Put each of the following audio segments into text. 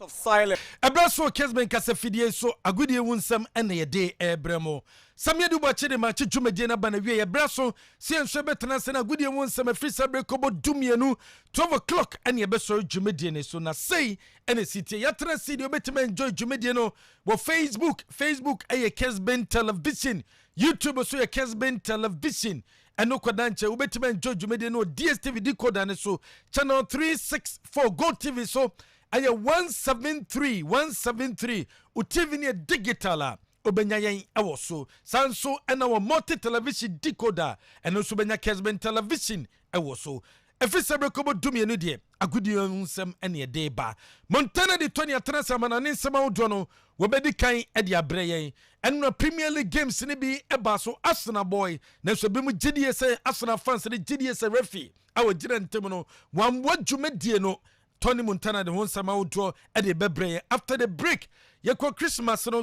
of silence. Abraso Kessben kasafidie so agudie wunsam ene ye de ebremo. Samye du bache de machi dwumedie na bana wie abraso sie nso betena se na agudie wunsam afri sabre kobo dumienu 12 o'clock ene ye beso dwumedie ne so na sei ene sitie yatra sidi obetima enjoy dwumedie no wo Facebook eye Kessben television, YouTube so ye Kessben television. Eno kwadanche obetima enjoy dwumedie no DSTV decoder ne so channel 364 Go TV so aya 173 uTV ni digital obenya yen ewo so sanso ena wo multi television decoder eno so benya Kessben television ewo so efi sebre kobo dumie no de agudi nsem ene ye de ba Montana de 20 atrasa na ne nsem awdo no wo bedi kan e de abre yen eno Premier League games ni bi eba so Arsenal boy na so bi mu gidie se Arsenal fans ni gidie se refi awo gire ntem no wan wadwumedie no Tony Montana de won sama wodo e de bebre after the break yeko Christmas no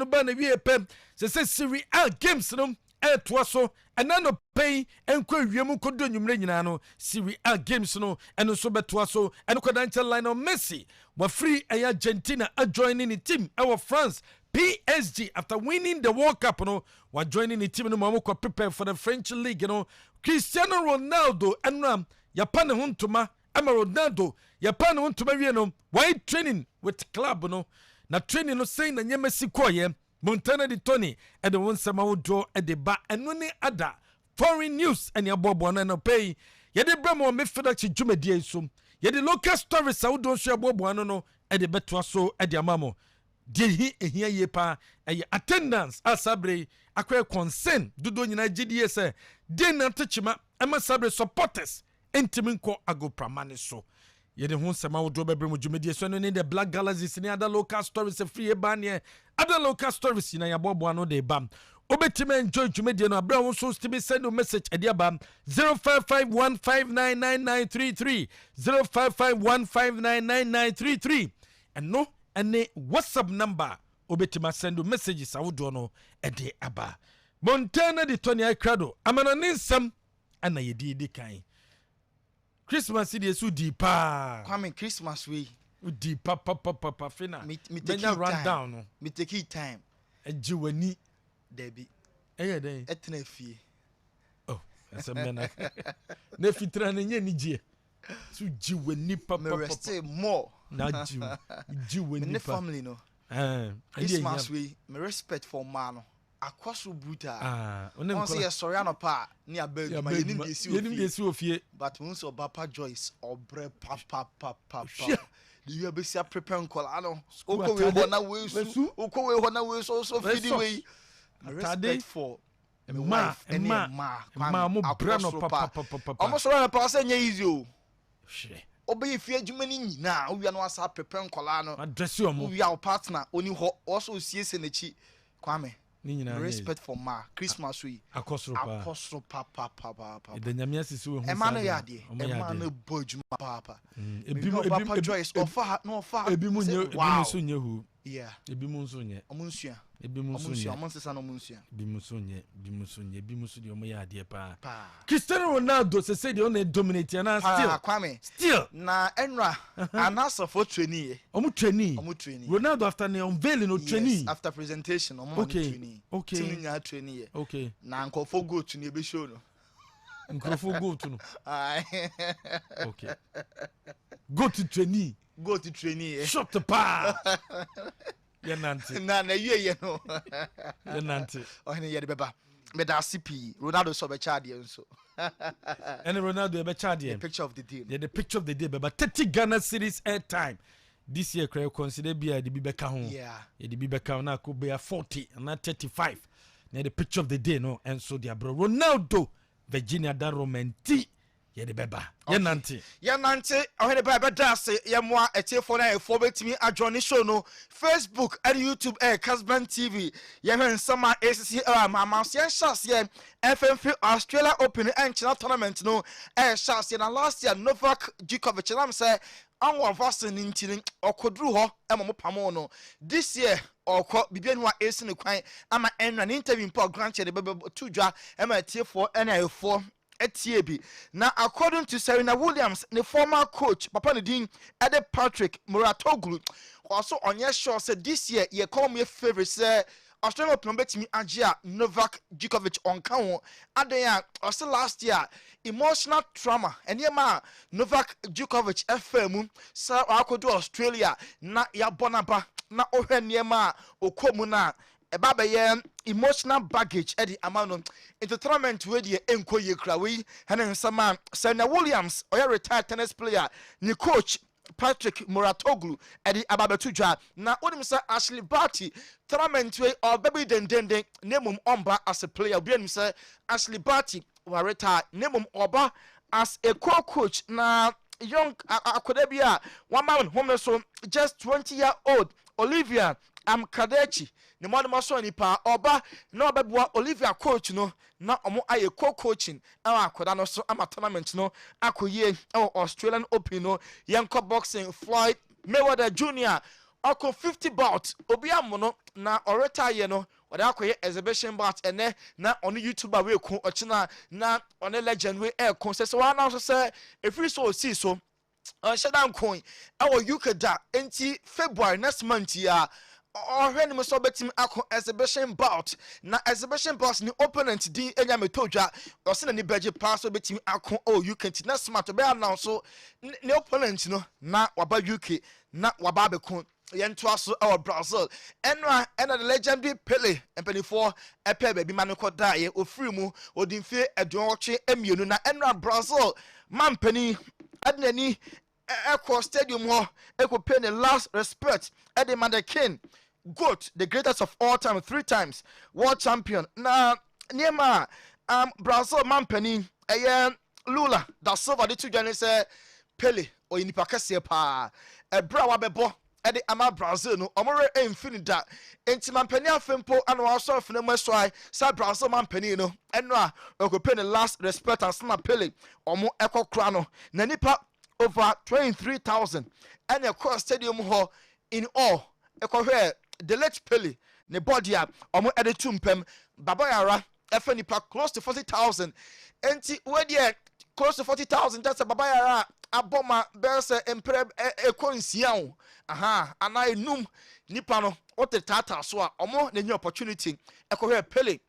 ba na wie pem se Serie A games no to so enano pay enko wiem kodo nwumre nyina no Serie A games no eno so beto so eno kodanche Lionel Messi wa free Argentina joining the team our France PSG after winning the World Cup no wa joining the team no mamo ko prepare for the French league no Cristiano Ronaldo enram yapane huntuma ama Ronaldo yapan won to mawie no why training with club no na training no say na Nyame sikoye Montana de Tony e de won sama wodo e de ba eno ne ada foreign news ene abobo no pay ye de bramo Midfield chi dwumadi so ye de local stories wodo so abobo no e de beto so e de amamo de hi ehia ye pa e attendance asabre akwa concern dodo nyina gidie se de na tchima e masabre supporters entiminko agopramane so yede hu sema wodo bebre mu dwumedie so no ne the Black Galaxies ni other local stories free ban other local stories na yabobo ano de bam obetima enjoy dwumedie no abra won so still send a message ade aba 0551599933 0551599933 and ene WhatsApp number obetima send messages awodo no ade aba Montana de Tony Akrado amana ninsam ana yedi kan Christmas is so deep. Coming Christmas we deep papa fina. Me take run down no. Me take it time. Ejiwani Debbie. Dey. Etna fie. Oh, asa mena. Na fitra na nye ni je. So jiwani papa. Me rest more. Na jiwani me family no. Christmas we me respect for man. Akwaso brutal. On say sorry anopa ni abeg ma yenim de si ofie but we so Papa Joyce obre papa the you be see prepare nkola no oko we hona we so feed we respect for me wife and ma mo brano papa almost sorry anopa say nya easy o hwe obey fie adwuma ni nyina o wi no asa prepare nkola no address your mo wi our partner oni ho also siese na chi kwame respect for ma Christmas we akosro papa the Nyame asisi we hu emano ya de emano bojuma papa Papa Joyce offer no ebimu so nye hu yeah ebimu so nye omunsua omunsesa no omunsua ebimu so de omo ya de pa Cristiano Ronaldo se de on dominate na still na enra anasa for training omu training Ronaldo after the unveiling no training yes, after presentation omo training team nya training okay na nkofo go to na be show no nkofo go to no okay go to training shut the pa ye nante na ye no ye nante ohene ye de beba me da CP Ronaldo so be charge nso and Ronaldo be charge the picture of the day the picture of the day beba 30 Ghana series airtime this year cry consider be the bibeka ho the bibeka na ko be 40 and 35 na the picture of the day no and so their bro Ronaldo Virginia da romanti ye de beba ye nante Oheneba be da se ye moa etiefo na efo betimi adwone show no Facebook and YouTube Kessben TV ye hwen sama ACC mama se chance ye FMF Australia Open and China tournament no chance na last year Novak Djokovic nam say anwa vaccine ntini okodru ho emamo pamo no this year okọ bibianu a esi ne kwan ama enra ne interview po grant de bebe tudwa ema etiefo na efo etiebi na according to Serena Williams the former coach papa ne din Ede Patrick Muratoglu also onye sure said this year ye call me a favorite say Australian Open betimi agye Novak Djokovic on ho adan also last year emotional trauma and yema Novak Djokovic FM sa akodo Australia na ya bonaba na ohwe niema okomu na eba be emotional baggage edi amano into tournament we die enko ye kra we hanen sama Serena Williams oya retired tennis player ni coach Patrick Muratoglu edi ababetudwa na onim say Ashley Barty tournament we or baby dendende nemum omba as a player obi anim say Ashley Barty wa retire nemum oba as a co-coach na young akodabia one man home so just 20-year-old Olivia Kadechi ne mo no so nipa oba na obebua Olivia coach no na omo aye co-coaching akoda no so ama tournament no akoye Australian Open no yenko boxing Floyd Mayweather Jr. Ako 50 bout obi amono na retire no wada akoye exhibition bout ene na on YouTuber we ko ochina na on legend we ko se wa na so say efiri so see so shadan coin our UK da enti February next month ya when we saw betim akon exhibition bout na exhibition bout ni opponent din Nyame todwa o se na ni beje pass betim akon you can na smart be announce so ni opponent no na waba UK na waba bekon yento aso our Brazil enwa the legendary Pele empenifo epe baby man ko dae ofiri mu odinfie edonwotwe emienu na enwa Brazil mampani adnani Echo Stadium ho Echo pay the last respect Eddie Mandekin GOAT the greatest of all time 3 times world champion na niema Brazil mampani Lula da Silva de tudwane say Pele oyinipa kase pa ebra wa bebo Eddie ama Brazil no omore infinita enti mampani afempo ana wa so afena maswai sa Brazil mampani no eno a Echo pay the last respect as na Pele omo Echo kra no na nipa over 23,000 and a cross stadium hall in all. Eko here the late Pele ne body up omo ede tumpem babayara efenipa close to 40,000 enti we there close to 40,000 that's a babayara aboma berse empre ekonsia aha ana enum nipa no what the tata so a omo na new opportunity eko here Pele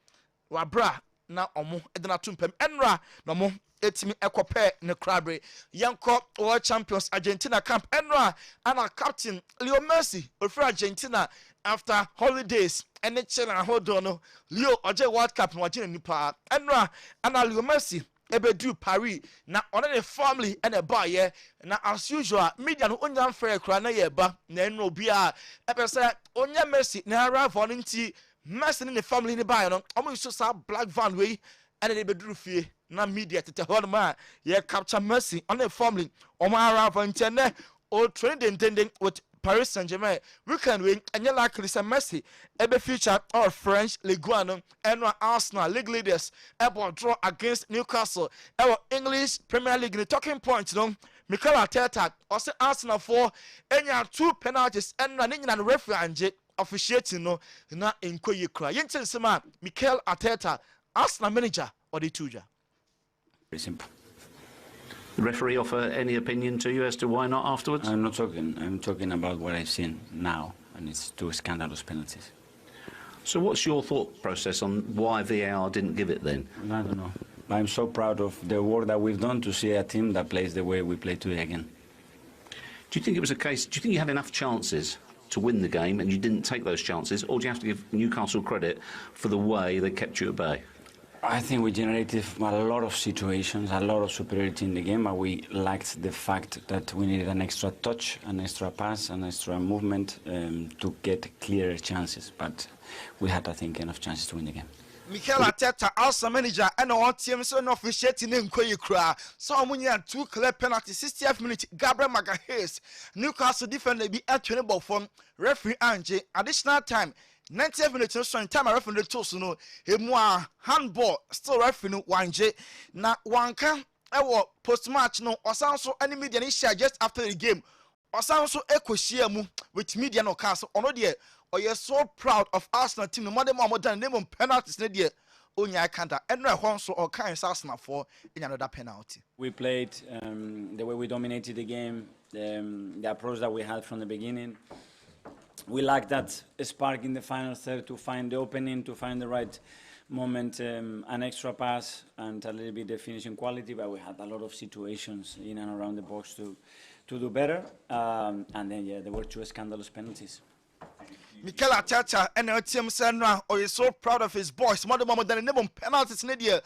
wa bra na omo ede na tumpem enra na omo etimi ekope ne krabre yanko world champions Argentina camp enra ana captain Leo Messi for Argentina after holidays and chena hold on Leo oje world cup no agene nipa enra ana Leo Messi ebedu Paris na on the family and a buyer na as usual media no onya fair kra na ye ba na enro bia epese onya Messi na arrive on nti Messi ne family ne buy no omo so sa black van way and they bedru fie na media tete hɔ ma ye capture Messi on the family omo arrive on chene o trending with Paris Saint-Germain weekend we anya likely say Messi ebe future or French Ligue 1 and Arsenal league leaders able draw against Newcastle our English Premier League the talking point no Mikel Arteta or say Arsenal for enya 2 penalties and na nyina no referee anje officiating no na enkoye kra yentin sema Mikel Arteta Arsenal manager or the tuja. Very simple. The referee offer any opinion to you as to why not afterwards? I'm not talking. I'm talking about what I've seen now, and it's 2 scandalous penalties. So what's your thought process on why VAR didn't give it then? I don't know. I'm so proud of the work that we've done to see a team that plays the way we play today again. Do you think it was a case, do you think you had enough chances to win the game and you didn't take those chances, or do you have to give Newcastle credit for the way they kept you at bay? I think we generated a lot of situations, a lot of superiority in the game, but we lacked the fact that we needed an extra touch, an extra pass, an extra movement to get clearer chances. But we had, I think, enough chances to win the game. Mikel Arteta, Arsenal manager, and our team so no officiating in Koyukra. So Amunia 2 clear penalty, 60th minute. Gabriel Magalhaes, Newcastle defender be at 20 ball from referee Ange. Additional time. 90th minute so time I referee to no hemwa handball still referee no wanje na wanka ewo post match no osan so any media ni share just after the game osan so ekohia mu with media no cast ono de oye so proud of Arsenal team no more than name on penalties ne de onya kanda enra ho nso o kan Arsenal for in another penalty. We played the way we dominated the game, the approach that we had from the beginning. We lacked that spark in the final third to find the opening, to find the right moment, an extra pass, and a little bit the finishing quality. But we had a lot of situations in and around the box to do better. And then, yeah, there were 2 scandalous penalties. Mikel Arteta and our team said, is so proud of his boys. More than the penalties in the year.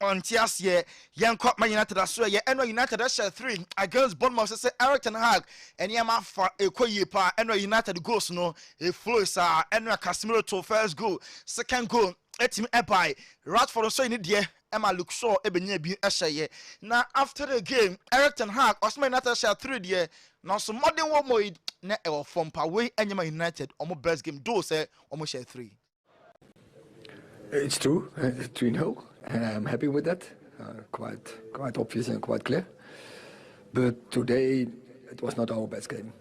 On Tiasie, young Man United Australia, and United Russia 3 against Bournemouth. Say Eric Ten Hag and Yama for a Koyepa, and United goes no a Floysa, and Casemiro to first goal, second goal, Etim Epai, Radford so in the Emma look so Ebenebi Eshaye. Now after the game, Eric Ten Hag, Osman United Russia 3 year, now some more than 1 more net from Paway and Yama United, almost best game, do say almost share 3. It's true, 3-0. I'm happy with that. Quite obvious and quite clear. But today it was not our best game.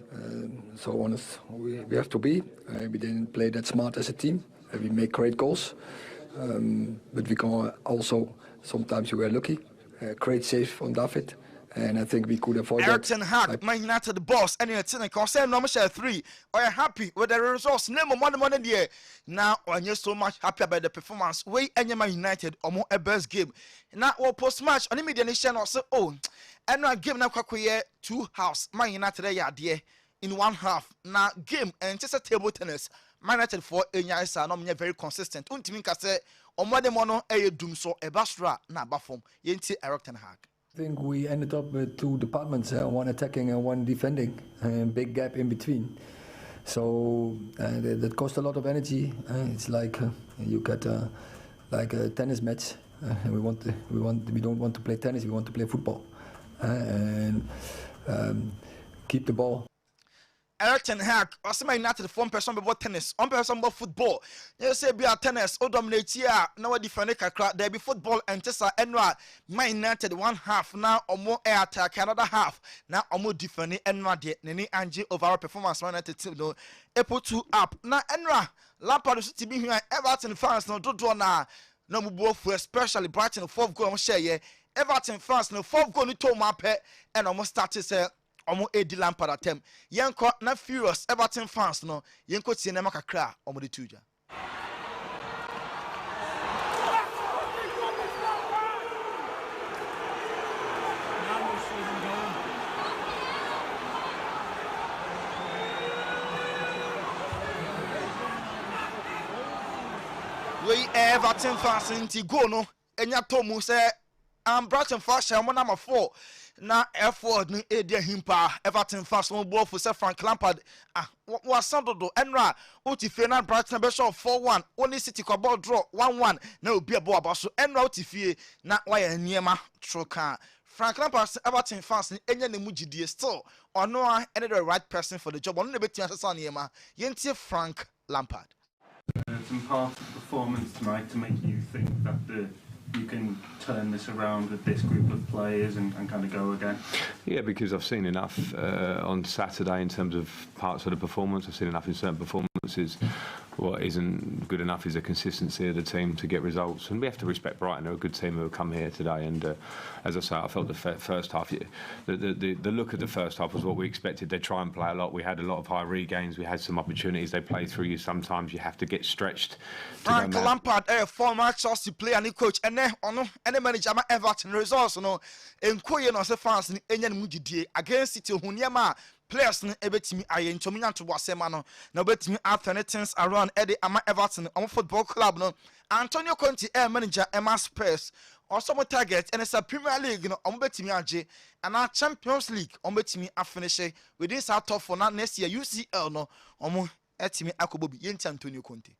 So honest, we have to be. We didn't play that smart as a team. We make great goals, but we can also sometimes we were lucky. Great save from David. And I think we could avoid Eric that. Ten Hag, Man United the boss, and you're telling concern number 3. Are you happy with the results? Name of money there. Now, when you're so much happy about the performance, we and Man United are more a best game. Now, or post match on the media nation or so, and now give now 2 halves. Man United there in 1 half. Now, game and just a table tennis. Man United for a year, no very consistent. Untimika say, or more than mono a doom so a bastra, na bafom. Yenti Eric Ten Hag. I think we ended up with 2 departments, one attacking and one defending, and big gap in between. So that cost a lot of energy. It's like you get like a tennis match. We don't want to play tennis. We want to play football, and keep the ball. Eric Ten Hag, also Man United 1 person about tennis, 1 person about football. You say be a tennis, or dominate here, now different kakra. There be football and Tessa Enra. Man United 1 half now or more air attack, another half now or more different. Enra de Nene Angie of our performance. Man United team no Apple 2 up now. Enra Lampard to be here. Everton fans no do na no move for especially Brighton 4th goal. Share Everton fans no 4th goal ni to map and almost started say. Omo edi Lampard attempt yenko na furious Everton fans no yenko tie na makakra omo de tuja we Everton fans inti go no enya tomu say Brighton fans shall number 4 na effort ni edia himpa Everton fast one ball for Frank Lampard was sandodo enra utifie na Brighton be show 4-1 only City ko ball draw 1-1 na obi abo abaso enra utifie na waya niema troka Frank Lampard Everton fans ni enya ne mugidie still ono any the right person for the job ono na betia sasa niema yentie Frank Lampard. Some part of the performance tonight to make you think that you can turn this around with this group of players and kind of go again? Yeah, because I've seen enough on Saturday in terms of parts of the performance. I've seen enough in certain performances. What isn't good enough is the consistency of the team to get results. And we have to respect Brighton. They're a good team who have come here today. And as I say, I felt the first half, the look of the first half was what we expected. They try and play a lot. We had a lot of high regains. We had some opportunities. They play through you. Sometimes you have to get stretched. Frank Lampard, former Chelsea player and coach, and then any manager Everton results, no, and Koye no se fans ni enya mugidie against City Oheneba players ni ebetimi aye ntominya to wasema no na obetimi after things around Eddie ama Everton on football club no Antonio Conte manager Emma Spurs also mo target and it's a Premier League no betimi age and our Champions League betimi afinish within South top for next year UCL no etimi akobobi yenti Antonio Conte.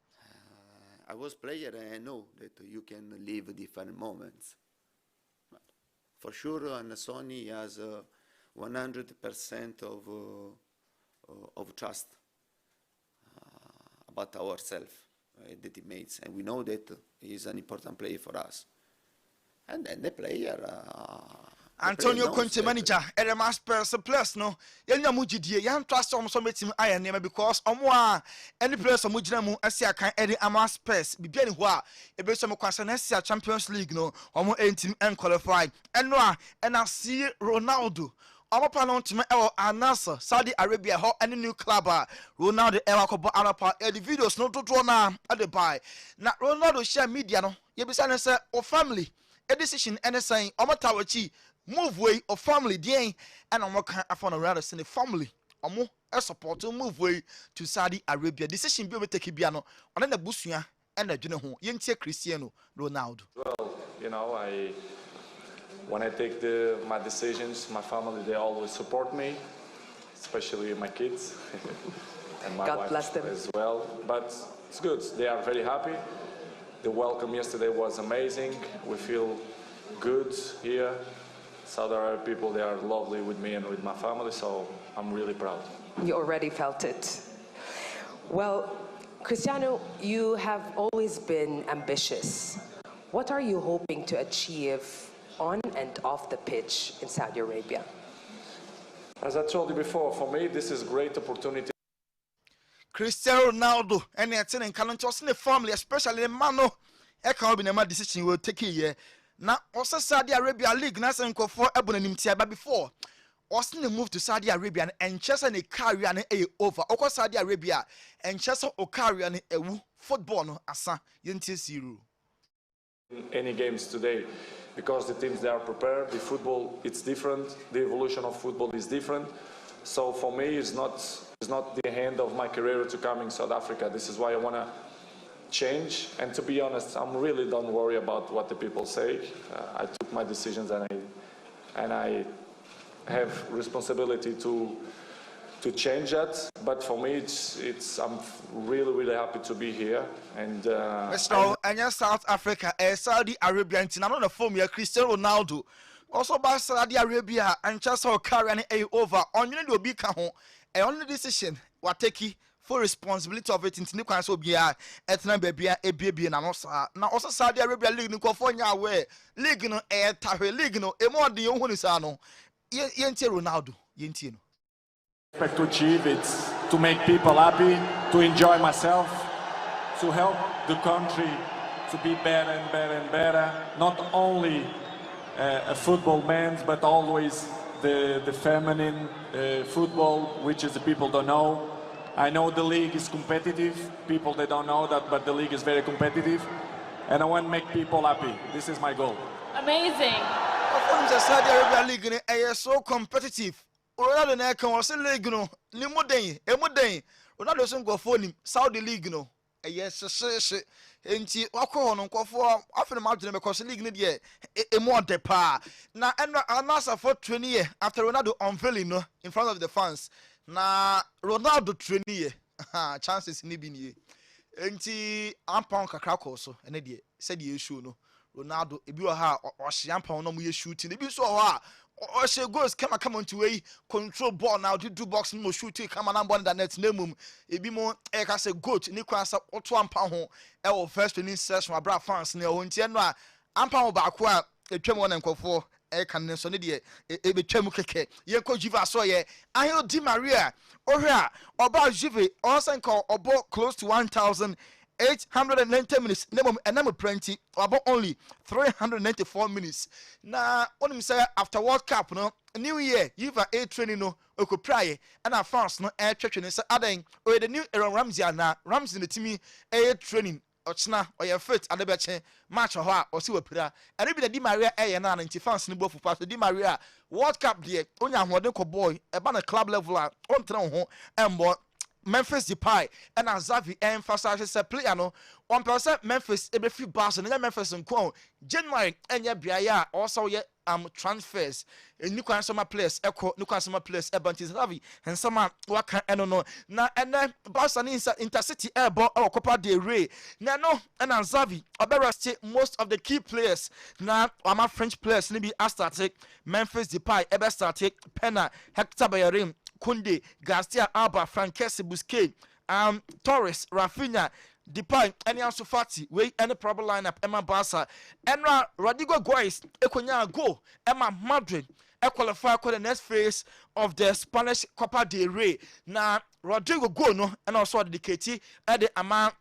I was player and I know that you can live different moments. But for sure, Sony has 100% of trust about ourselves, the teammates, and we know that he is an important player for us. And then the player Antonio Conte manager Erema Spurs plus no yenya mugidie yan trust om so metim aye nema because omo a any players omo gina mu asia kan edi ama Spurs bibia ni ho a ebe so me kwasa na asia Champions League no omo entim en qualify eno a ena see Ronaldo omo pa no ntime e Al-Nassr Saudi Arabia ho any new club Ronaldo e wakobo arapa e the videos no toto na ade buy na Ronaldo share media no ye bisa ne say o family a decision anything omotawachi move way of family dien and omo kan afon around us in the family omo e support move way to Saudi Arabia decision bi obeteki bia no ona na busua e na dwene ho yentie Cristiano Ronaldo. Well, you know, when I take my decisions, my family, they always support me, especially my kids and my God wife bless them as well. But it's good. They are very happy. The welcome yesterday was amazing. We feel good here. Saudi Arab people, they are lovely with me and with my family, so I'm really proud. You already felt it. Well, Cristiano, you have always been ambitious. What are you hoping to achieve on and off the pitch in Saudi Arabia? As I told you before, for me, this is a great opportunity. Cristiano Ronaldo and it's in the family, especially the man no e can be na decision will take here. Now, also Saudi Arabia League, na say nko for ebonanim tia ba before. Also the move to Saudi Arabia and Chelsea ne career ne over. Oko Saudi Arabia and Chelsea o career ne ewu football no asa yentie siru. Any games today, because the teams they are prepared, the football it's different, the evolution of football is different. So for me, it's not the end of my career to come in South Africa. This is why I want to change. And to be honest, I'm really don't worry about what the people say. I took my decisions and I have responsibility to change that. But for me, I'm really happy to be here. And South Africa, Saudi Arabia, and I know the form here, Cristiano Ronaldo. Also by Saudi Arabia and Chelsea carrying a over on you do be home a only decision what take full responsibility of it in the council be etna baby a baby and also Saudi Arabia League no California where league no air tahwe league no e more the ohun isa no yentie Ronaldo yentie no expect to achieve it's to make people happy, to enjoy myself, to help the country to be better and better and better, not only a football man, but always the feminine football, which is the people don't know. I know the league is competitive. People they don't know that, but the league is very competitive, and I want to make people happy. This is my goal. Amazing. The Saudi Arabia League is so competitive. Ronaldo na kan wose league no ni moden Ronaldo so go phone Saudi League no yes enti wakọ no nkofo afere ma dwene because league ne de e mo de pa na Al-Nassr for 20 years after Ronaldo unveiling no in front of the fans na Ronaldo 20 years chances ni bi nie enti ampon kakra ko so ene de said ye show no Ronaldo e bi o ha o hye ampon no mo ye shooting e bi so o ha or she goes come on to a control ball now do box no shoot come on the net nemum e bi mo e ka say goat ni kwasa oto ampa ho e wo first training session abra fans ne o ntie no a ampa ho ba ko a etwam won nkofo e kan ne so ne de e betwam keke ye ko jiva so ye Angel Di Maria ohwe a oba jive onsen ko obo close to 1,890 minutes nemum plenty about only 394 minutes na onim say after World Cup no new year you've a training no okoprai and our fans no air training say adan o the new Aaron Ramsey na Ramsey the team air training ochna o ye fit adebeche match ho a o si wapira and be the Di Maria air na 90 fans no bofu pass Di Maria World Cup there onya hoden ko boy e ba na club level a on tren ho embo Memphis Depay and Xavi emphasize say player no 1% Memphis e be free Barca na Memphis nko January enya biaya also ye transfers new consumer players echo new consumer players Xavi and some waka eno no na ene Barca ni Intercity airborne or Copa del Rey na no and Xavi oberasti most of the key players na ama French players ni bi start Memphis Depay ebe start Pena Hector Bellerin Kunde, Garcia, Alba, Frank Kessben, Busquets, Torres, Rafinha, Depay any Ansu Fati we any probable lineup Emma Barca Enra Rodrigo Goes Ekonya go Emma Madrid qualify for the next phase of the Spanish Copa del Rey. Now Rodrigo go no and also dedicated at the amount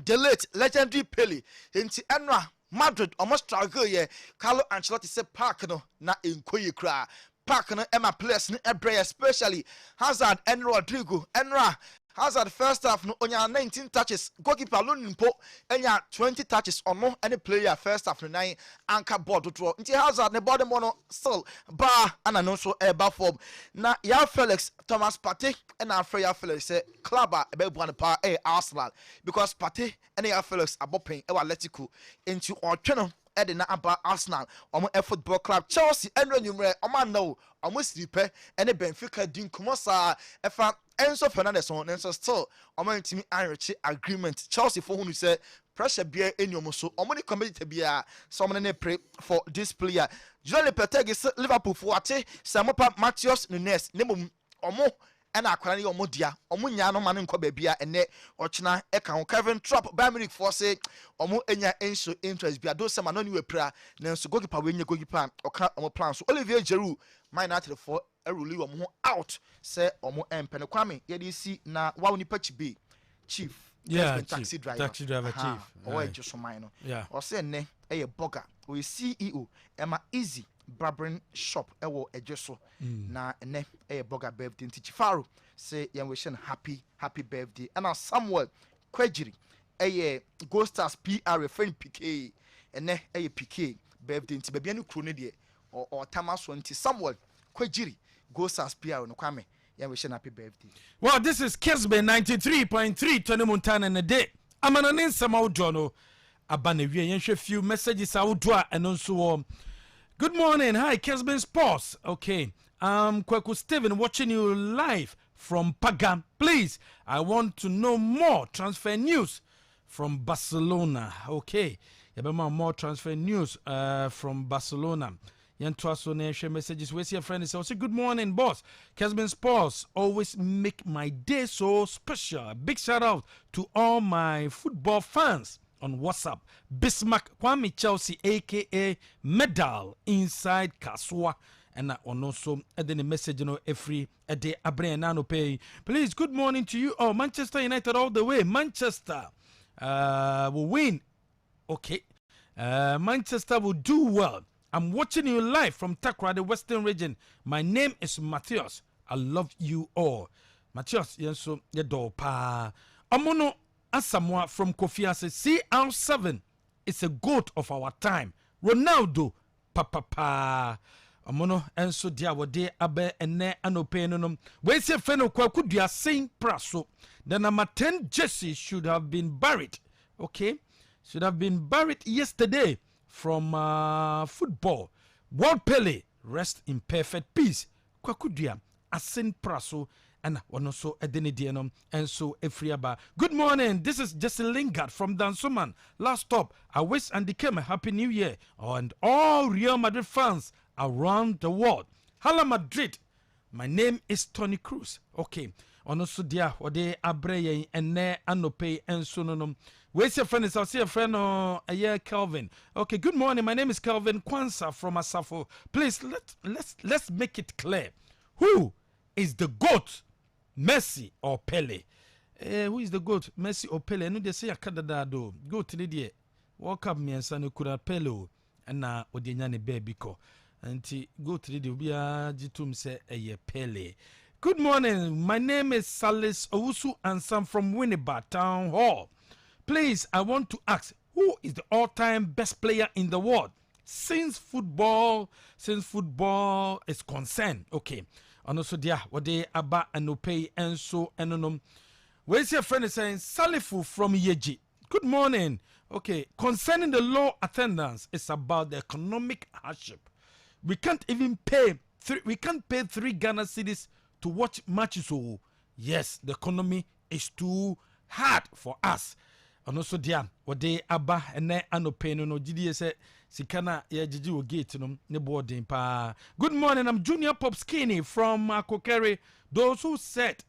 the late legendary Pele into Enra Madrid almost struggle yeah. Carlo Ancelotti said park no na inkoye kra park no Emma players no especially Hazard and Rodrigo Enra Hazard first half no onya 19 touches goalkeeper alone mpo enya 20 touches ono any player first half no 9 anchor board to nti Hazard ne body mono still ba ana no so eba form na ya Felix Thomas Partey and Freya Felix say club e be buan pa Arsenal because Partey and ya Felix abopen e Atletico into otwe Ede na aba Arsenal omo football club Chelsea enro numere omo no omo sripe ene Benfica din kumosa efa Enzo Fernandez on Enzo still omo ntimi anreche agreement Chelsea for who say pressure bia enyomo so omo ni competitor bia so omo ne pray for this player Julian Lopetegui Liverpool for ate Samopa Matheus Nunes nemom omo ena akwara ne omo dia omo nya no ma ne nkọ bia ene ochina e kan Kevin Trapp Bayern Munich for say omo enya enso interest bia do se ma no ni wepra nanso goalkeeper we nya goalkeeper oka omo plan so Olivier Giroud Man United for eruli omo out say omo empene Kwame ye dey see na wa oni pachi be chief taxi driver chief o e just mine no o say ne e burger o CEO Emma Easy barbering shop ewo ejeso na ene burger birthday nti Faro say yan wish happy birthday and Samuel Kwejiri Go Stars PR friend PK ene PK birthday nti bebia no kro ne de or tamaso nti Samuel Kwejiri Go Stars PR no Kwame yan wish happy birthday. Well, this is Kessben 93.3 Tony Montana in a day. Amananin Samau Jono abane wie yenhwe few messages out and also good morning. Hi, Kessben Sports. Okay. Kweku Steven watching you live from Paga. Please, I want to know more transfer news from Barcelona. Okay. More transfer news from Barcelona. Messages. Where's your friend? Say good morning, boss. Kessben Sports always make my day so special. A big shout out to all my football fans on WhatsApp. Bismarck Kwame Chelsea aka Medal inside Kaswa and also a message every day abre pay. Please, good morning to you all. Manchester United all the way. Manchester will win. Okay. Manchester will do well. I'm watching you live from Takra, the Western region. My name is Matthias. I love you all. Matthias, yes, so your door pa. Amono Asamoah from Kofi says CR7 is a goat of our time. Ronaldo, papa. Amono enso dia wode abe ene anopenon. We say feno kwaku dia saying praso. The number 10 Jesse should have been buried. Okay, should have been buried yesterday from football. World Pele, rest in perfect peace. Kwaku dia asin praso. And also Edenedianum and so Efriaba. Good morning. This is Jesse Lingard from Dansoman. Last stop. I wish and became a happy new year and all Real Madrid fans around the world. Hello Madrid. My name is Tony Cruz. Okay. Also dia wade abreye ene anope and sononom. Where's your friend? I'll see a friend Kelvin. Okay, good morning. My name is Kelvin Kwanzaa from Asafo. Please let's make it clear. Who is the GOAT? Messi or Pele? Who is the GOAT? Messi or Pele? No, they say a kadadado. Go to the day. Walk up me and son could Pele and na odinyane baby ko. And go to the day. We are jitum say a Pele. Good morning. My name is Salis Owusu and I'm from Oheneba Town Hall. Please, I want to ask, who is the all-time best player in the world since football is concerned? Okay. And also dia wade aba anope and so enonom. Where's your friend is saying Salifu from Yeji? Good morning. Okay, concerning the low attendance, it's about the economic hardship. We can't even pay 3 Ghana cedis to watch matches. So yes, the economy is too hard for us. And also dia wade aba ene anope no gidi say Sikana ya jiji wo gate no ne boarding pa. Good morning, I'm Junior Pop Skinny from Kokere. Those who said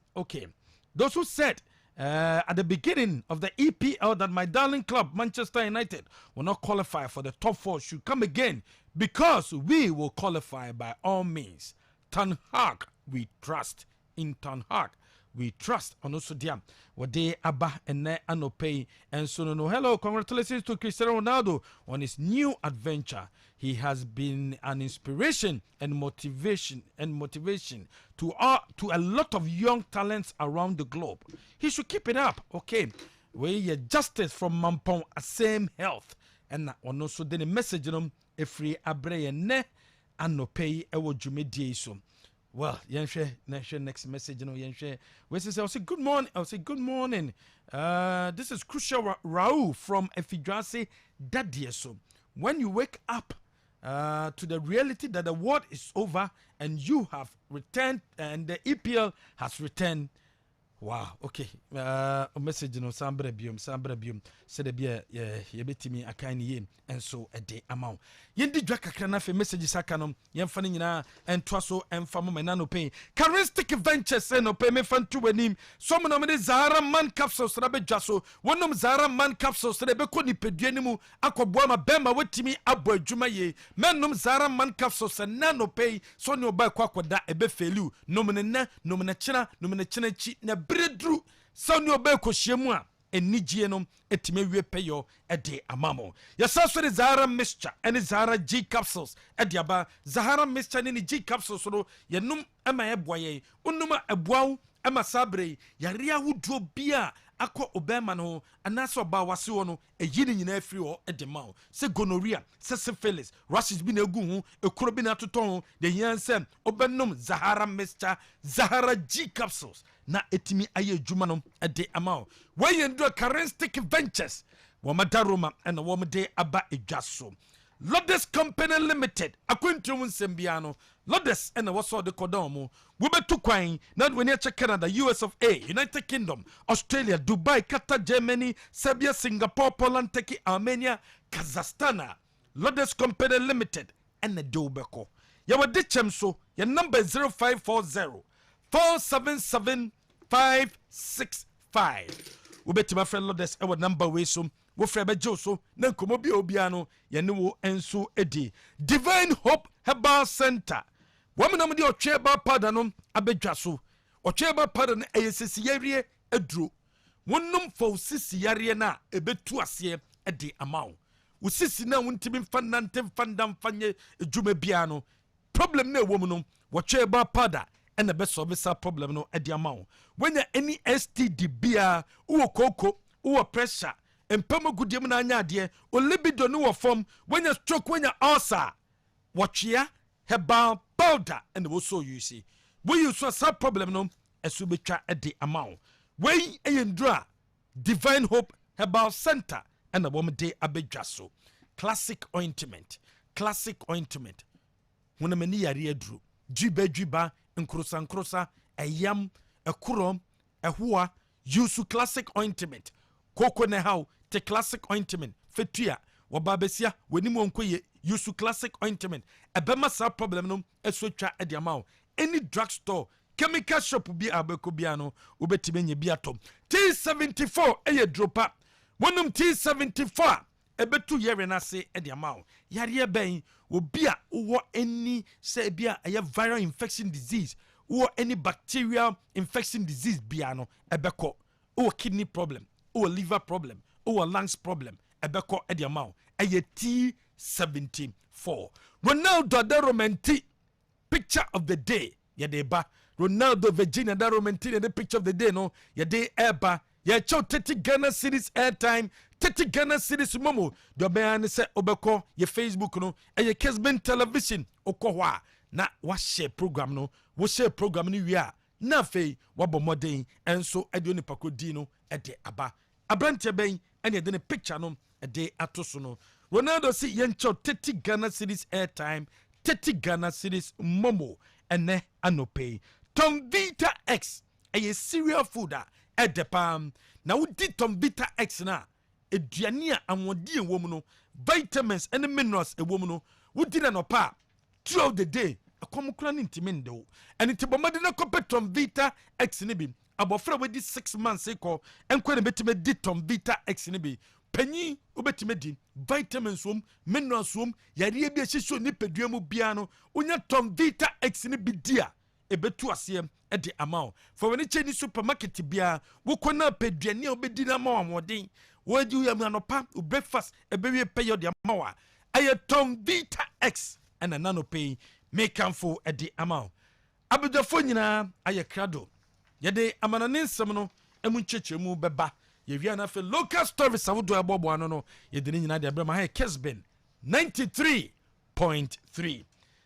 at the beginning of the EPL that my darling club, Manchester United, will not qualify for the top 4 should come again because we will qualify by all means. Ten Hag, we trust in Ten Hag. We trust on also diam. Wade Abba and Ne Anopay and so no. Hello, congratulations to Cristiano Ronaldo on his new adventure. He has been an inspiration and motivation to a lot of young talents around the globe. He should keep it up. Okay. We justice from Mampong same health. And on also the message free abre and ne Anopay ewo jumedie so. Well, next message, we say good morning. I'll say good morning. This is Crucial Raul from Efidrasi Dadieso. When you wake up to the reality that the world is over and you have returned and the EPL has returned. Wow, okay. Message sambre bium said the beer yebetimi akani ye and so a day amount. Yendi dwa kakra na fe message sakanom yemfa nyina entwaso emfa mo menano pay. Charistic Ventures no pay me fan to anim. Some no me Zara man capsules na bedwaso. Wonom Zara man capsules na be ko nipadua nimu akobua ma bema wetimi abo adwuma ye. Mennom Zara man capsules na no pay so ne oba kwakoda ebe felu. No me chena chi na Bredru Sonyo Beko Shemua and Nigienum etimewe peyo ede amamo. Yasaso de Zahara Mixture and Zahara G capsules ediaba Zahara Mixture ni G capsules so yenum ama eboye unuma ebwau ama sabre yaria wudro bia akọ obema no anaso ba wase wono eyini nyina afiri ho edema se gonorrhea se syphilis rashes bi na egu hu ekuro bi na toton de yansem obenum Zahara Mixture Zahara G capsules na etimi aye adwuma no ede ama we yendo Charistic Ventures wo madaroma and wo mede aba edwaso Lodes Company Limited akwentum nsembiano Lodes and the waso de kodomo we betu kwan na when you check Canada, US of A, United Kingdom, Australia, Dubai, Qatar, Germany, Serbia, Singapore, Poland, Turkey, Armenia, Kazakhstan. Lodes Company Limited and the Dobeko. Yawa dichem so your number 0540 477 565. We bet my friend Lodes our number way so wo frebe joso na nkomo bi obiano ye ne wo enso edi Divine Hope Herbal Center. Woman de ocheba pardon abedwaso ocheba pardon eyesisi yare aduro wonnum fo sisi yare na ebetu ase edi amawo wo sisi na wontimi mfanante mfandam fanye edwuma biano problem na ewo mu no ocheba pardon and the best service problem no edi amawo when you any STD bia wo koko wo pressure empemo gudiem na anya ade o libido no wo form when you stroke when you ulcer watchia herbal powder and also you see we use some problem no esu betwa ede amount we eyendra Divine Hope Herbal Center and the woman de abedwaso classic ointment when mani yare adru dwiba nkrosa ayam ekorom ehoa use classic ointment koko ne how te classic ointment fetua wababesia wenimu onkoye use classic ointment ebema sa problem no esotwa ede amount any drugstore chemical shop bi abeko bia no ubetime nye bia tom T74 eye dropa wonum T74 ebetu yere na se ede amount yare ben obi a wo any say bia a viral infection disease or any bacterial infection disease bia no ebeko or kidney problem or liver problem or lungs problem ebeko ede amount eye T74 Ronaldo the romantic picture of the day yadeba Ronaldo Virginia the romantic the picture of the day no yade eba ya chow 30 Ghana cedis airtime 30 Ghana cedis momo do be an se obeko ye Facebook no ye Kessben television okwa na wa share program no wo share program ni wi a na fei wabo modern enso ade oni pakodi no ede aba abrante ben ene de ne picture no ede atoso no Ronaldo si yen chow 30 Ghana cedis airtime 30 Ghana cedis momo ene anopay Tom Vita X a cereal food at the palm. Now we did Tom Vita X na a diania and one dear woman, vitamins and the minerals a woman who did an opa throughout the day. A common timendo and it's a Madina Copper Tom Vita X nibim abofra we di 6 months eko enko na betime di Tom Vita X ne bi panyi obetime di vitamins wom minerals wom yare bi ahyeso ni pedua mu bia no unya Tom Vita X ne bi dia ebetu asem e de amount for when cheni supermarket bia wo kona peduane obedi na ma amodin wo di yam anopa breakfast ebewie pay your de amawa aye Tom Vita X and nano pay make am for e de amount abudafo nyina aye krado yede amanane nsem no emu nchechemu beba yewia na fe local service awodo abobo ano no yede nyina de abrama ha Kessben 93.3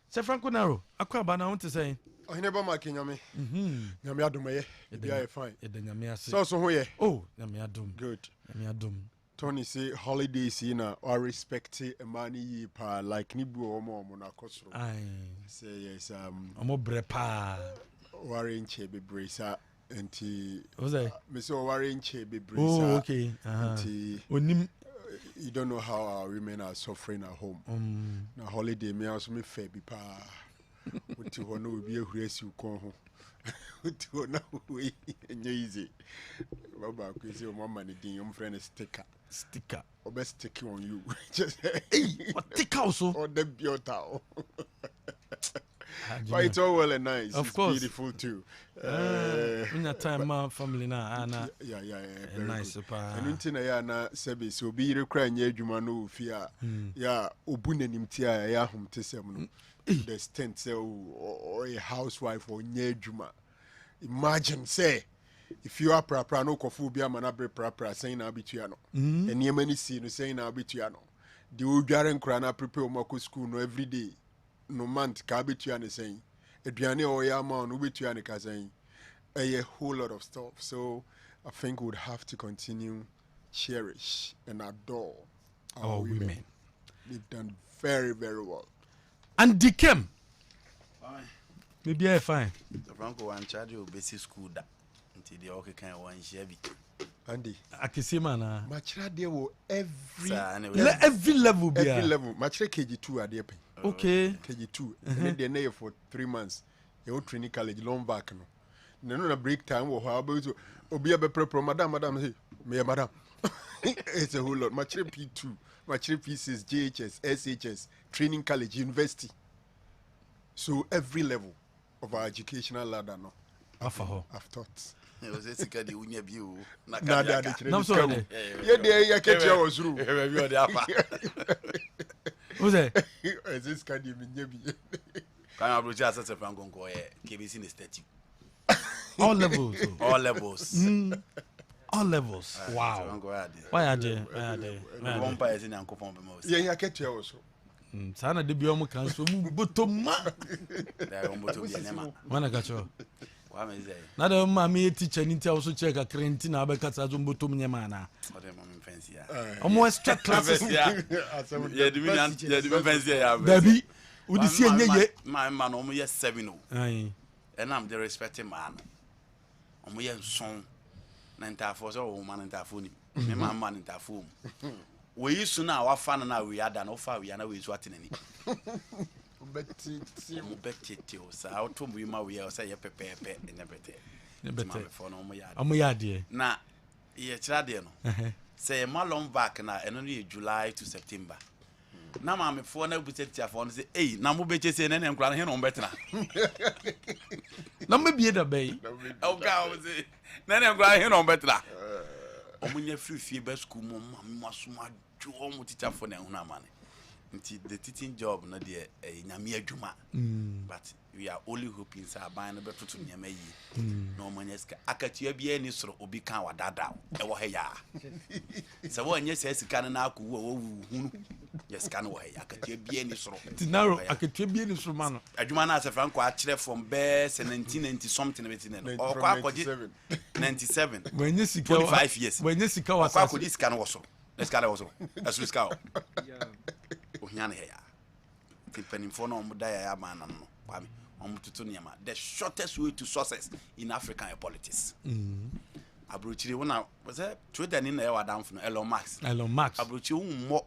Se Franco Naro akwa ba na wonte say Oheneba make Nyame. Nyame adom ye fine. Ede Nyame ase. So ho ye. Oh, Nyame adom. Good. Nyame adom. Tony say holidays na or respect a man yi pa like ni bu omo na kosoro. Aye. Say yes omo bre pa. Ware nche bebre sa enti. What's that? Me say ware nche bebre sa. Oh, okay. Enti onim you don't know how our women are suffering at home. Na holiday me also me fair bi pa. Uti hono obi ehuresi ukon ho. Uti hono we easy. Baba ko say o mama ni din your friend sticker. Or best stick on you. Just hey, what sticker also? Or the beauty. But it's all well and nice. Of it's course. Beautiful too. In that time, my family now, Anna. Yeah. Nice, super. And until na na sebe so be require nye juma no fear. Yeah, obune nimtia ya hum tesem no. The stent say or a housewife or nye juma. Imagine say if you are prapra no kofu bia manabre prapra saying na bituano. And ye many see no saying na bituano. The udware nkra na prepare o mako school no every day. No month ka bituane saying. Eduane o ya ma no bituane ka saying. A whole lot of stuff. So I think we would have to continue cherish and adore our women. They've done very, very well. And Dikem. Fine. Maybe I fine. The Franco one charge of basic school that until the okay kind one Chevy. Andy. Akisima na. Machira there will every level be. Every level. Machira KG2 are there. Okay. KG2. And then they're there for 3 months. They will training college long back no. No na break time wo how about obi a be prepare madam say me madam. It's a whole lot. Machira P2. Machire P6, JHS, SHS, training college, university. So every level of our educational ladder no. I've taught. It was a second unya view. Nada no sorry. Yeah, there catch your through. Who's that? Is this kind of nyebi? Can I approach as a Franco go KBC in static. All levels. All levels. All levels. Wow. Why are they? One pair in Uncle Pomp. Yeah, catch you also. Sana de biomo can so butoma. Mana gacho. Na de mama teacher ni tia also check a crenti na be kata zo botom nyema na. Omo extra classes. Yeah, the fancy ya. Dabi. Udi si enye ye. My man omo yes 7 o. Aye. And I'm the respected man. Omo yes son. Na ntafo so man ntafo ni. Me man ntafo. We used to now our fan na we ada no fa we na we so atenani. Betty so how to we ma we say ye pepepe nyebete. Omo ya de. Na ye kira de no. Say ma long back na eno no July to September. Na ma me fo na butet tiafo no say eh na mo beche say na nkura na he no betena. Na me bie da bay. O ga o say na nkura he no betena. Omunya free be school mo ma so ma jo mo teacher for na huna mane. Nti the teaching job na de nyame adwuma. But we are only hoping say aban na betoto nyame yi. No manyeska akatua bia ni soro obi kan wadada e wo he ya. Se wo anye se sika na akuwu wo hunu. Yes kan wo he ya akatua bia ni soro. Tinaro akatua bia ni soro mano. Adwuma na se Franco a kire from best 1990 something between. O kwa akodi 97. When you sika 25 years. When you sika wa kwa akodi sika na wo so. Let's go also. Let's risk out. Ohiane he ya. Tipenim for no muda ya man no. Kwame. The shortest way to success in African politics. Abrochiri wona was a trader in the down from Elon Musk. Abrochiri mo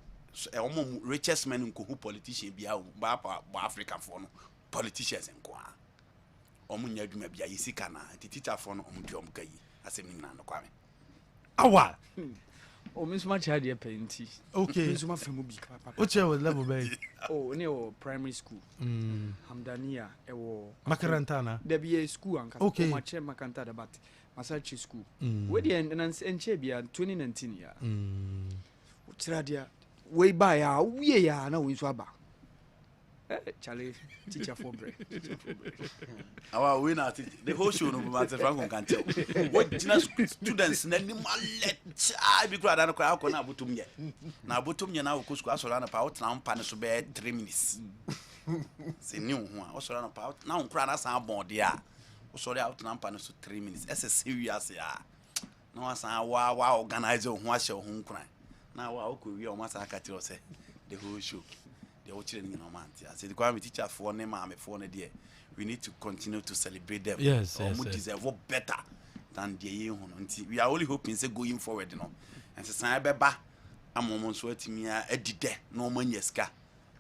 richest man in who politician be ba African for no politicians nko. omunya adwuma bia yisika na teacher for no omdu omka yi asem ni na no kwame awa o mi suma cha de penti okay mi suma femu bi papa o che was level bay oh ne o primary school hamdania e wo makaranta na there be a school anka okay ma che makanta da bat masachi school we dey enche bia 2019 ya o tira dia we ba ya wie ya na we so aba Charlie, teacher for break. Our winner, the whole show no matter Franco can tell. What students nani mallet I be glad I ko na butum ye. Na butum ye na ko school so na pa out na mpa so be 3 minutes. Se ni ho a so na pa out na nkura na san bon de a. So dey out na mpa so 3 minutes. Ese serious ya. Na wa san wa organize ho ahye ho nkura. Na wa ko wi o ma sa ka tiro se the whole show. I said, the teacher for them, we need to continue to celebrate them. Yes, we deserve better than the we are only hoping say going forward, you know. And so I beba, I'm almost waiting me a dide, no money yeska.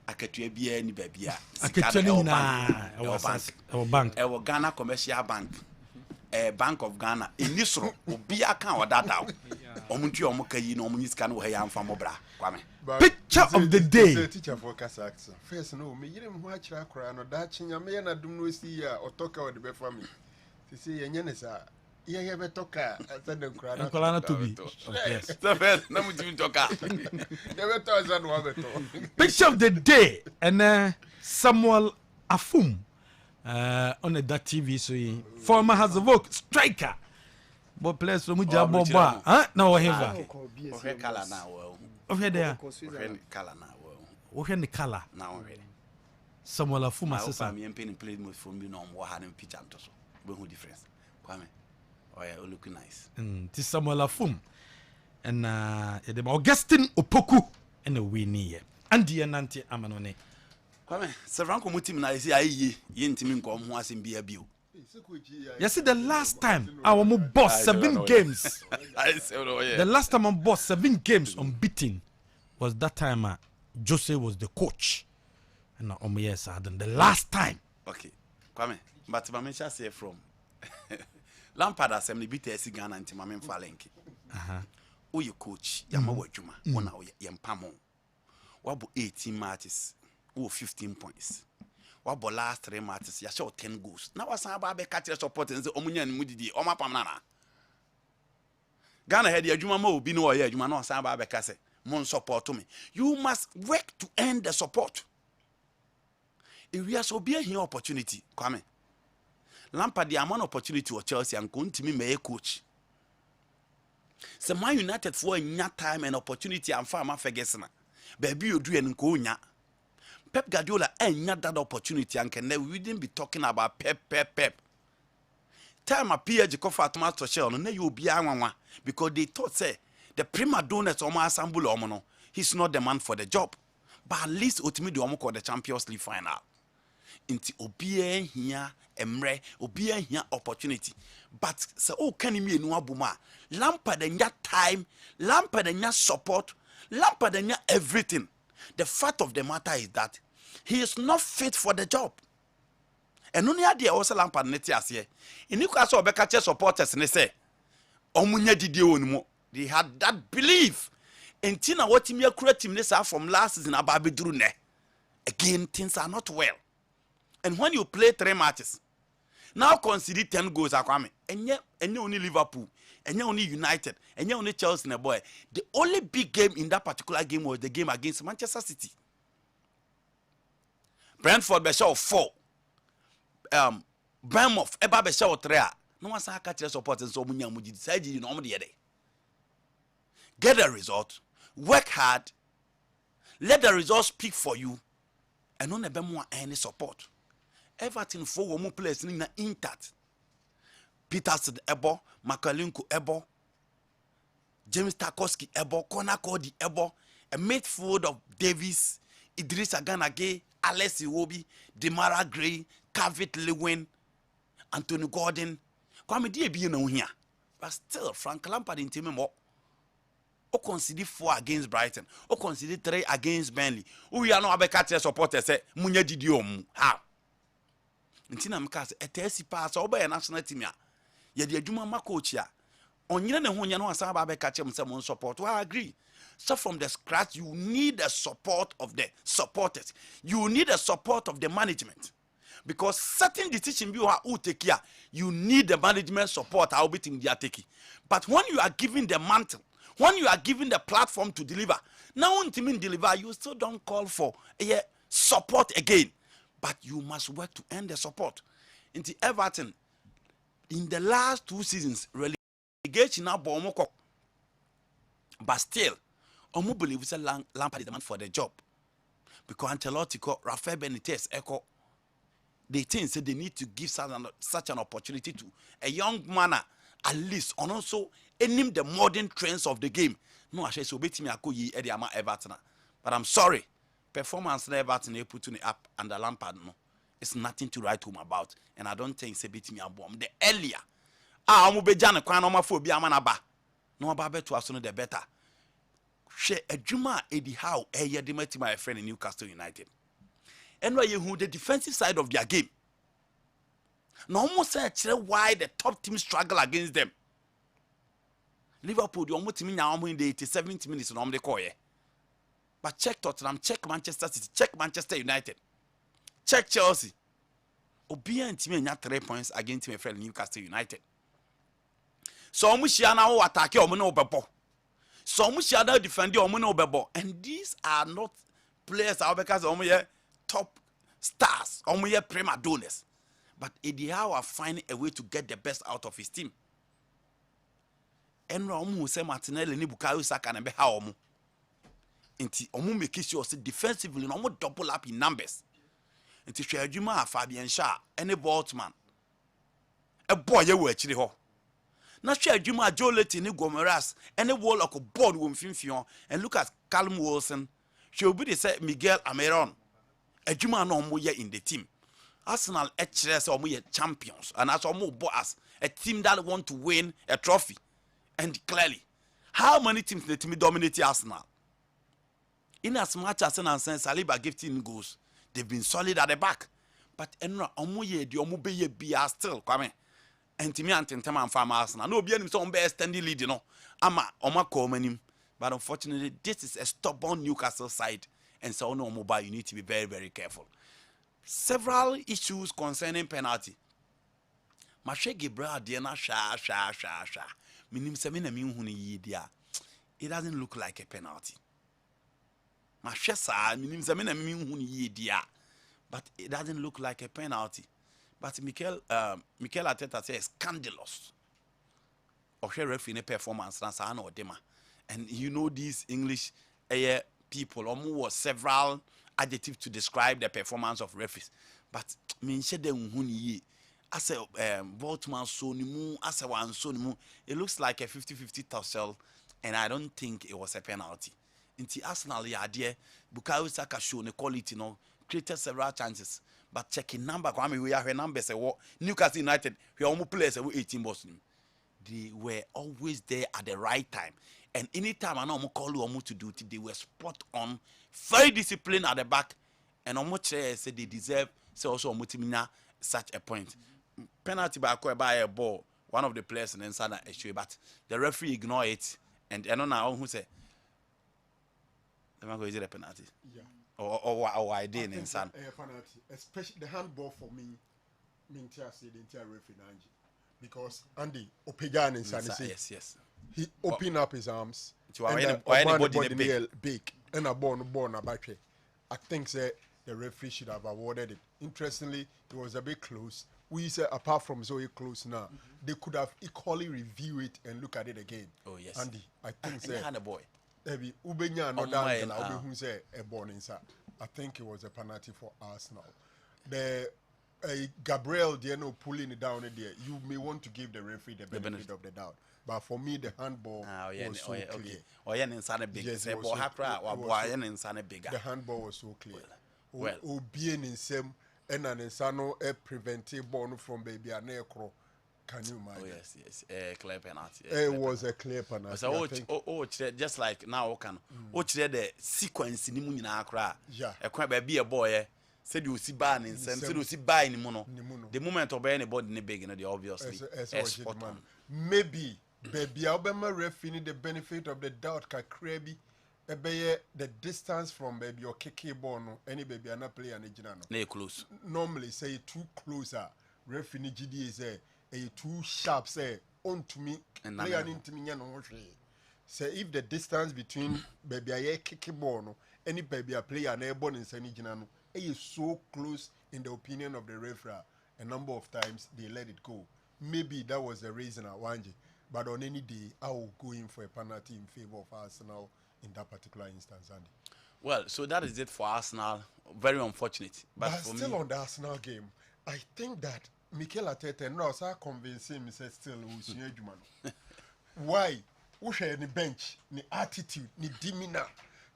I could be any baby. I could tell you our bank, our Ghana Commercial Bank, a Bank of Ghana, in this room, will be a count of that out. Omunti omukayi no munyiska no he amfa mobra kwame picture of the day teacher for Kasax first no me yire mu akira akora no da chinya me na dum no si ya otoka o de be family ti say yenye ne sa ye be toka asa de nkura na to be yes the first na mu timi toka de be to asa no be to picture of the day and Samuel Afum on that TV so former Hazavok striker but players from Mujabo Ba, huh? No, Oheneba. Color now. Okay, there. Color now. Ohen the color now. Samuel Afuma says, I'm playing with from you know what had in pitch and so. But who difference? Kwame. Oh, yeah, looking nice. This Samuel Afum and Augustine Opoku and a winnie. Andy and Auntie Amanone. Kwame, Savranko Mutim na isi ayi yintimi nko ho asem bia bio. You see, the last time our boss 7 games. The last time our boss 7 games unbeaten was that time Jose was the coach. And yes, the last time. Okay, Kwame, but Mamisha say from Lampard assembly beat SC Ghana and Timamen Falenki. Who you coach? Yama Wajuma, one hour Yampamo. What 18 matches? 15 points. What last 3 matches? You shot 10 goals. Now what's about be catch support and say Omunya and Mudidi, Oma Pamana. Ghana had your Juma Mo, be no year, you man, no Samba Becase, Mon support to me. You must work to end the support. If we are so be here opportunity, come. Lampard the amount opportunity for Chelsea and going to me may coach. So Man United for a time and opportunity and farmer Ferguson. Baby you do and go nya. Pep Guardiola ain't that opportunity and we wouldn't be talking about Pep. Time appear to cover Thomas Tuchel, no you be one because they thought say the prima donna Oma Assemble Omono, he's not the man for the job. But at least ultimately Omo called the Champions League final. Inti obie here emre, obie here opportunity. But say oh can you mean no abuma? Lampard and time, Lampard and support, Lampard and everything. The fact of the matter is that he is not fit for the job. And only idea also Lampard neti asye. In Newcastle Obekache supporters ne say omunya didi onimo. They had that belief. And Tina what him ya create him from last season about bedru ne. Again things are not well. And when you play 3 matches, now consider 10 goals akwame. And only Liverpool, and only United, and only Chelsea and boy. The only big game in that particular game was the game against Manchester City. Brentford be show 4. Bournemouth eba be show 3. No one say catch support and so munya muji decide you know dey. Get the result, work hard, let the result speak for you, and no be more any support. Everything for one players in intact. Peters Ebo, Makalinko Ebo, James Tarkowski Ebo, Connor Cody Ebo, a midfield of Davis, Idris Aganage, Alex Iwobi, Demara Gray, Kavit Lewin, Anthony Gordon. Kwame die be no here. But still, Frank Lampard in team more. O consider 4 against Brighton. O consider 3 against Burnley. We are not about supporters say Munya Didiom. How? ntina meka se etesi pass oba national team a ye de adwuma ma coach a onyere ne ho nya no asan ba be ka chem se mon support. I agree. So from the scratch you need the support of the supporters. You need the support of the management. Because certain decision you are take here, you need the management support. I'll be team they are taking. But when you are giving the mantle, when you are giving the platform to deliver, now when team deliver, you still don't call for support again. But you must work to end the support. Into Everton, in the last 2 seasons, relegation now, but still, Omo believe it's a Lampard is the man for the job. Because Ancelotti, Rafael Benitez, Echo, they think they need to give such an opportunity to a young man at least, and also name the modern trends of the game. No, I say so. Bet me ako yi edi ama Everton, but I'm sorry, performance na Everton they put in up under Lampard no, it's nothing to write home about, and I don't think say bet me abom. The earlier, omo be jana kwan no ma fo bi ama na ba, no ba beto aso no the better. She adwuma edi how eye de mati my friend in Newcastle United. And why you the defensive side of their game. No almost say why the top team struggle against them. Liverpool, the almost team now in the 70 minutes on the call. But check Tottenham, check Manchester City, check Manchester United, check Chelsea. Obia team nya 3 points against my friend Newcastle United. So mushia na o attack o mo na obebo. So mushia na defend o mo na obebo. And these are not players are because o mo top stars, omoye prima donors. But Eddie Howe are finding a way to get the best out of his team. Enra omo say Martinelli ni Bukayo Saka na be ha omo. Inti omo make sure say defensively no omo double up in numbers. Inti hwe adwuma Fabian Shah any Boltman. E boy ye wo akiri ho. Na hwe adwuma Joe Leti ni Gomeras any wall of board wo mfimfion and look at Callum Wilson. She will be the say Miguel Almiron. Ejuma no omo ye in the team. Arsenal HRS omo ye champions and as omo boss a team that want to win a trophy. And clearly, how many teams the team dominate Arsenal? In as much as Saliba gifting goals, they've been solid at the back. But enra omo ye di omo be ye be are still coming. And to me antentema and farm Arsenal. No be any so be extending lead, you know. Ama oma komanim. But unfortunately, this is a stubborn Newcastle side. And so no mobile, you need to be very, very careful. Several issues concerning penalty. Mashe Gabriel Diana sha. Minim semina mi huni yidia. It doesn't look like a penalty. Mashe sa minim semina mi huni yidia. But it doesn't look like a penalty. But Mikel Arteta says scandalous. Oshe referee performance na sa na odema. And you know these English people almost several adjectives to describe the performance of referees. But minche de unhuni as a Boltman so nimu as a one so nimu. It looks like a 50-50 tussle, and I don't think it was a penalty. Inti Arsenal ya dear Bukayo Saka show the quality no created several chances. But checking number kwame we have numbers Newcastle United we almost players 18 balls. They were always there at the right time. And anytime I know call you to do it, they were spot on, very disciplined at the back, and almost said they deserve so also such a point. Penalty by a ball, one of the players in inside that issue, but the referee ignored it, and I don't know who said, "Is it a penalty?" Yeah. Or I did inside. Penalty, especially the handball for me. Mintia said the entire referee because Andy Opegan inside. Yes. He opened up his arms. Anybody in the big and a born about it. I think the referee should have awarded it. Interestingly, it was a bit close. We said apart from so close now, they could have equally review it and look at it again. Oh yes, Andy, I think a boy. Maybe Ubenya no down who say a born inside. I think it was a penalty for Arsenal. The Gabriel Diano pulling it down there. You may want to give the referee the benefit of the doubt. But for me, the handball was so clear. The handball was so clear. Well, being in same and an insano preventive ball from baby and necro. Can you imagine? Oh yes, clear penalty. It was a clear penalty. So just like now, can the sequence in the Munina cry. Yeah, a quite be a boy. Said you see ban in some, said you see buy in mono. The moment of anybody big, they obviously spot on. Maybe baby Alabama referee the benefit of the doubt kakrebi the distance from baby or keke ball no any baby ana play and no close. Normally say too closer referee GD is a too sharp say on to me play an intimate no say if the distance between baby a keke ball no any baby a play an airborne in Sani Jinano is so close in the opinion of the referee. A number of times they let it go. Maybe that was the reason I wanted. But on any day, I will go in for a penalty in favor of Arsenal in that particular instance, Andy. Well, so that is it for Arsenal. Very unfortunate. But for still me, on the Arsenal game, I think that Mikel Arteta knows how convincing me said still why? Who share the bench, the attitude, the demeanor.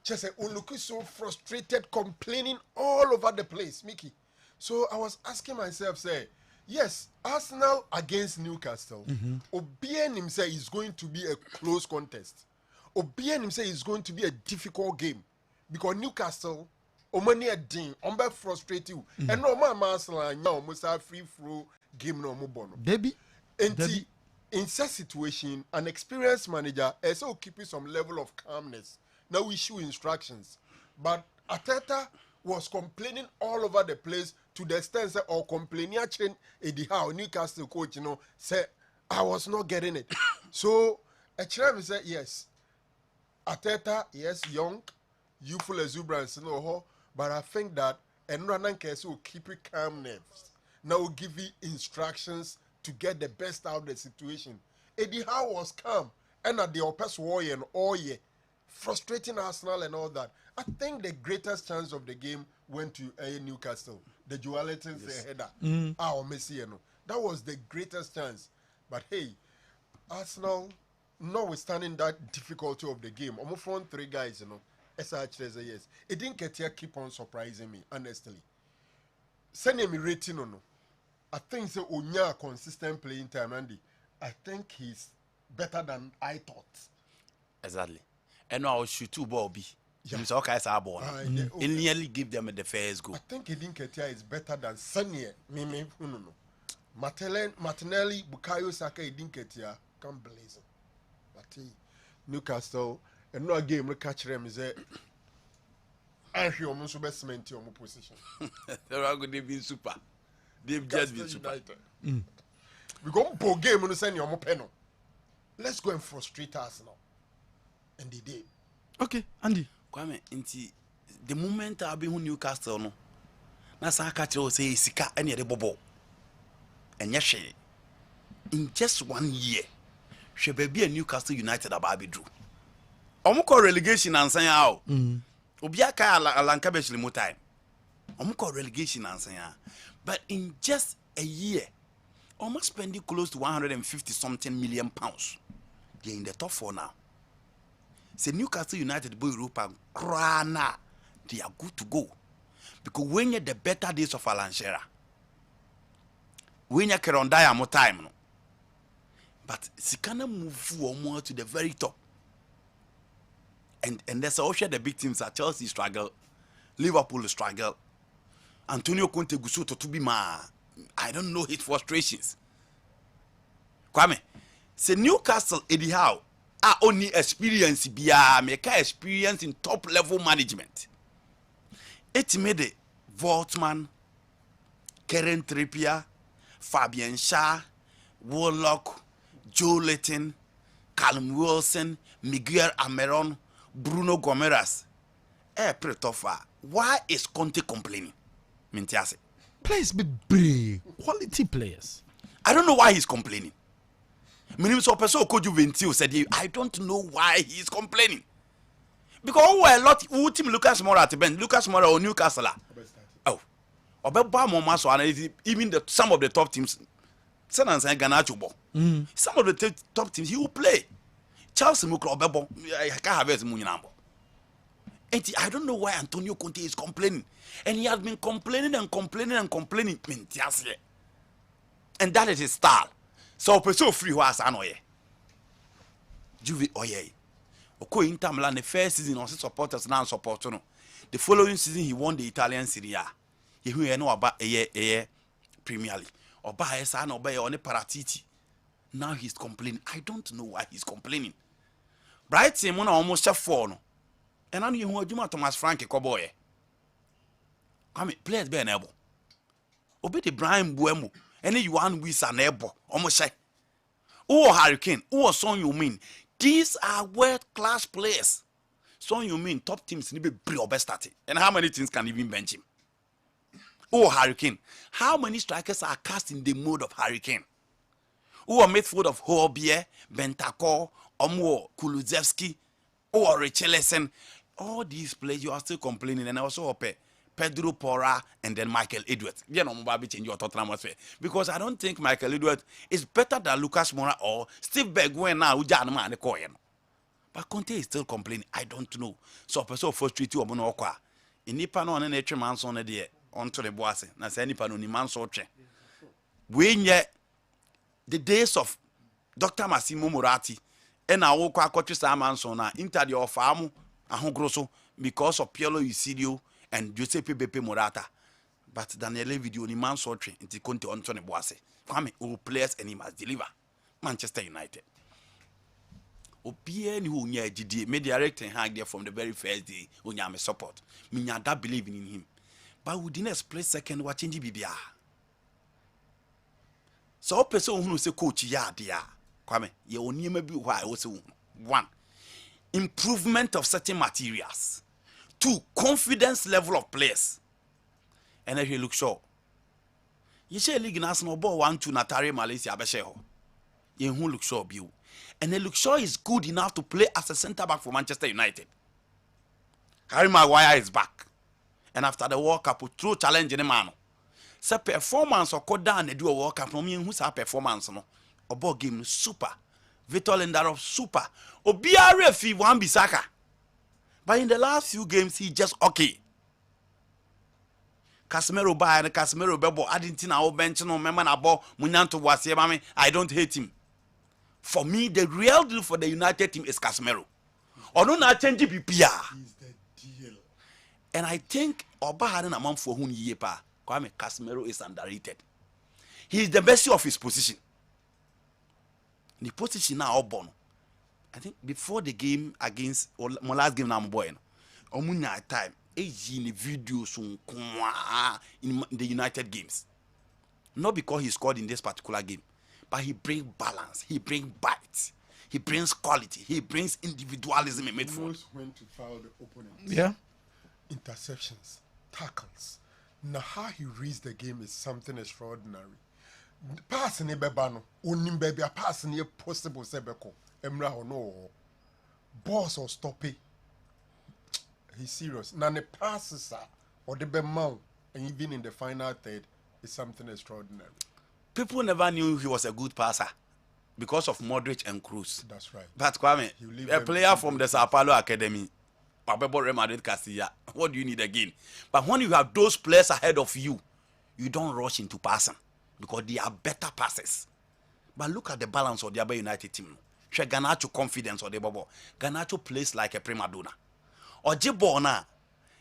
Just look so frustrated, complaining all over the place, Mickey. So I was asking myself, say, yes, Arsenal against Newcastle. Obian himself is going to be a close contest. Obian himself is going to be a difficult game because Newcastle, omani a ding, ombe frustrate you, and no man Arsenal now almost a free flow game no more bono. Baby, in such situation, an experienced manager also keeping some level of calmness. Now issue instructions, but Arteta was complaining all over the place to the extent that or complaining actually how Newcastle coach said I was not getting it. So a chairman said yes, Arteta yes young, youthful exuberance but I think that and Ranan case will keep it calm nerves. Now will give you instructions to get the best out of the situation. Eddie Howe was calm and at the opposite warrior and all year. Frustrating Arsenal and all that. I think the greatest chance of the game went to Newcastle. The duality header. Messi, that was the greatest chance. But hey, Arsenal, notwithstanding that difficulty of the game, almost front three guys, SH yes. It didn't get here keep on surprising me, honestly. Sending me rating I think so Onya consistent playing time, Andy. I think he's better than I thought. Exactly. And I will shoot two ball B. Yeah. So okay, ball. He nearly give them the first goal. I think Edinketia is better than Sanye. No. Martinelli, Bukayo Saka, Edinketia, come blazing. But Newcastle, and no game we catch them is a. I hear almost best cement your position. They've been super. They've just been super. We go for game when you send your penal. Let's go and frustrate Arsenal. And they did. Okay, Andy. Kwame, the moment I be who Newcastle no, na sa catch you say sika any the bobo. And yes, in just 1 year, she be a Newcastle United about be drew. Omuko relegation and saying how. Obiaka alanka beshli mo time. Omuko relegation and saying, but in just a year, almost spending close to 150 something million pounds. They're in the top 4 now. Say Newcastle United boy Europa Krana, they are good to go. Because when you're the better days of Alan Shearer, when you're Kerondaya more time, no. But she cannot move more to the very top. And that's also the big teams that Chelsea struggle, Liverpool struggle, Antonio Conte Gusuto to be ma. I don't know his frustrations. Kwame, say Newcastle anyhow. I only experience make experience in top level management. It made it Voltman, Karen Trippier, Fabian Shah, Warlock, Joe Litton, Callum Wilson, Miguel Ameron, Bruno Gomeras. Pretty tough. Why is Conte complaining? Mintiase. Players be big, quality players. I don't know why he's complaining. Minimum person could you said I don't know why he's complaining. Because a lot who team Lucas Moura at the bench, Lucas Moura or Newcastle. Oh, even some of the top teams, some of the top teams he will play. Chelsea Mukro I can't have his money number. I don't know why Antonio Conte is complaining. And he has been complaining and complaining and complaining. And that is his style. So person free was anoye. Juve oye. Oko Inter Milan the first season on supporters now support no. The following season he won the Italian Serie A. He who know about a Premier League. Oba esa na oba on paratiti. Now he's complaining. I don't know why he's complaining. Brighton mo na almost chef for no. And anu yehu adwuma Thomas Frank Koboye. Come players be enable. Obi the Brian Buemo. Any you one wisa na ebo. Almost say. Who Hurricane? Who Son you mean? These are world-class players. Son you mean top teams need be best at it. And how many teams can even bench him? Who Hurricane? How many strikers are cast in the mode of Hurricane? Who are midfield of Hobie, Bentancur, Omo, Kulusevski, or Richarlison? All these players you are still complaining, and also Pedro Porra and then Michael Edwards. You know, change your Tottenham atmosphere because I don't think Michael Edwards is better than Lucas Moura or Steve Bergwijn now. But Conte is still complaining. I don't know. So person frustrated you omo okwa. Inipa no na etwe manso na de onto the boase. Na say nipa no ni manso twe. We nye the days of Dr. Massimo Moratti and I walk akotwe sa manso na inter the ofamu ahogroso because of Piero Isidio and Giuseppe Beppe Morata. But Daniele video ni manso twe nti Conte onto the boase. Kwame all players and he must deliver. Manchester United. Obiani who nya GD made directing hang there from the very first day. Nyame support. Me that believing in him. But we didn't split second what change bibia. So person who say coach ya dia. Kwame, ye oni maybe why also one. Improvement of certain materials. 2. Confidence level of players. And if you look sure. You say league national ball 1-2 Natari Malaysia abesheho. You who look sure biu. And Luke Shaw is good enough to play as a centre back for Manchester United. Harry Maguire is back. And after the World Cup, through challenge in the man. Say performance or go down and do a World Cup. No mean who's our performance no. Obo game super. Vitor Lindelof super. Obiara fi Wan Bissaka. But in the last few games he just okay. Casemiro by and Casemiro bebo Argentina o bench no member na ball munyanto wase mame. I don't hate him. For me, the real deal for the United team is Casemiro. Or no, not change PPR. He's the deal. And I think Oba had an amount for whom ye pa. Kwame Casemiro is underrated. He is the best of his position. The position now born. I think before the game against my last game now I'm boy. Omunya time. In the videos in the United games. Not because he scored in this particular game. But he brings balance, he brings bites, he brings quality, he brings individualism in midfield. He knows when to foul the opponent. Yeah. Interceptions, tackles. Now how he reads the game is something extraordinary. Passing a bebano, unim baby a passing a possible sebeko, emra or no. Boss or stop it. He's serious. Now the passes or the bemount, and even in the final third, is something extraordinary. People never knew he was a good passer because of Modric and Cruz. That's right. But Kwame, a player from the Sao Paulo Academy, Real Madrid Castilla, what do you need again? But when you have those players ahead of you, you don't rush into passing because they are better passers. But look at the balance of the other United team. Garnacho confidence or the bubble. Garnacho plays like a prima donna. Or Jibona,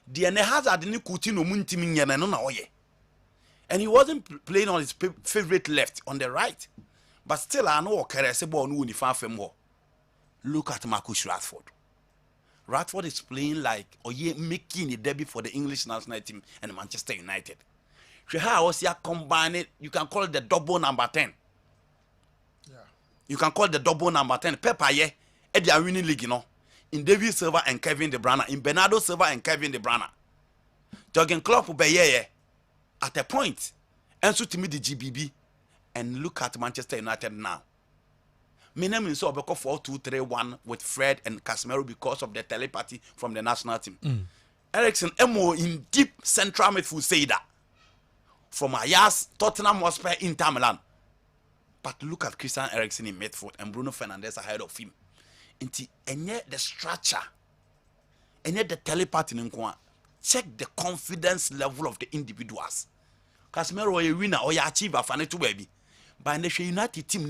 the Hazard ni Coutinho Muntimi no oye. And he wasn't playing on his favorite left, on the right. But still, I know look at Marcus Rashford. Rashford is playing like making a debut for the English national team and Manchester United. Combine it, you can call it the double number 10. Yeah. You can call it the double number 10. Pepper, yeah, they are winning league, you know. In David Silva and Kevin De Bruyne, in Bernardo Silva and Kevin De Bruyne. Jurgen Klopp will be yeah. At a point, and so to me the GBB, and look at Manchester United now. My name is Obeko 4-2-3-1 with Fred and Casemiro because of the telepathy from the national team. Eriksen Emo in deep central midfield say that. From Ajax, Tottenham Hotspur, Inter Milan. But look at Christian Eriksen in midfield and Bruno Fernandes ahead of him. And yet the structure, and yet the telepathy in Nkwa. Check the confidence level of the individuals. Casemiro a winner or a achiever for to baby. But in the United team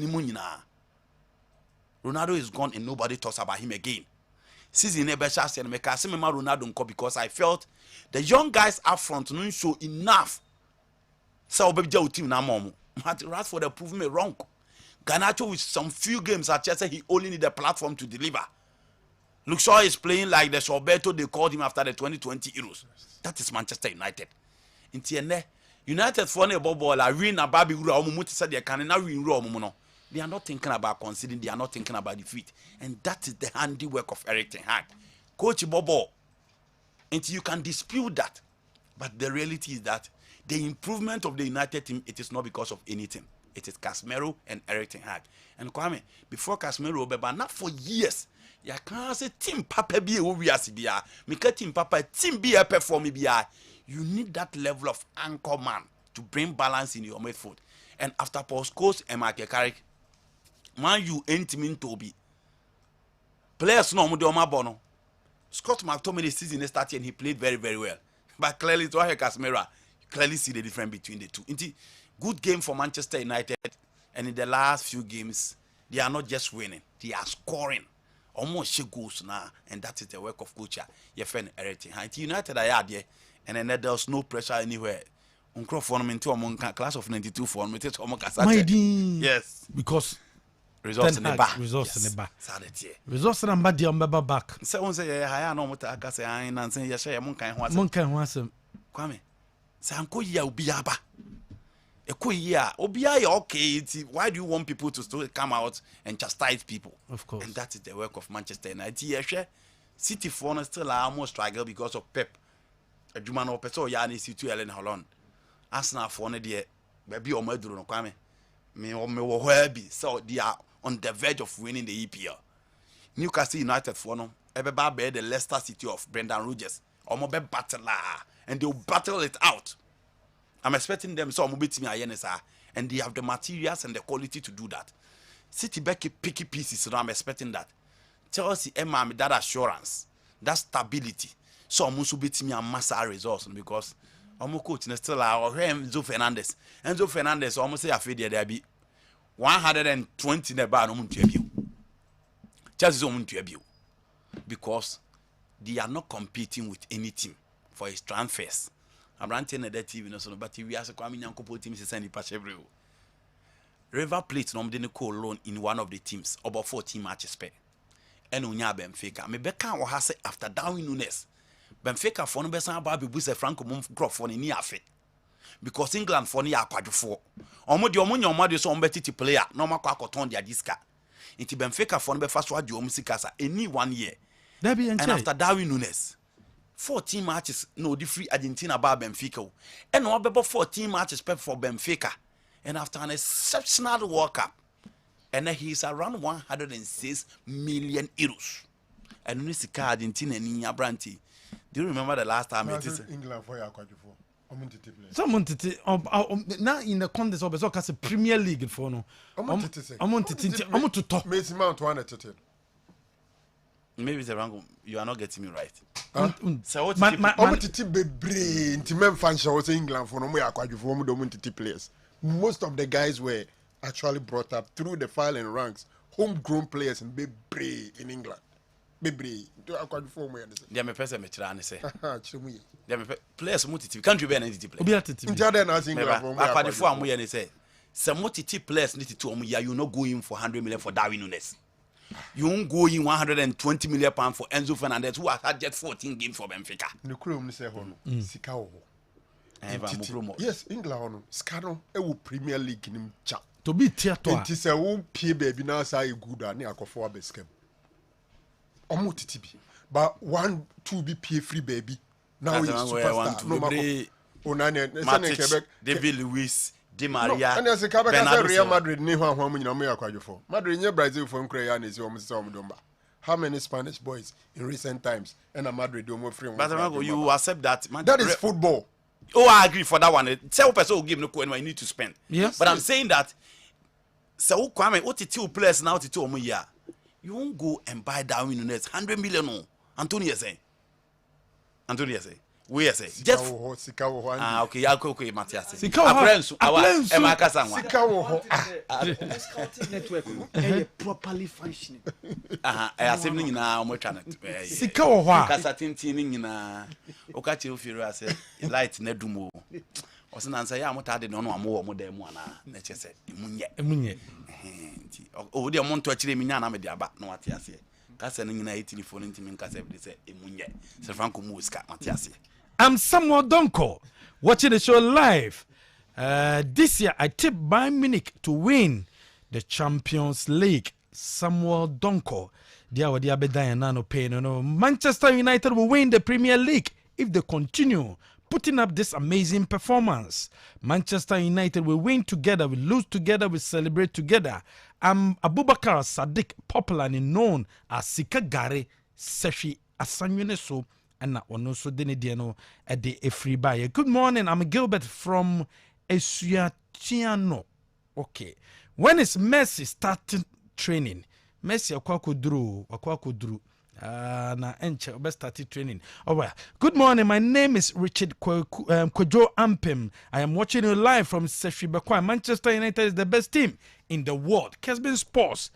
Ronaldo is gone and nobody talks about him again. Season never shall and make Ronaldo because I felt the young guys up front don't show enough. So baby team na mom. Rashford have proven me wrong. Garnacho with some few games at Chelsea, he only need a platform to deliver. Luke Shaw is playing like the Sorbeto they called him after the 2020 Euros. That is Manchester United. In TNA, United for a ball, I win a baby Muti said they can now win Rome. They are not thinking about conceding, they are not thinking about defeat. And that is the handiwork of Eric Ten Hag. Coach Bobo, and you can dispute that. But the reality is that the improvement of the United team, it is not because of anything. It is Casemiro and Eric Ten Hag. And Kwame, before Casemiro, but not for years, you can't say team papa be a bia. Make team papa team be a perform bia. You need that level of anchor man to bring balance in your midfield. And after Paul Scholes and Michael Carrick, man, you ain't mean to be. Players no more bono. Scott McTominay this season started and he played very, very well. But clearly, to Casemiro, you clearly see the difference between the two. Indeed, good game for Manchester United, and in the last few games, they are not just winning; they are scoring almost goals now, and that is the work of coach. Your friend Eric Ten Hag. United are there, and then there's no pressure anywhere. Class of 92 form, yes, because results in the back. Results in the back. Results in the back. The back. Someone say, "I know what I say." I and say, "Yes, I am kind of Kwame, say, "I'm going to be aba." Okay. Why do you want people to still come out and chastise people? Of course. And that is the work of Manchester United. City for still almost struggle because of Pep. A Jumano Peso Yani City Ellen Holland. Arsenal for the baby or Medro no Kwame. Me so they are on the verge of winning the EPL. Newcastle United for no ever be the Leicester City of Brendan Rodgers. Be battle and they'll battle it out. I'm expecting them so beat me and they have the materials and the quality to do that. City back picky pieces, so I'm expecting that. Chelsea Emma that assurance, that stability. So I'm also beat me a massive results because I'm coach still Enzo Fernandez. Enzo Fernandez almost say I feel there be 120 the bar no to Chelsea on to because they are not competing with any team for his transfers. I'm ranting that TV no so but we as a Kwame Nyankopo team is send patch every River Plate no dey call loan in one of the teams about 14 matches per. And unya Benfica. Me beka wo ha say after Darwin Nunes. Benfica for no be san ba be buse Franco Mumfro for ni afe. Because England for ni akwadwofo. Omo de omo nyoma de so omo betiti player no makwa akoton dia diska. Inti Benfica for no be fa so ade omo sikasa any 1 year. And after Darwin Nunes 14 matches no the free Argentina bar Benfica. And no be 14 matches per for Benfica. And after an exceptional World Cup, and he's around 106 million euros. And when you Argentina and Branty, do you remember the last time it is England for your someone now in the context of a Premier League for no. I'm to talk. Maybe it's wrong. You are not getting me right. So what England for no players. Most of the guys were actually brought up through the file and ranks, homegrown players and be brave in England. Be brave. Do I quite form where they are person me try and say. They are players multi country be an entity play. England for am we say. Some multi players need to you not go in for 100 million for Darwin Nunes. You won't go in 120 million pounds for Enzo Fernandez who has had just 14 games for Benfica. No crew say hono. Sikawo. Yes, England Scano Premier League in cha. To be theater. It is a won pay baby now say good and akofo abeskem. Omo titibi. But 1-2 be pay free baby. Now he's superstar. No mako. Onane David Luiz, Di Maria. And as a Cabaka Real Madrid ni hwan hwan nyina me akwadwofo. Madrid nye Brazil for nkra ya na esi omo se omo domba. How many Spanish boys in recent times and a Madrid omo free? But you accept that that is football. Oh, I agree for that one. Tell person will give no coin you need to spend. Yes. But I'm saying that so Kwame, what two players now to 2 year. You won't go and buy Darwin Nunes 100 million no. Antonio say. We say. Just okay, okay, Matthias. Aprenso. Network properly functioning. I assembling na omo channel. Sika wo ho a. Kasa tintin nyina. Okachi ofiro ase light na dumo. ɔsɛ nansa yɛ a motade ne ɔno amowɔ mo dan mu anaa na kyɛ sɛ ɛmunyɛ nti ɔwode ɔmo nto akyerɛ mi nya na mede aba na wate aseɛ kasa no nyinaa ɛtilifo no ntimi nkasa bi sɛ ɛmunyɛ sɛ franco mu wɔ sika wate aseɛ. I'm Samuel Donko, watching the show live. This year, I tipped Bayern Munich to win the Champions League. Samuel Donko. Manchester United will win the Premier League if they continue putting up this amazing performance. Manchester United will win together, will lose together, will celebrate together. I'm Abubakar Sadiq, popularly known as Sikagare Seshi Asanyuneso. And also Denediano at the free buyer. Good morning, I'm Gilbert from Esuatiano. Okay. When is Messi starting training? Messi Akwakudru. Na enche best started training. All right. Good morning. My name is Richard Kojo Ampem. I am watching you live from Sefibakwa. Manchester United is the best team in the world. Kessben Sports.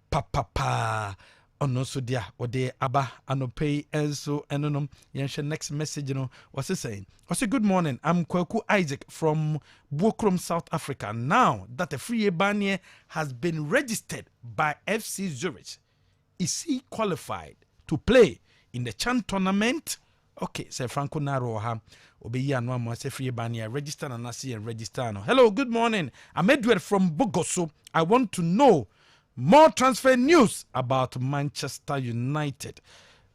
Papa. Ono so dia ode aba anopei enso enonom yenhwe next message no what's he saying? Also good morning, I'm Kwaku Isaac from Bokrom, South Africa. Now that the free Ebanye has been registered by FC Zurich, is he qualified to play in the Chan tournament? Okay, say Franco Naro ha obeyi anu amo say free Ebanye register and asi and register no. Hello, good morning. I'm Edward from Bogoso. I want to know more transfer news about Manchester United.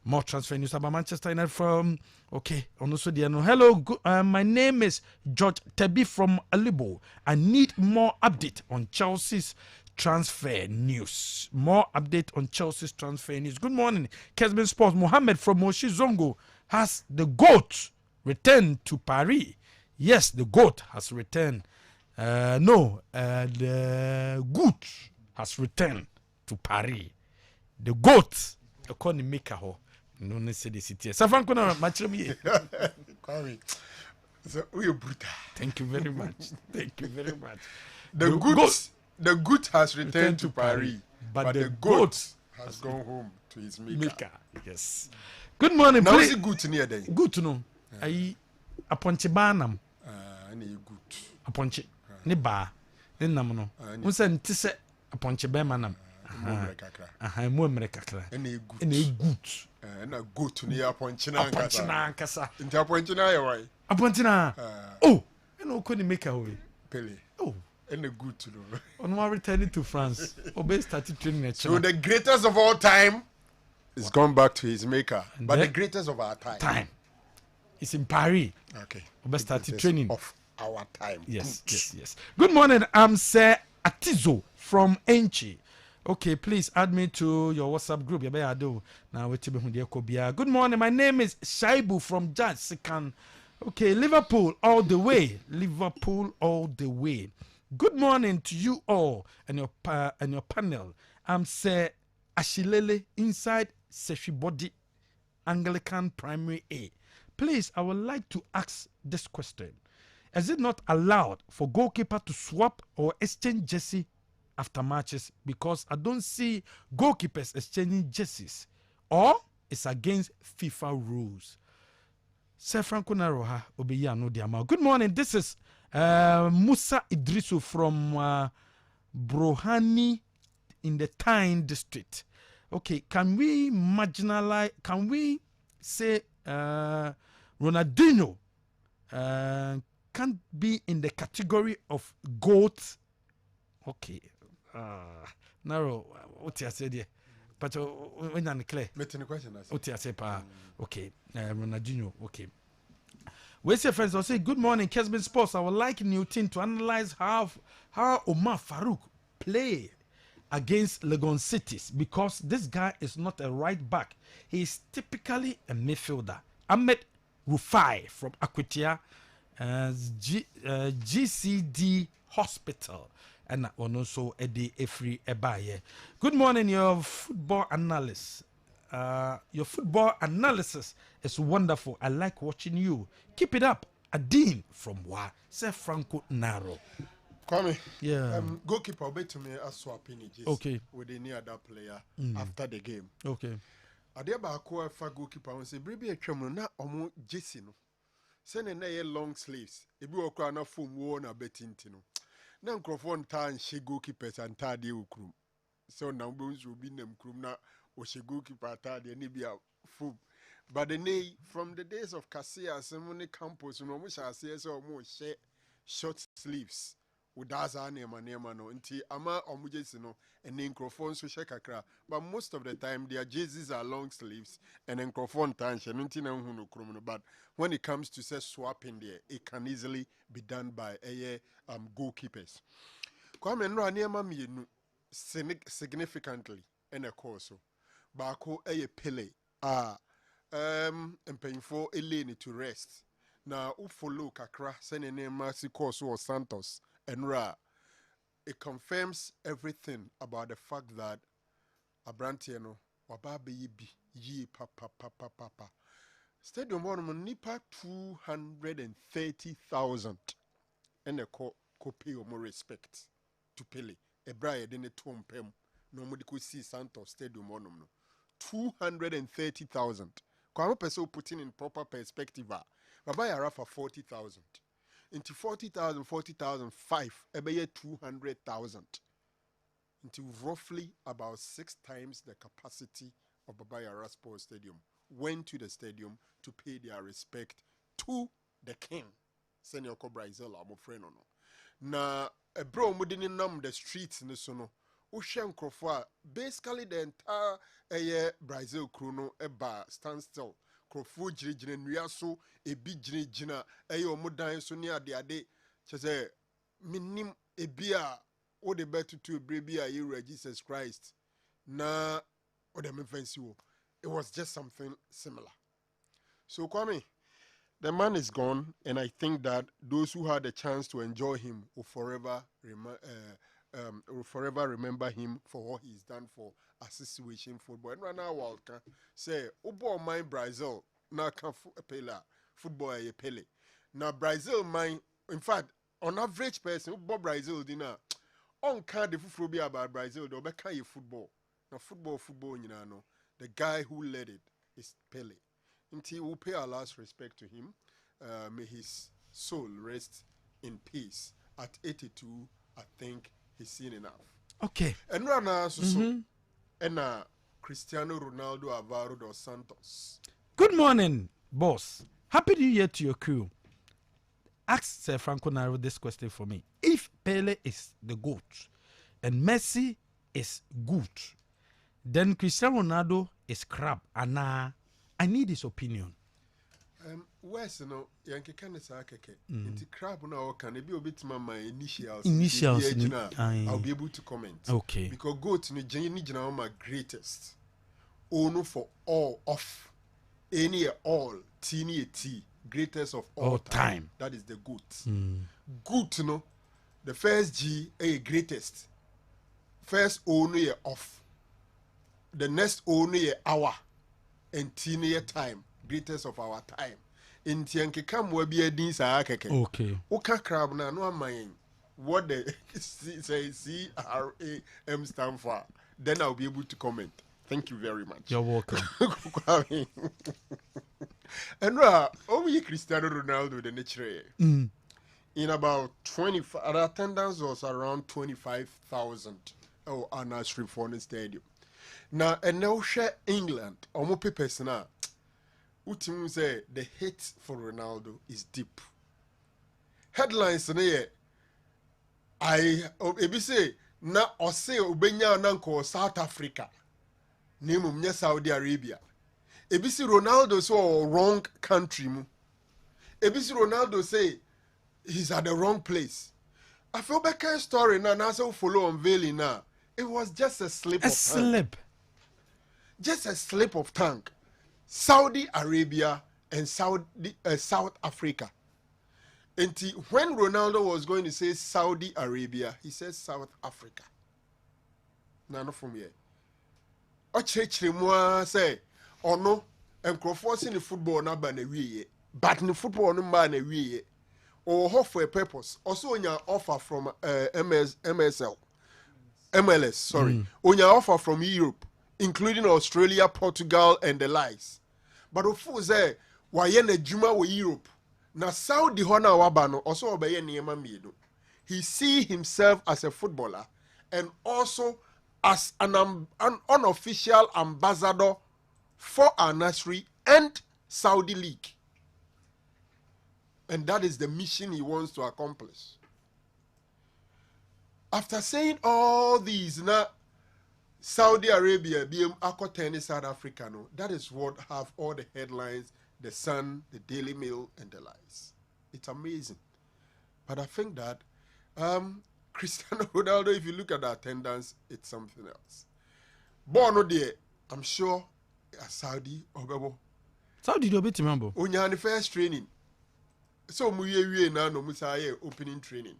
More transfer news about Manchester United from... Okay. Hello. My name is George Tebi from Alibo. I need more update on Chelsea's transfer news. More update on Chelsea's transfer news. Good morning. Kessben Sports. Mohammed from Moshi Zongo. Has the GOAT returned to Paris? Yes, the GOAT has returned. The GOAT has returned to Paris. The GOAT, according to Mikaho, no one said the city. Safankona, Machami. Thank you very much. Thank you very much. The GOAT has returned to Paris, but the GOAT has gone home to his Maker. Yes. Good morning, now is it good near day? Good to know. I aponche banam. Good. Aponche. Ni ba. Ni namuno. Unsa ntise aponche be manam. Mu emre kakra. Ene good. Na good ni aponche na nkasa. Aponche na nkasa. Nti aponche na ye why? Aponche na. Oh, ene okoni Maker we. Pele. Oh, ene good to know. On returning to France. Obe started training. So the greatest of all time is gone back to his Maker. But the greatest of our time. It's in Paris. Okay. Obe started training of our time. Yes. Good morning. I'm Sir Atizo from Enchi. Okay, please add me to your WhatsApp group. Good morning. My name is Shaibu from Judge Sikan. Okay, Liverpool all the way. Good morning to you all and your panel. I'm Sir Ashilele inside Sefibodi Anglican Primary A. Please, I would like to ask this question. Is it not allowed for goalkeeper to swap or exchange jersey after matches? Because I don't see goalkeepers exchanging jerseys. Or it's against FIFA rules. Sir Franco Naroha Obeya no Diama. Good morning. This is Musa Idrisu from Brohani in the Tyne district. Okay, can we say Ronaldinho can't be in the category of GOAT? Okay. Narrow, what you said here? But when I'm clear, the question. What you say, okay, Ronaldinho, okay. Where's your friends? I'll say, good morning, Kessben Sports. I would like Newton to analyze how Omar Farouk played against Legon Cities, because this guy is not a right back. He is typically a midfielder. Ahmed Rufai from Akwitia GCD Hospital. And also Eddie Efri Ebaye. Good morning, your football analyst. Your football analysis is wonderful. I like watching you. Keep it up. Adine from Wa. Say Franco Naro. Kwame. Yeah. Goalkeeper bet to me as swapping it. Okay. With any other player after the game. Okay. Adeba ko fa goalkeeper on say bribi atwam na omo jesi no. send a long sleeves. If you are na foam worn a betintino. Now, Crawford tan she goalkeepers and tardy ukrum. So now bones will be them krumna or she goalkeeper tardy and be a foam. But the nay from the days of Cassia, Simone Campos, no much I say so more short sleeves. Udaza nema no nti ama omujesi and microphone so shekakra, but most of the time their jerseys are long sleeves and microphone tanche nti na hu no kromo, but when it comes to say swapping there, it can easily be done by goalkeepers. Kwame no anema mienu significantly in a course baako Pele mpanyinfo eleni to rest na follow kakra sene nema si course or Santos and it confirms everything about the fact that Abrantie no wababe yi papa stadium one nipa 230,000 and a pay more respect to Pele Ebra didn't tompem no mo di see Santos stadium one no 230,000 kwa person putting in proper perspective baba yara for 40,000 into 40,000 5 ebe 200,000 into roughly about 6 times the capacity of Baba Yara Sports Stadium went to the stadium to pay their respect to the king senior Brazil I'm friend no na bro mudini nam the streets in the sono Ushen Krofwa basically the entire Brazil chrono eba standstill Krofo jire nwiaso ebi jina eyo modan so ne ade chese minim ebia o de betu to brebia you Jesus Christ na o de fancy wo. It was just something similar. So Kwame, the man is gone, and I think that those who had the chance to enjoy him will forever remember him for what he's done for association football. And right now, World Cup say, "Obo mind Brazil na can Pele football a Pele." Now Brazil mind, in fact, on average person, Obo Brazil dina on can the football be about Brazil. They be can football. Now football, you know, the guy who led it is Pele. Until we pay our last respect to him, may his soul rest in peace. At 82, I think he's seen enough. Okay. And right now, and Cristiano Ronaldo Alvaro dos Santos. Good morning, boss. Happy New Year to your crew. Ask Sir Franco Naro this question for me. If Pele is the GOAT and Messi is good, then Cristiano Ronaldo is crap. And I need his opinion. Where's no Yankee can say into crab now can be a bit my initials. I'll be able to comment. Okay. Because GOAT no Jenny my greatest. Ono for all of any all teeny T greatest of all time. That is the GOAT. GOAT no the first G a greatest. First only off. The next only hour. And teeny time, greatest of our time. In Tianke come will be a din sa keke. Okay. Oka crab na no mind what the CRAM stand for. Then I'll be able to comment. Thank you very much. You're welcome. And only Cristiano Ronaldo the nature. In about 25, our attendance was around 25,000. Oh, on our street for the stadium. Now, and now share England, or more people now. Utim say the hate for Ronaldo is deep. Headlines say, ebi say na ose obenya nanko South Africa. Name Saudi Arabia. Ebi say Ronaldo so wrong country mu. Ebi say Ronaldo say he's at the wrong place. I feel back story now. Now so follow unveiling now. It was just a slip of tongue. Just a slip of tongue. Saudi Arabia and South Africa. And when Ronaldo was going to say Saudi Arabia, he said South Africa. None from here. Ochechre mo say, "Oh no, enkrofo in the football na ba na wiye, but in the football no ba na wiye. Or hope for a purpose. Also on your offer from MLS, sorry. On your offer from Europe, including Australia, Portugal, and the likes. But of course, why in Juma with Europe? Na Saudi hona wabano also obeye niyema mienu. He see himself as a footballer and also as an unofficial ambassador for Al Nassr and Saudi League. And that is the mission he wants to accomplish. After saying all these, now Saudi Arabia being Akoteni South Africa, no, that is what have all the headlines, the Sun, the Daily Mail, and the likes. It's amazing. But I think that Cristiano Ronaldo, if you look at the attendance, it's something else. Bono there, I'm sure Saudi or Saudi do bit remember. Unya the first training. So we now no musaye opening training.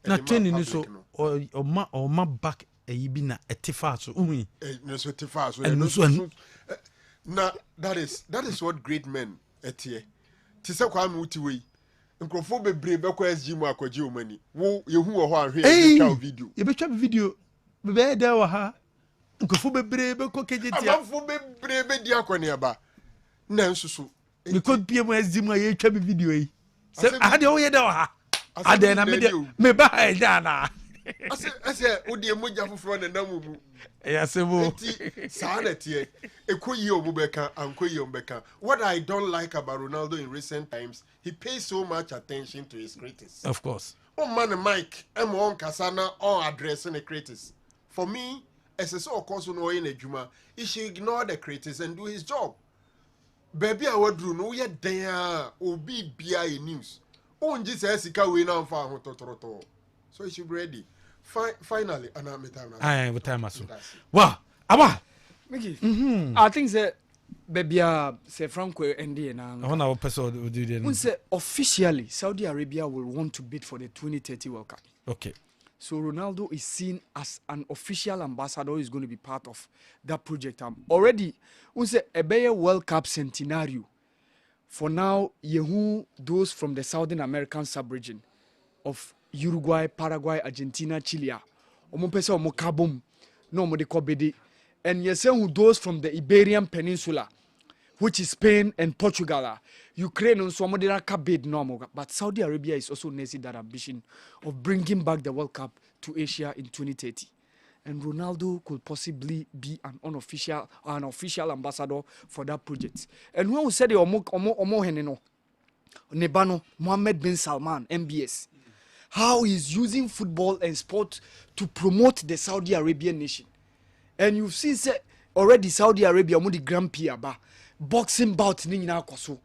Na training so or ma back e bi na etifa so umi. No so etifa so. Na that is what great men etie. Ti se kwa muti we. Nkrofo bebre be kwa SG mu akwaji o mani. Wo yehu wo ho ahwe e twa video. Ye be twa video. Be there wa ha. Nkrofo bebre be ko kejetia. Amafo bebre be di akwane aba. Na nsusu. Me ko pie mu SG mu ye twa video yi. Se ade wo ye da wa ha. Ade na me ba ha ja na. Ase odi emoja foforo na namumu. Yasebo. Sanete ekoyi omubeka ankoyi ombeka. What I don't like about Ronaldo in recent times, he pays so much attention to his critics. Of course. Oh man Mike, on kasana on addressing the critics. For me, as a so cause no in a juma, he should ignore the critics and do his job. Baby I would do no yet there obi BI news. Oh Jesus sika we now for hotototo. So he should be ready. Finally, and I'm time. Aye, what time aso. Wow, aba. Mickey. I think that baby say Franco ND na. I want our person do then. We say officially Saudi Arabia will want to bid for the 2030 World Cup. Okay. So Ronaldo is seen as an official ambassador who is going to be part of that project. Already, we say a World Cup centenario. For now, yehu those from the Southern American sub-region of Uruguay, Paraguay, Argentina, Chile. Omo pese omo kabom no omo de kobedi. And who those from the Iberian Peninsula, which is Spain and Portugal. Ukraine and so de kabed no. But Saudi Arabia is also necessary that ambition of bringing back the World Cup to Asia in 2030. And Ronaldo could possibly be an official ambassador for that project. And when we said the omo heneno Nebano Mohammed bin Salman MBS, how he's using football and sport to promote the Saudi Arabian nation. And you've seen already Saudi Arabia the Grand Prix boxing bout ni nyina koso,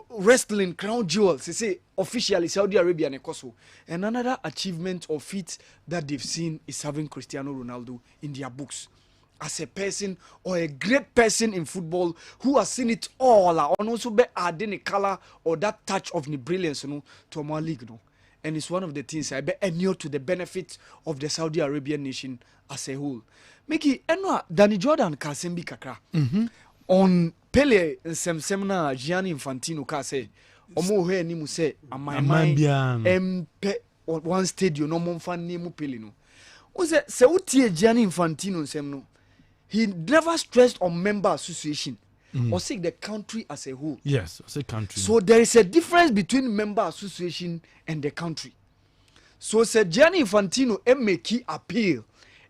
wrestling crown jewels say officially Saudi Arabia ne koso. And another achievement or feat that they've seen is having Cristiano Ronaldo in their books as a person or a great person in football who has seen it all and also be adding a color or that touch of the brilliance to our league and it's one of the things I bet near to the benefit of the Saudi Arabian nation as a whole. Mickey, enwa Danny Jordan Kasembi kakra on Pele semna Gianni Infantino ka say omo he ni mu say amai empe one stadium no mo fan ni mu Pele no. O say se utie Gianni Infantino nsem no, he never stressed on member association or say the country as a whole. Yes, say country. So there is a difference between member association and the country. So say Gianni Infantino make appeal.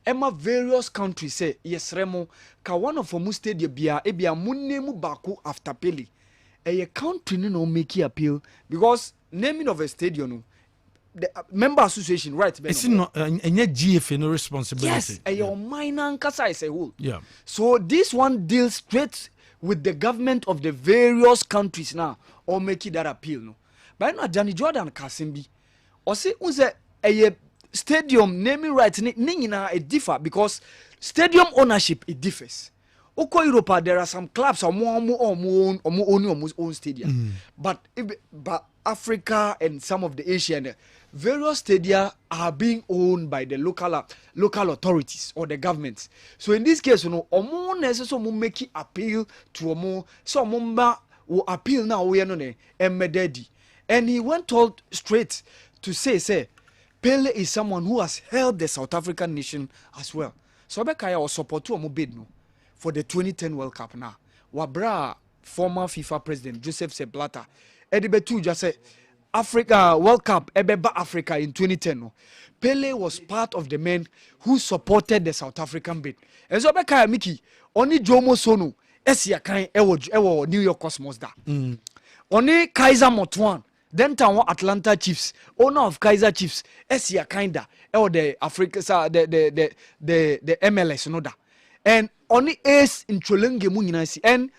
Emma various countries say yes remo ka one of mu stadium bia e bia munemu baku after Pele. A country no make appeal because naming of a stadium the member association right it's not any GFA no responsibility. Yes, a minor nkasa is a whole. Yeah. So this one deals straight with the government of the various countries now or make that appeal no. But no Danny Jordan Kasimbi or say unse a stadium naming rights ningina it differ because stadium ownership it differs. Oko Europa there are some clubs own stadium. But Africa and some of the Asian various stadia are being owned by the local authorities or the governments. So in this case, omo necessarily make appeal to omo so omo will appeal now we no emededi. And he went told straight to say Pele is someone who has held the South African nation as well. So Bekaya will support to omo bid no for the 2010 World Cup now. Wabra former FIFA president Joseph Sepp Blatter Edibetu just say Africa World Cup ebeba Africa in 2010 no. Pele was part of the men who supported the South African bid. And so beka Mickey only Jomo Sono esia kan ewo New York Cosmos da. Only Kaiser Motwan then town Atlanta Chiefs, owner of Kaiser Chiefs esia kinda the Africa the MLS no da. And only ace in Cholenge mu nyina si and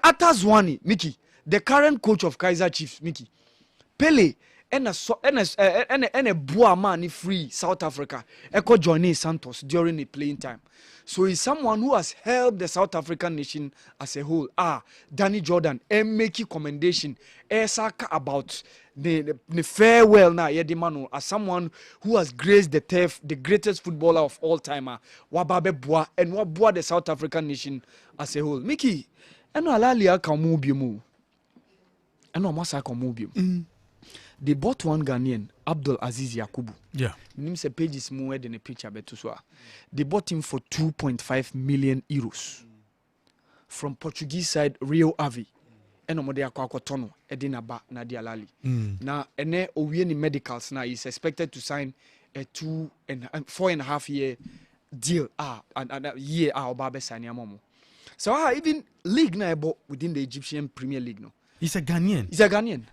Ata Zwane Mickey the current coach of Kaiser Chiefs Mickey Pele and a boa man free South Africa echo joining Santos during the playing time. So he's someone who has helped the South African nation as a whole. Danny Jordan and make commendation saka about the farewell now Yedimano as someone who has graced the greatest footballer of all time. Wababe boa and what boa the South African nation as a whole. Mickey, and alalia kamubimu. And no masa kamubimu. They bought one Ghanaian, Abdul Aziz Yakubu. Yeah. Name say pages more than a picture betuswa. They bought him for 2.5 million euros from Portuguese side Rio Ave. And omode akwa tono edina ba na dia lali. Na ene owie ni medicals na is expected to sign a 4.5 year deal and year oba be sign amomo. So even league na ebo within the Egyptian Premier League no. He's a Ghanaian. He's a Ghanaian.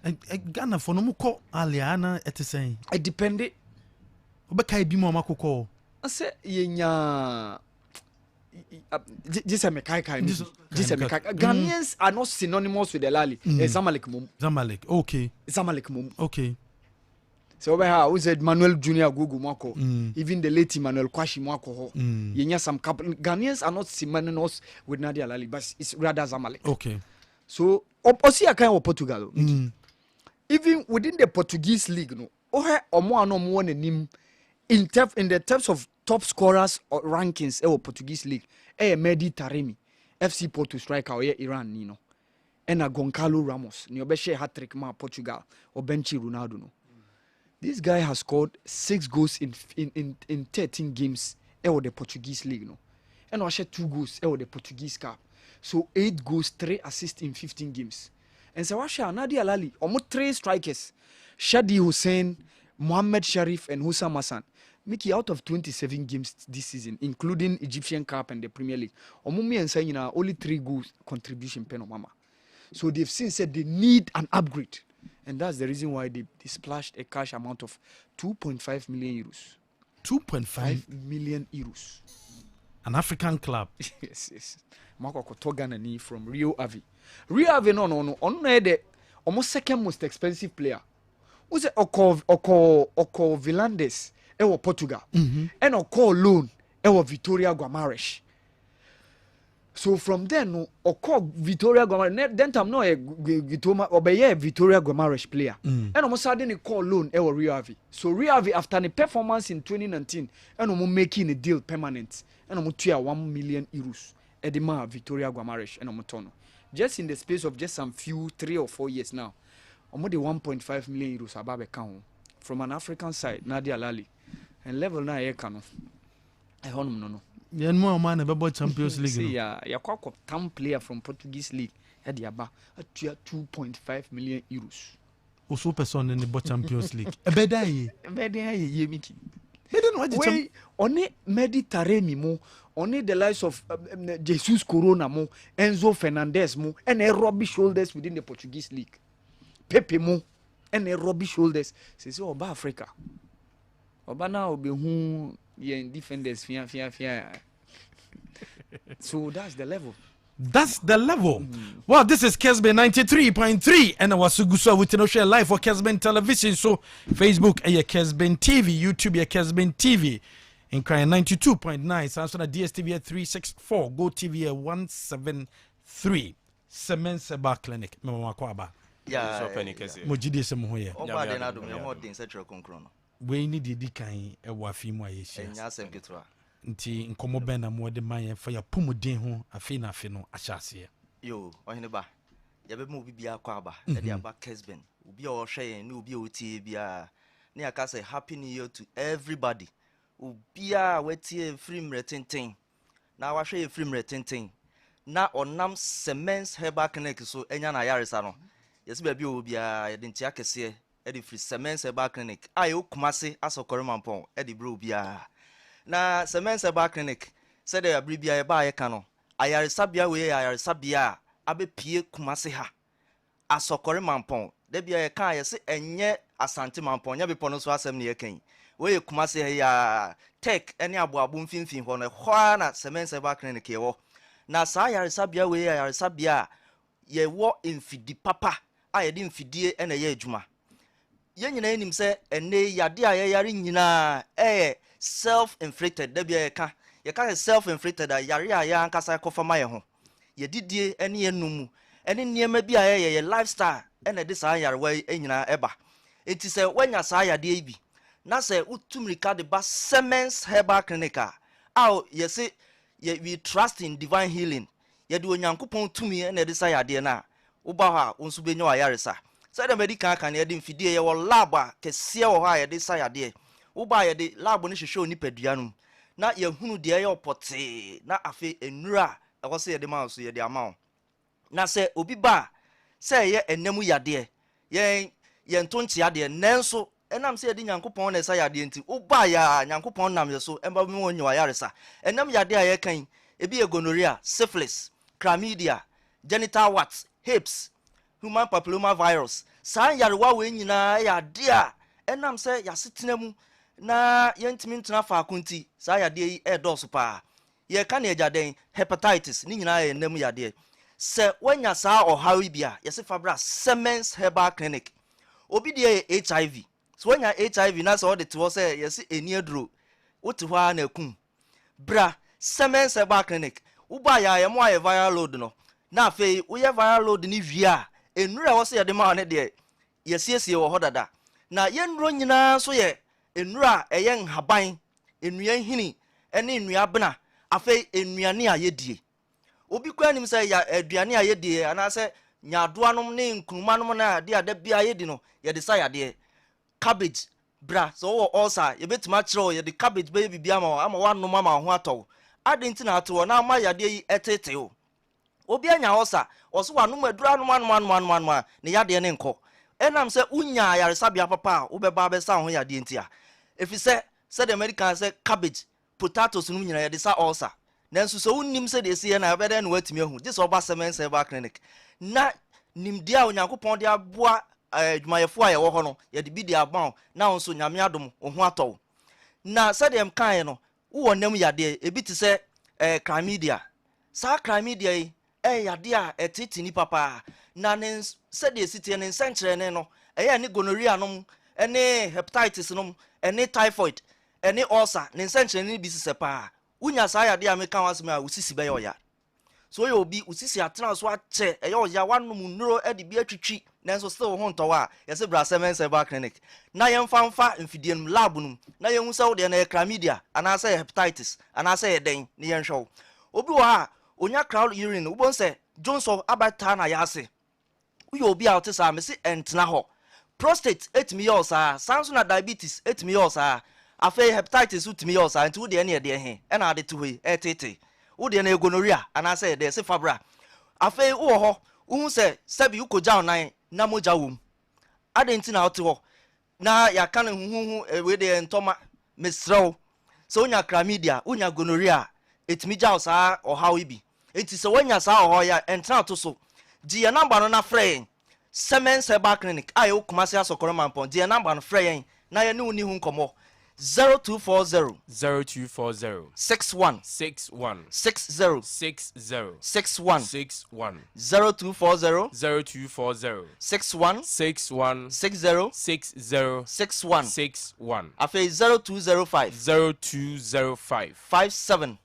Ghana for no muko aliana eteseng. It depended. Obeka ebi mo makoko. I say yenya just a Ghanaians are not synonymous with the Lali. Zamalek mum. Zamalek. Okay. Zamalek mum. Okay. So we have said Manuel Junior Gugu Mako. Even the late Manuel Kwashi Mako. Yenya some couple Ghanaians are not synonymous with Nadia Lali, but it's rather Zamalek. Okay. So Osi akan Portugal. Even within the Portuguese league, no, in the terms of top scorers or rankings, Portuguese league, Mehdi Taremi, FC Porto striker, Iran, Nino, and Goncalo Ramos, Niobeshe hat-trick ma Portugal, or Benchi Ronaldo. No. This guy has scored 6 goals in 13 games, the Portuguese league, no, and also 2 goals, the Portuguese Cup. So 8 goals, 3 assists in 15 games. And so Washa Nadia Lali, almost 3 strikers. Shadi Hussein, Mohamed Sharif, and Hussam Hassan. Mickey out of 27 games this season, including Egyptian Cup and the Premier League. Omumi and saying only 3 goals contribution pen mama. So they've since said they need an upgrade. And that's the reason why they splashed a cash amount of 2.5 million euros. 2.5 million euros. An African club. Yes. Marco Kotoganani from Rio Ave. Rio Ave no. On the almost second most expensive player. Who's Oko Vilandes, Portugal. And Oko loan, Victoria Guimaraes. So from then, no, Oko Victoria Guimaraes, then time no Victoria Guimaraes player. And almost suddenly call loan, Rio Ave. So Rio Ave after the performance in 2019, and almost making a deal permanent, and almost 1 million euros. Edema Victoria Guimaraes and Omotono. Just in the space of just some 3 or 4 years now, almost 1.5 million euros above account from an African side, Nadia Lali. And level na ekano. I honum no. Yeah, more man about Champions League. See, ya kwa town player from Portuguese League. Ediaba at 2.5 million euros. Also person in the Champions League. Ebedai ye Miki. Wait, only Mediterranean mo, only the likes of Jesus Corona mo, Enzo Fernandez mo, and a Robbie Shoulders within the Portuguese League. Pepe mo, and a Robbie Shoulders. Says Oba Africa. Oba na obi hu ye defenders fia. So that's the level. That's the level. Well, this is Kessben 93.3 and I was Sugusa with no share live for Kessben television. So Facebook Kessben TV, YouTube Kessben TV. In crying 92.9, Samsung DSTV 364, Go TV 173. Semen Seba Clinic. Mama Kwaba. Yeah. Mojidi Semoya. Oba de na do me ho den se tro konkron no. We need the kan e wa fi mu ayehia. Enya sem ketua. Nti nkomo ben na mo de man fa ya pomuden ho afi na afi no ahyase. Yo, Oheneba. Ya be mu obi bia kwa aba, e de aba Kessben. Obi a o hwe yen, na obi a otie bia. Na aka say happy new year to everybody. Obi a wetie free retenten. Na wa hwe free retenten. Na onam Cements Herbal Clinic so enya na yaresa no. yes baby obia ye dentia kese e de free Semense Herbal Clinic ayo kumase asokore mampon e de bro bia na Semense Herbal Clinic said de abri bia ye ba ye ka no ayaresabia we ayaresabia abepie kumase ha asokore mampon de bia ye ka ye se enye asante mampon nya bepo no so asem ne ye kan we kumase ya tech ene aboabo mfimfin ho no hwa na Semense Herbal Clinic ye wo na sa ayaresabia we ayaresabia ye wo mfidi papa a ye de mfidie ene ye adwuma ye nyina enim se ene yade a ye yare nyina self inflicted da bia ye ka self inflicted a yare a ya ankasa kofama ye ho ye didie ene ye numu ene niema bia ye lifestyle ene de sa yare wa nyina eba enti se wanya sa yade bi na se utumrika de ba Semense Herbal Clinic a ye se we trust in divine healing ye de onyankopon tumi ene de sa yade na uba ha unsu benyo ayaresa say the medical kan ye de mfidie ye wo lab a kese wo ha ye de sa yade uba ye de lab no hwehwe oni padua no na ye hunu de ye opote na afi enura e wo se ye de ma so ye de ama na se obi ba say ye enemu yade ye ntonche yade nenso enam se ye de nyankopon na sa yade nti uba ya nyankopon nam ye so emba mi wonyo ayaresa enam yade a ye kan ebi ye gonorrhea syphilis chlamydia genital warts hips human papilloma virus san yarewa we nyina ya de a enam se yasetena mu na yentimi ntena fa akunti sa yade yi edos pa ye ka na ejaden hepatitis ni nyina ye nem yade se wanya sa ohawi bia yese fabra Semense Herbal Clinic obi de HIV so wanya HIV na so de to se yese eni aduro wote hwa na kum bra Semense Herbal Clinic uba ya ye mo aye viral load no na fe uye viral load ni via enura wo se ye de ma ne de yesiesie wo hodada na ye nuro nyina so ye enura eye nhaban enua hini ene enua bena afe enuane a yedie obi kwa nim se ya aduane a yedie ana se nyadoanom ne nkunumanom na de ada bia yedi no ye de sa yade cabbage bra so wo ulcer ye betima kire ye de cabbage be bibia ama wa no mama ho atọ adenti na atọ na ama yade yi etete o obi anya ulcer oso wa no madura no ne yade ne nko enam se unya yaresabia papa wo beba be sa ho yade entia efise se the American say cabbage potatoes no nyina yade sa ulcer nanso so unnim se de se na beda na watimi ahu this oba Semense Herbal Clinic na nimdia a onyankopon de aboa adwumayefo a ye wo ho no yade bi de aban na onso nyame adom ho atọ na se dem kan no wo nam yade ebi ti se chlamydia sa chlamydia yi yade a etiti ni papa na ne se de sitie ne senkyere ne no ne gonorrhea no ene hepatitis no ene typhoid ene ulcer ne senkyere ne bi sise pa unya sa yade a meka wasem a usisi be yoya so yo obi usisi atena so ache yoya wanum nuro de bi atwitwi nanso still ho ntowa a yese bra Semense Herbal Clinic na yemfa mfidie num lab num na yehu se wo de na chlamydia ana se hepatitis ana se den ne yenhwo obi wo ha onya crowd urine ubon se Johnson abata na yase uyo obi a otesa me se entena ho prostate etimi yosa sanso na diabetes etimi yosa afa hepatitis utimi yosa nti wo de ne de he na ade to he etete wo de na gonorrhea ana se de se fabra afa wo ho uhu se sebi ukoja onan na moja wom ade nti na ote ho na ya kan huhu we de ntoma mesrew so onya chlamydia onya gonorrhea etimi ja osa ohaw ibi enti se wanya sa oho ya entra to so di ya number no na frɛ Semense Herbal Clinic ayo kumase asokoro mampon di ya number no frɛ na ye ne uni hu nkomo 0240 61 60 0240 61 61 afi 0205 57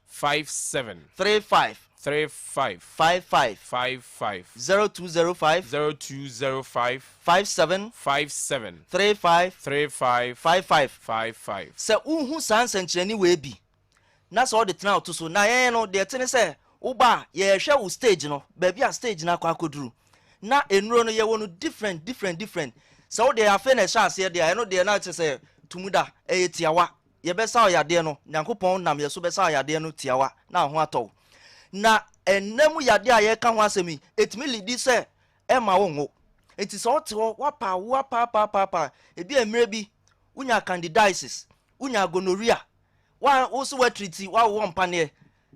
35 55 0205 57 35 55 se unhu sansenkyereni we bi na so de tena oto so na yen no de tene se uba ye hwe wo stage no ba bia stage na kwa koduru na enuro no ye wo no different se wo de afa na chance de no de na che se tumuda tiawa ye be sa oyade no nyankopon nam ye so be sa oyade no tiawa na ho atọ na enemu yade a ye ka ho asemi etimi lidi se ema wo ngo enti so oto wapa ebi emre bi unya candidiasis unya gonorrhea wa also we treat wa wo mpane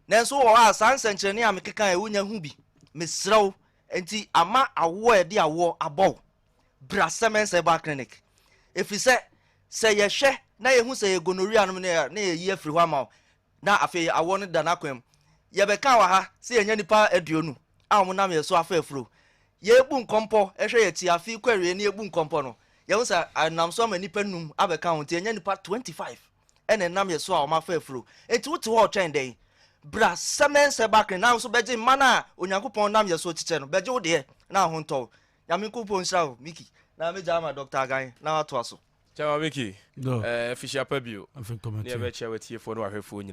nanso wo a sanse nkyerene a mekeka e unya hu bi mesrew enti ama awo e de awo abɔ bra semense ba clinic efri se ye hwe na ye hu se ye gonorrhea no na ye yi afri ho ama na afi awo no da na kwam ye beka wa ha se ye nya nipa aduonu a mo nam ye so afa afro ye ebu nkompo ehwe ye ti afi kwarie na ebu nkompo no ye hu se nam so ma nipa num abeka ho ti nya nipa 25 ene nam ye so a ma afa afro enti wuti ho twɛn den bra semense ba clinic na so beje mana onyankopɔn nam ye so tiche no beje wo de na ho ntɔ nyame kupon srawo miki na me jama Dr. Agan na wato aso Chama Miki, Fisher Pabio, never chair with you for no phone.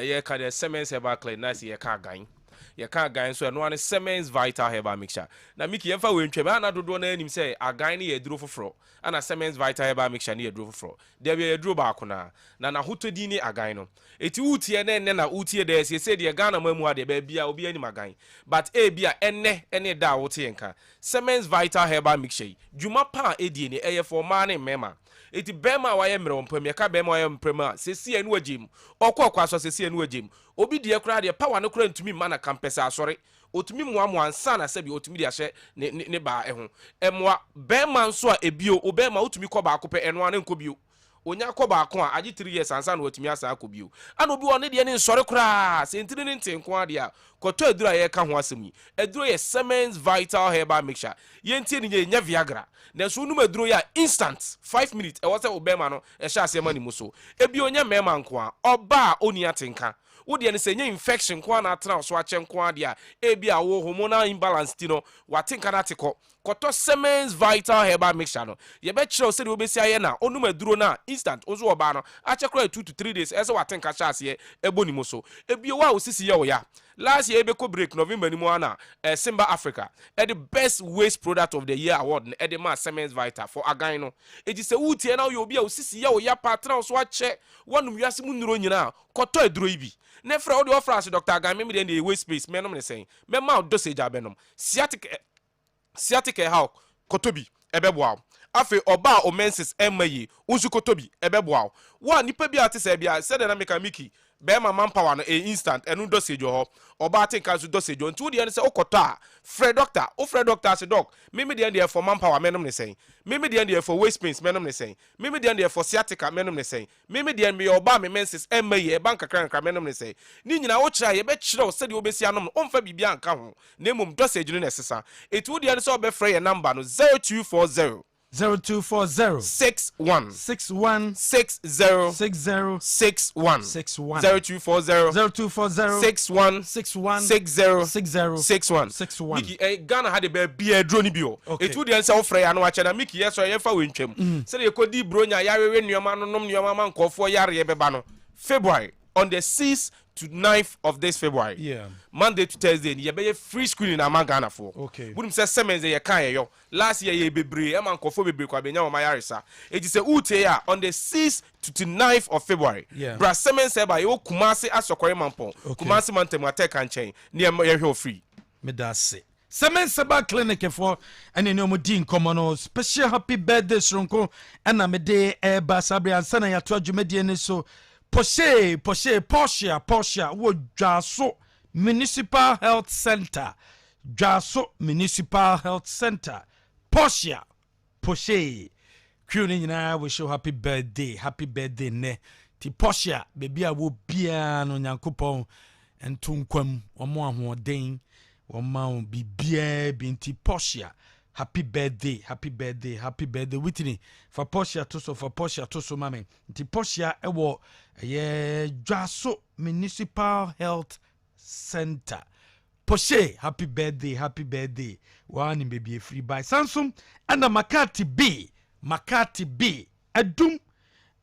Ye can a Siemens Herbaclay, nice ye can't gain. You can't gain so no one is Siemens Vital Herba mixture. Now Miki, if I win Tremana do one him say, a guy near drew for fro, and a Siemens Vital Herba mixture near drew for fro. There be a drew back on Nana Hutodini a gino. It uti and then a uti there, she said, the Ghana memoir, the baby, I'll be any magain. But a beer, any da wotienka. Siemens Vital Herba mixture. Juma pa edini, air for money, mema. Eti bema wa ye mre ompem ye ka bema wa ye mprema sesi enu agim okwa so sesi enu agim obi de kura de power no kura ntumi ma na campesa asore otumi moa ansa na se bi otumi de ahye ne ba eho emwa bema nso a ebio obema otumi ko ba akopɛ eno ane nko bio onya ko ba ko a agi 3 years ansa na otumi asa akobio ana obi won de ne nsore kura sentiri ne ntenko ade a koto adura ye ka ho asem yi aduro ye Siemens Vital Herbal Mixture ye ntie ne nya Viagra na so num aduro ya instant 5 minutes e wose obema no e sha asema ni muso ebi onya mema nko a oba oni atenka wo de ne se nya infection ko na atena so ache nko ade a ebi a wo hormonal imbalance ti no watenka na teko koto Siemens Vital Herbal Mixture no ye be kire se de obesi aye na onum aduro na instant ozo oba no ache kra 2 to 3 days ese watenka sha ase ebo ni muso ebi wa osisi ye wo ya last year ebe ko break November ni mo ana Simba Africa the best waste product of the year award na the ma Siemens Vital for agan no edi se wutie na yo obi a osisi ye wo ya patron so ache wonum wiase mu nuro nyina koto aduro ibi na fra o de offer as Dr. Agan me dey waste space me no me say me ma dosage abenom sciatic how kotobi ebeboa afi oba o menses emayi unsu kotobi ebeboa wa nipa bi atese bia said na meka miki be ma manpower no instant enu dosage ho oba atenka su dosage nti wo de ne se okoto a fred doctor se doc me dey for manpower menom ne say me dey for waist pains menom ne say me dey for sciatica menom ne say me dey me oba me menses emayi e bank kakran menom ne say ni nyina wo kira ye be kira o sede obesi anom omfa bibia nka ho na emum dosage no ne sesa etu wo de ne se obefrɛ ye number no 0240 0240 61 60 61 0240 61 Miki Ghana had a be drone bio it would answer offer ya no acha na Miki yes so ye fa wentwam say ye kodi bronya yarewe nuama no nom nuama man kofo yare ye beba no February on the 6th to 9th of this February. Yeah. Monday to Thursday, you be free screening among Ghana for. Okay. Wouldn't say Siemens ye kan yo. Last year ye be brave, a man kofo be brave kwa benya ma yarisa. It is a uteya on the 6th to 9th of February. Yeah. Bra Siemens say by yo Kumasi asokore manpon. Kumasi mantem attack and chain. Near ye free. Me da se. Siemens Herbal Clinic for any no din komono special happy birthday Sronko and me de eba sabre ansana ya to adwumadi ne so Porsche wo Dwaso Municipal Health Center Porsche crew ni nyina we show happy birthday ne ti Porsche baby a wo bia no Nyankopɔn entunkwam omo ahoden wo ma wo bibia binti Porsche happy birthday Whitney for Porsche to so mame nti Porsche ewo ye Dwaso Municipal Health Center Porsche happy birthday one baby free by Samsung and Makati B adum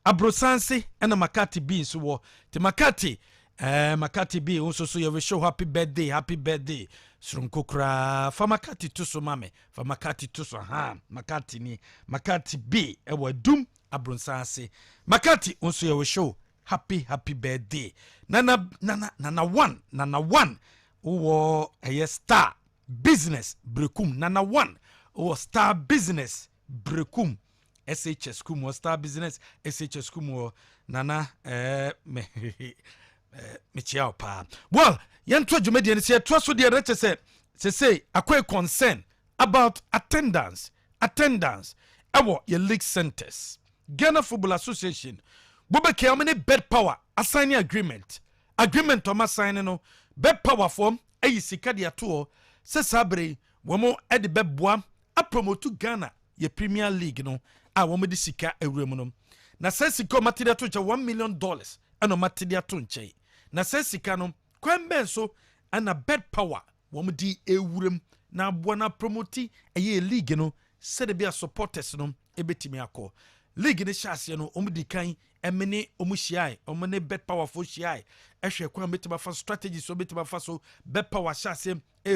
abrosanse and Makati B so wo te Makati B also so you show happy birthday Sronko kra fa Makati to so mame fa Makati to so Makati B ewa dum abronsanse Makati also you show happy birthday nana one wo a star business brekum nana one o Star Business Brekum SHS kum Star Business SHS kum nana me chiao pa. Well, yentwa dwumadi ne se to so de reche say akwai concern about attendance ewo your league centers. Ghana Football Association bobeke amene bed power assigning agreement o ma sign no bed power form ayi sika de ato se sabre womo e de beboa a promote Ghana ye Premier League no a womo de sika ewrem no na se sika material to $1 million eno material to nche na se sika no kwembe so ana bed power womo di ewrem na aboa na promote eye league no se de bia supporters no ebetimi akọ league ne chase no omudi kan emene omushiai omene bet powerful shiai ehwe kwa metima fa strategy so metima fa so bet power chase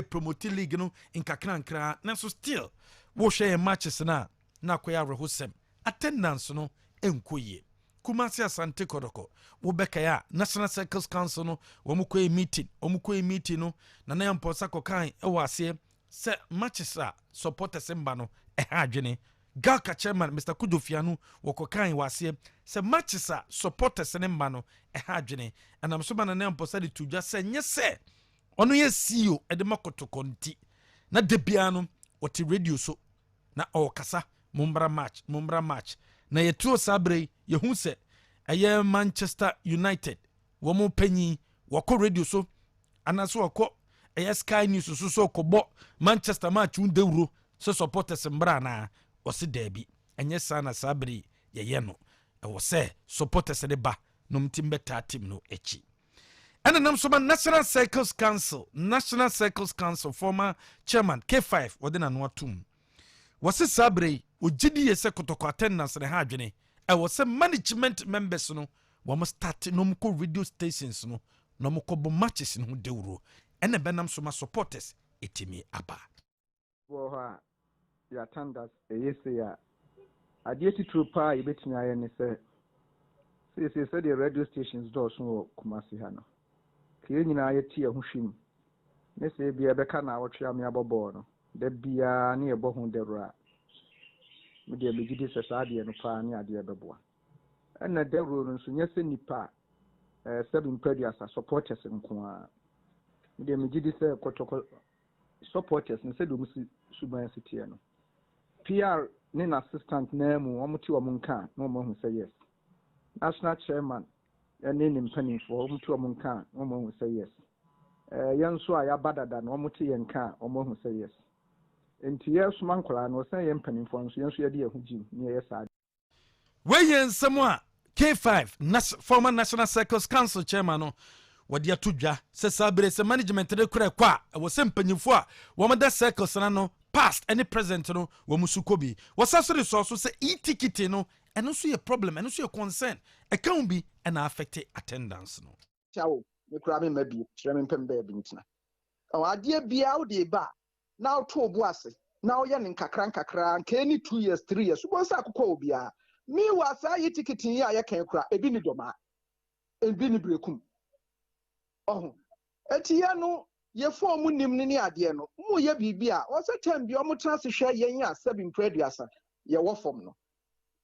promote league no nkakra na so still wo hwe matches na koya rehosem attendance no enkoye Kumasi Asante Kodoko wo beka ya National Circles Council no wo mkoe meeting no na yamposa kokan ase se matches a supporters mba no adwene Galka chairman Mr. Kudofianu wokokan wase se matches a supporters ne mba no adwene anam so ba na yamposa de tuja se nyese ono ye CEO e de makoto konti na debia no wote radio so na okasa mumbra match na yetuo sabre yehu se eye Manchester United wo mo panyi wako radio so anaso wako eye Sky News so kobo Manchester match undewro so supporters mbra na wose derby enye sana sabre ye no e wo se supporters de ba no mtimbeta team no echi and nam so National Circles Council former chairman K5 wodena no atum wose sabre ojidi yese kotoko attendance ne ha adwene e wose management members no wo mo start no mo radio stations no mo ko bo matches no dewro ene benam so supporters etimi aba wo ha ya attendance yese ya ade titru pa yebetimi aye ne se the radio stations do so wo Kumasi ha no ke nyina aye tie ho hwim ne se bia beka na wotwe am abobo no da bia ne ebo ho dewra media begidi se saade no pa ne ade beboa na dewro no so nyese nipa 7 previous supporters nko a media megidi se kotoko supporters ne se do musi suban city no PR ne na assistant na mu omuti wo munka no mo hu say yes national chairman ne ne mpanin for omuti wo munka no mo hu say yes yanso a ya badada no omuti yenka o mo hu say yes enti yesu mankola no say ye mpanin for nso yanso ye de ahugim ne ye sa we yen samwa K5 former National Circles Council chairman no wadi atudwa se sabre se management de kura kwa wo se mpanyimfo a wo mada circles na no past any present no wo musukobi wo saso resource se e-ticket no eno so ye problem eno so ye concern e kan bi and affect attendance no chawo me kura me mabi kire me mpembe bi ntina o ade bia wo de ba na wo to obu ase na wo ye ne nkakra nke ni 2 years 3 years wo sa akokọ obia mi wa sa e-ticket yi a ye kan kura ebi ni doma ebi ni brekum oh etia no ye form nim ni ade no mu ye bibia o se tem bi o mu tra se hwe yen ya 7 preduasa ye wo form no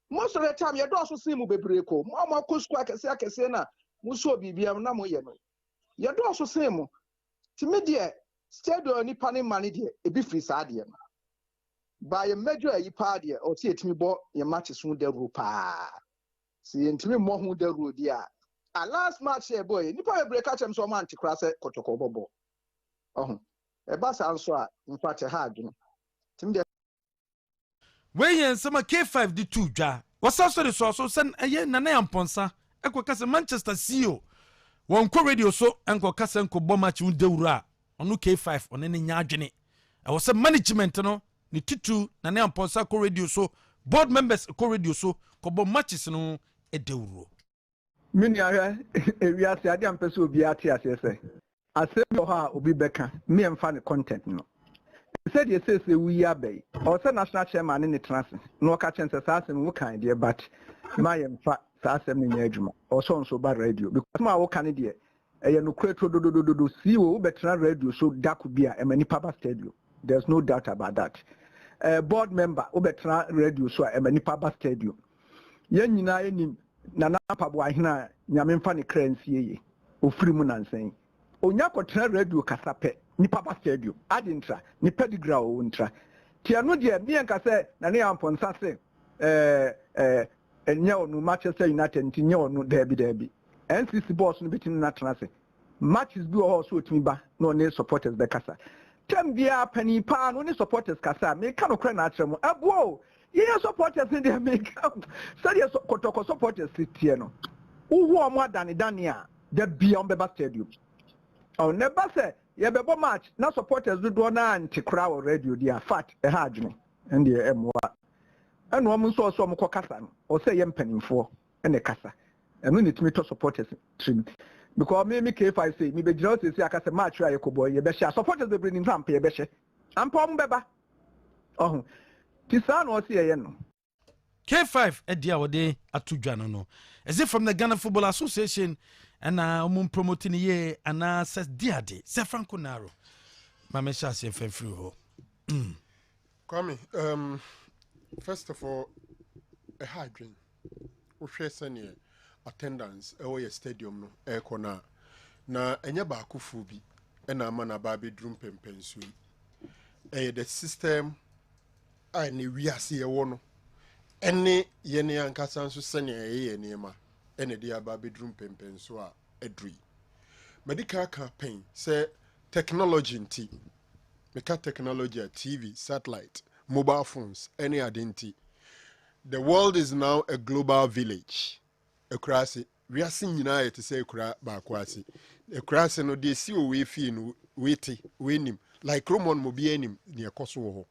most of the time ye do so sim bebre ko mo ko sku akese na mu so bibia na mo ye no ye do so sim timi de stadium ni pani mani de ebi free sa de no ba ye major yi pa de o ti etimi bo ye match so de ru pa si entimi mo hu de ru dia a last match here boy ni pa break catch am so man tikra se kotoko bobo oh e ba sa nso a mfa ha adwene tim de we yen sama K5 di tudwa wasaso de so sen eye nana yamponsa ekokase Manchester CEO won ko radio so enkokase enko match un dewura onu K5 onene nya adwene e wo se management no ni titu nana yamponsa ko radio so board members ko radio so ko bo matches no e dewuro mini ara ewiase ade ampese obi ate asese asebe ho obi beka me emfa ne content no said you say we are bay or say national chairman in the transit no catch and assassin wo kan dey but my emfa asem ne adwuma or so bad radio because ma wo kan dey e no kretro do see wo betra radio so that could be a many papa stadium there's no doubt about that board member obetena radio so a manipa ba stadium yen nyina enim na pabo ahina nyame mfa ne currency ye ofiri mu nansen onya kotena radio kasape nipa ba stadium adintra ni pedigree o ntra tia no de me enka se na ne amponsa se enye onu Manchester United ntinye onu debi NCC boss no bitin na trase matches bi o so otimi ba no ne supporters be kasa tem bia pani pa no ne supporters kasa me ka no kra na atrem abo ye supporters in dey make study kotoko supporters tie no wo omo adane a the beyond beba stadium oh never say ye bebo match na supporters do na anti kra o radio dia fat e ha adwene ende e moa eno omo so so omo kasa no o say ye mpanimfo ene kasa eno ne timi to supporters trim because me K5 say me be jira say akase match ya ko boy ye be share supporters be bring him ye be she ampa omo beba oh ti sa no o say ye no K5 edia wode atudwa no is it from the Ghana Football Association and promoting ye and says diade se Franco Naro mama sha se free ho Kwame first of all a hard dream we share senior attendance your stadium no ekona na enye ba akufu bi na ama na ba bedroom pempensu the system a ne wiase ye wo no ene ye ne ankasa nso senior ye nema ene dia ba bedroom pempensu a edri medical campaign say technology nti meka technology TV satellite mobile phones any identity the world is now a global village ekrasi we are seeing nyina to say ekra ba kwasi ekrasi no de si o we fi no weti wenim like roman mobi anim ne ekoso ho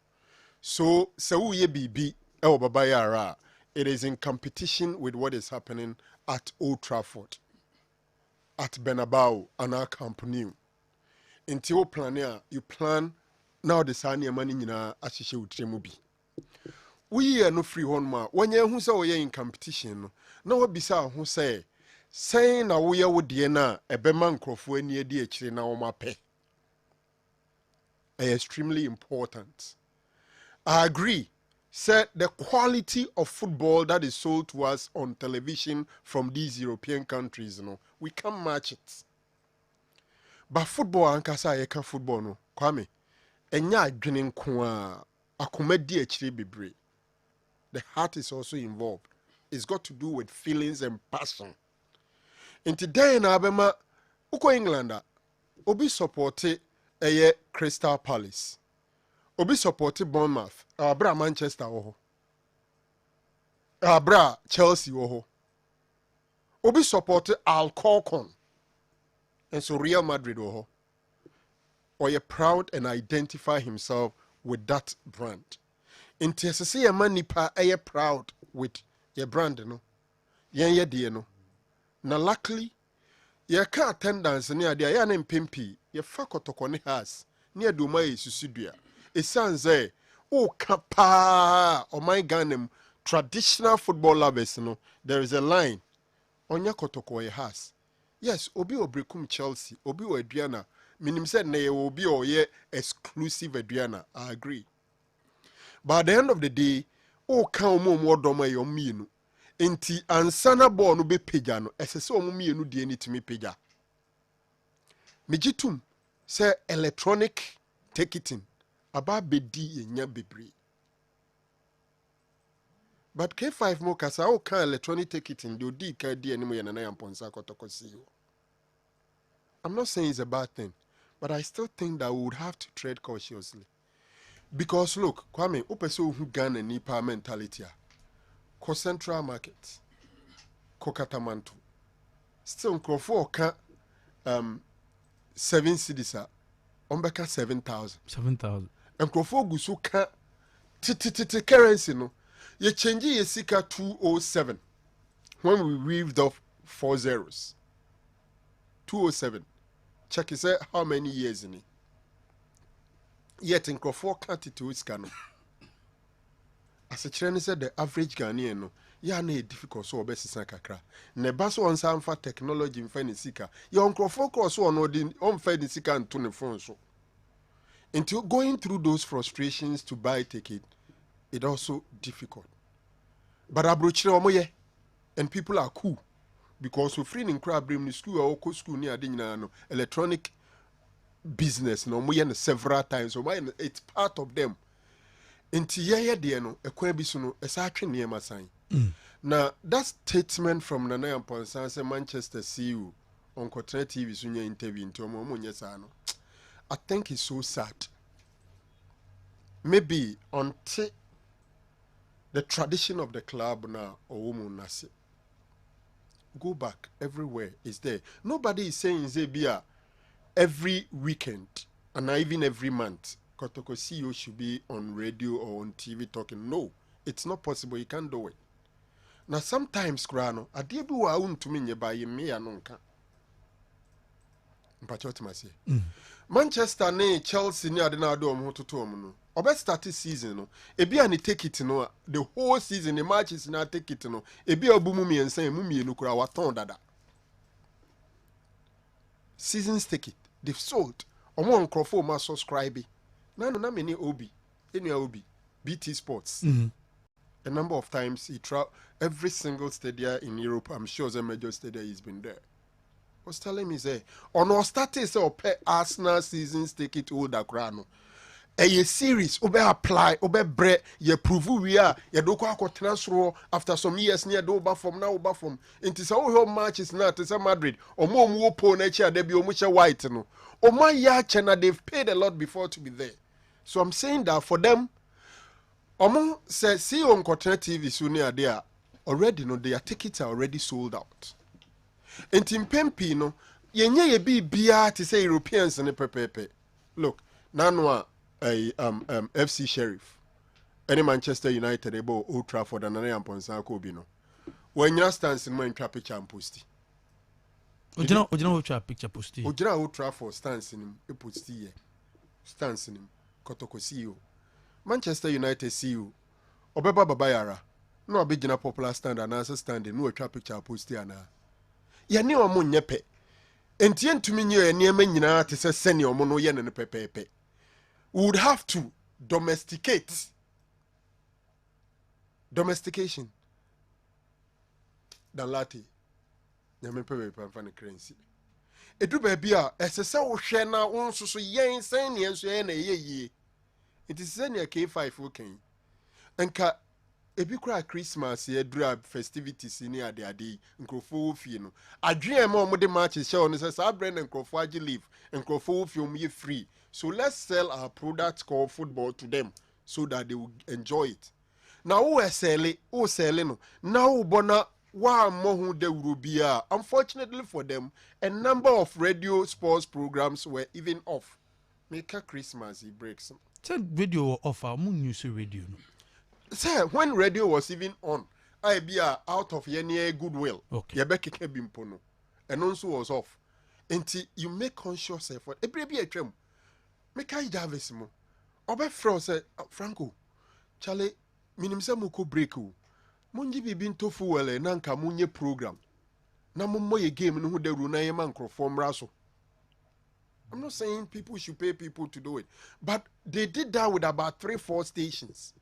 so wo ye bibi e wo baba yara it is in competition with what is happening at Old Trafford at Bernabeu and our Camp Nou until you plan now the sani money nyina ahihye utremu bi we are no free one ma when you hu say we in competition no na we bisa hu say na we wo de na ebema nkrofo ani adi akire na wo mape extremely important. I agree. Said the quality of football that is sold to us on television from these European countries, we can't match it. But football, ankasa yeka football no, kwame, enya adwene kwa akomedi achire bebre. The heart is also involved. It's got to do with feelings and passion. In today na abema uko England, obi supporte eye Crystal Palace. Obi supporte Bournemouth, abra Manchester woho. Abra Chelsea woho. Obi supporte Alcorcon. And so Real Madrid woho. Or you proud and identify himself with that brand. Inti asese ye manipa aye proud with your brand no. Yen ye die no. Na luckily ye ka attendance ni ade ya na mpempi ye fa kotoko ne has. Ni aduma ye susudua. Esanze o kapa o my ganem traditional football lovers no. There is a line onya kotoko ye has. Yes, obi obrekum Chelsea, obi o aduana. Minim said na ye obi o ye exclusive aduana. I agree. But at the end of the day, o ka omo doma ye omienu. Enti ansana ball no be peja no. Esese omo mienu die ni timi peja. Mijitum say electronic ticketing aba bedi enya bebre. But K5 mo kasa o ka electronic ticketing do di ka di enimu ye nana yamponsa kotoko si yo. I'm not saying it's a bad thing, but I still think that we would have to tread cautiously. Because look, Kwame, upeso who Ghana nipa mentality ko Central Market, ko Katamanto. Still Nkrofo ka 7 cities ombeka 7,000. 7,000. Nkrofo gusu ka currency no. Ye change ye sika 207 when we weaved off 4 zeros. 207. Check is how many years in it. Yet in Crawford County to its cano. As a trainer said, the average Ghanaian no, ya ne difficult so obesi sakakra. Ne baso on some for technology in finding sika. Your Crawford cross one or the on sika and tune phone so. Until going through those frustrations to buy ticket, it also difficult. But abrochire omoye, and people are cool because we free in crab bring school or school near no electronic business no moye several times. So it's part of them. Inti yeye de no ekwan bi so no esa atwe niema san. Now that statement from Nana Amponsan say Manchester CEO on Kotre TV so nya interview into omo nya sa no. I think it's so sad. Maybe until the tradition of the club now or nasi. Go back everywhere is there. Nobody is saying Zebia every weekend and even every month. Kotoko CEO should be on radio or on TV talking. No, it's not possible. You can't do it. Now sometimes Krano, adiebi wa untumi nyeba me anonka. Mpachoti masi. Manchester ne Chelsea ne adena do omo toto omo no. Obe start season no. Ebi ani take it no. The whole season the matches na take it no. Ebi obumu miensa emu mienu kura waton dada. Seasons take it. They've sold. Omo nkrofo ma subscribe. Na no na many obi. Enu obi. BT Sports. A number of times he every single stadium in Europe. I'm sure the major stadium he's been there. Was telling me say on our status or pay Arsenal seasons take it all the crown. A series obe apply obe bre ye prove we are ye do kwa transfer after some years near do over from now over from into so matches now to Madrid or more po nature there be omusha white no. O my ya chena they've paid a lot before to be there. So I'm saying that for them Omo says see on Kotre TV soon near there already no their tickets are already sold out. And Tim Pempi no yenye ye be bia to say Europeans and pepepe. Look, nanwa FC Sheriff. Any Manchester United able Old Trafford and Nana Amponsa Kobi no. When you stand in my picture and posty. Ojina trap picture posty. Ojina Old Trafford stands in him e posty stands in him. Kotoko CEO. Manchester United CEO. Obeba babayara. No abijina popular stand and answer standing no trap picture posty ana. Ya ni omo nyepe. Enti entumi nye niema nyina te se sene omo no ye ne pepepe. Would have to domestication. Dalati. Nyame pepepe amfane currency. Edu baby a esese wo hwe na wo nsoso yen sen ne enso ye na ye. It is senior K5 working. Enka ebi kura Christmas ye dura festivities ni ade nkrofo fie no adwen ma omo de matches show no say sa brand nkrofo agi leave nkrofo fie omo ye free, so let's sell our product called football to them so that they will enjoy it. Now who sell no now bona wa mo hu de urubia. Unfortunately for them, a number of radio sports programs were even off. Make a Christmas he breaks. Said radio offer mun use radio no. Sir, when radio was even on, I be out of any goodwill. Okay. Yebeke bimpono, and also was off. Until you make conscious effort. Every be a trim. Make I Davis mo. Obe Fro say Franco, Charlie, minimum muko breaku. Munji bi binto fuele nanka munye program. Na mummo ye game no de runa ye man from raso. I'm not saying people should pay people to do it, but they did that with about 3-4 stations.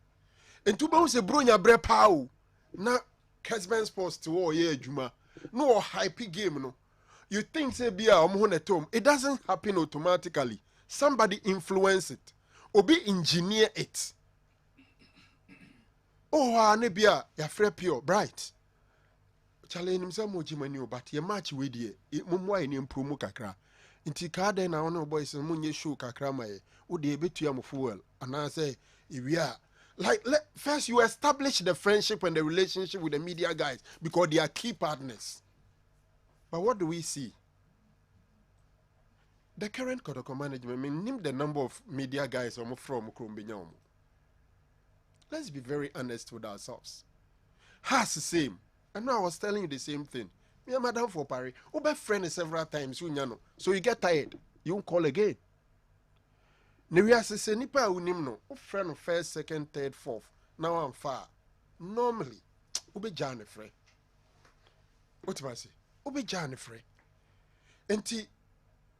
And two bounce a bronya bre pow. Na Kessben Sports to all ye juma. No hype game no. You think say be a at home. It doesn't happen automatically. Somebody influence it. Or be engineer it. Oh, nebia ya free pure bright. Challenge himself mo jimani but ye match with ye. It mumwa in promo kakra. Inti kade na ono boys munye show kakra maye. O de betu ya fuel. And I say if we are first you establish the friendship and the relationship with the media guys because they are key partners. But what do we see? The current Kotoko management, name the number of media guys from Krumbinyam. Let's be very honest with ourselves. Has the same. And now I was telling you the same thing. Me and Madam for Paris, Obe friend several times, so you get tired. You won't call again. Neria se nipa unim no, friend of first, second, third, fourth. Now I'm far. Normally, ube jane free. What do I say? Ube jane free.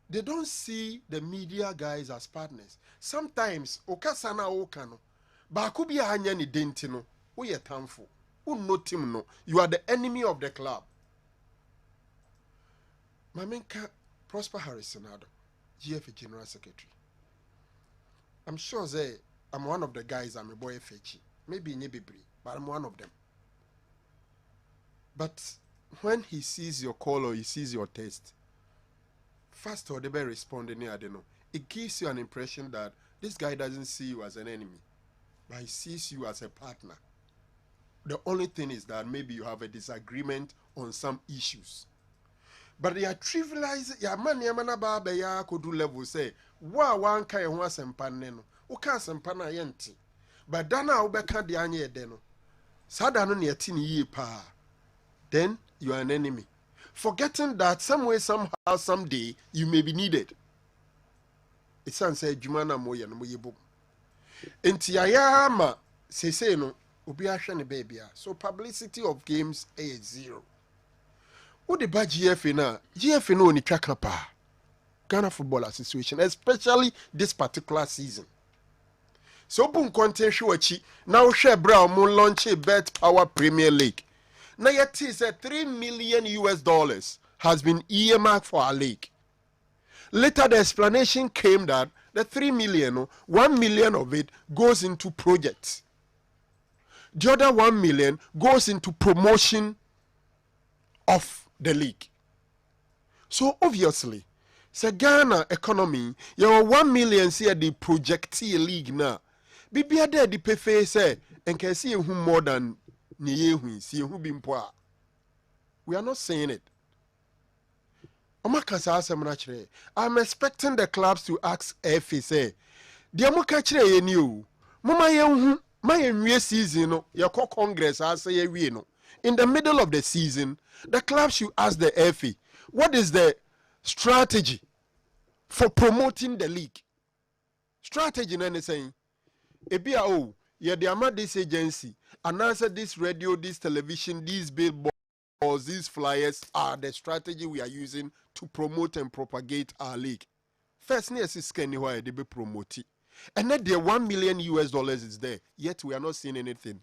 They don't see the media guys as partners. Sometimes okasana okano. Baako bi a anya ni denti no, wo ye tamfo. Wo no team no, you are the enemy of the club. Mamenka Prosper Harrisonado, GFA General Secretary. I'm sure I'm one of the guys, I'm a boy FHE. Maybe Nyebibri, but I'm one of them. But when he sees your call or he sees your text, first or they be responding, I don't know. It gives you an impression that this guy doesn't see you as an enemy, but he sees you as a partner. The only thing is that maybe you have a disagreement on some issues. But they are trivializing. Ya man yamana ba be ya kodu level say wa wan ka ye ho asempa ne no. Wo ka asempa na ye nti. But dana wo beka de anye de no. Sada no ne ati ni yie pa. Then you are an enemy. Forgetting that some way, somehow, someday, you may be needed. It's say Jumana moya no moye bom. Enti ayama say no obi ahwe ne baby. So publicity of games is zero. What the bad GFA now? GFA no ni track pa. Ghana Football Association, especially this particular season. So boom content show achi now share brown mo launch a Bet Power Premier League. Now yet is $3 million has been earmarked for our league. Later the explanation came that the 3 million, 1 million of it goes into projects. The other 1 million goes into promotion of the league. So obviously, the Ghana economy, you have 1 million see the projectee league now. Bibia there the pay say and can see who more than we are not saying it. I'm expecting the clubs to ask FA say, "Dear Mokachre ye new, Mama ye my season, your congress I say we no. In the middle of the season, the clubs should ask the FA, what is the strategy for promoting the league? Strategy na saying, ebia oh, yeah, the amount this agency, and answer this radio, this television, these billboards, these flyers are the strategy we are using to promote and propagate our league. First, near is anywhere they be promoted. And then the $1 million is there, yet we are not seeing anything.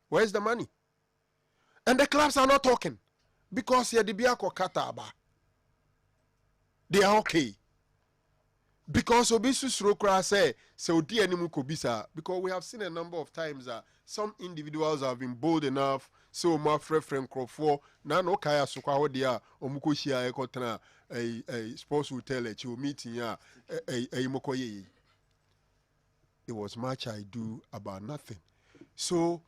Where's the money? And the clubs are not talking because the Biako Kataba. They are okay. Because Obisu Srokra say, so dear Nimukobisa, because we have seen a number of times that some individuals have been bold enough, so my friend Crawford, Nano Kaya Sukahodia, Omukoshia Ekotana, a sports hotel at your meeting, a Mokoye. It was much I do about nothing. So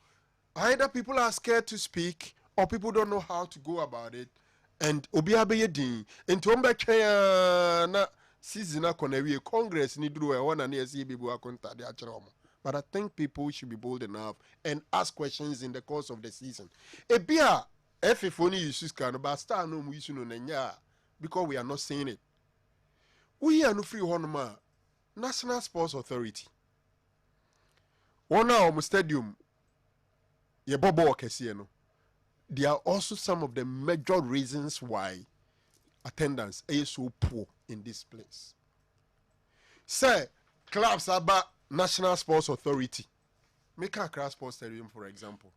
either people are scared to speak or people don't know how to go about it. And Obiabe Din, and Tomba na season Konewi Congress need to one and SEB contact the Achromo. But I think people should be bold enough and ask questions in the course of the season. Ebia, if only you can, but star no Nenya, because we are not saying it. We are no free Honoma, National Sports Authority. One hour stadium, ye bobo Kessiano. There are also some of the major reasons why attendance is so poor in this place. Say, clubs about National Sports Authority. Make a Accra Sports Stadium, for example.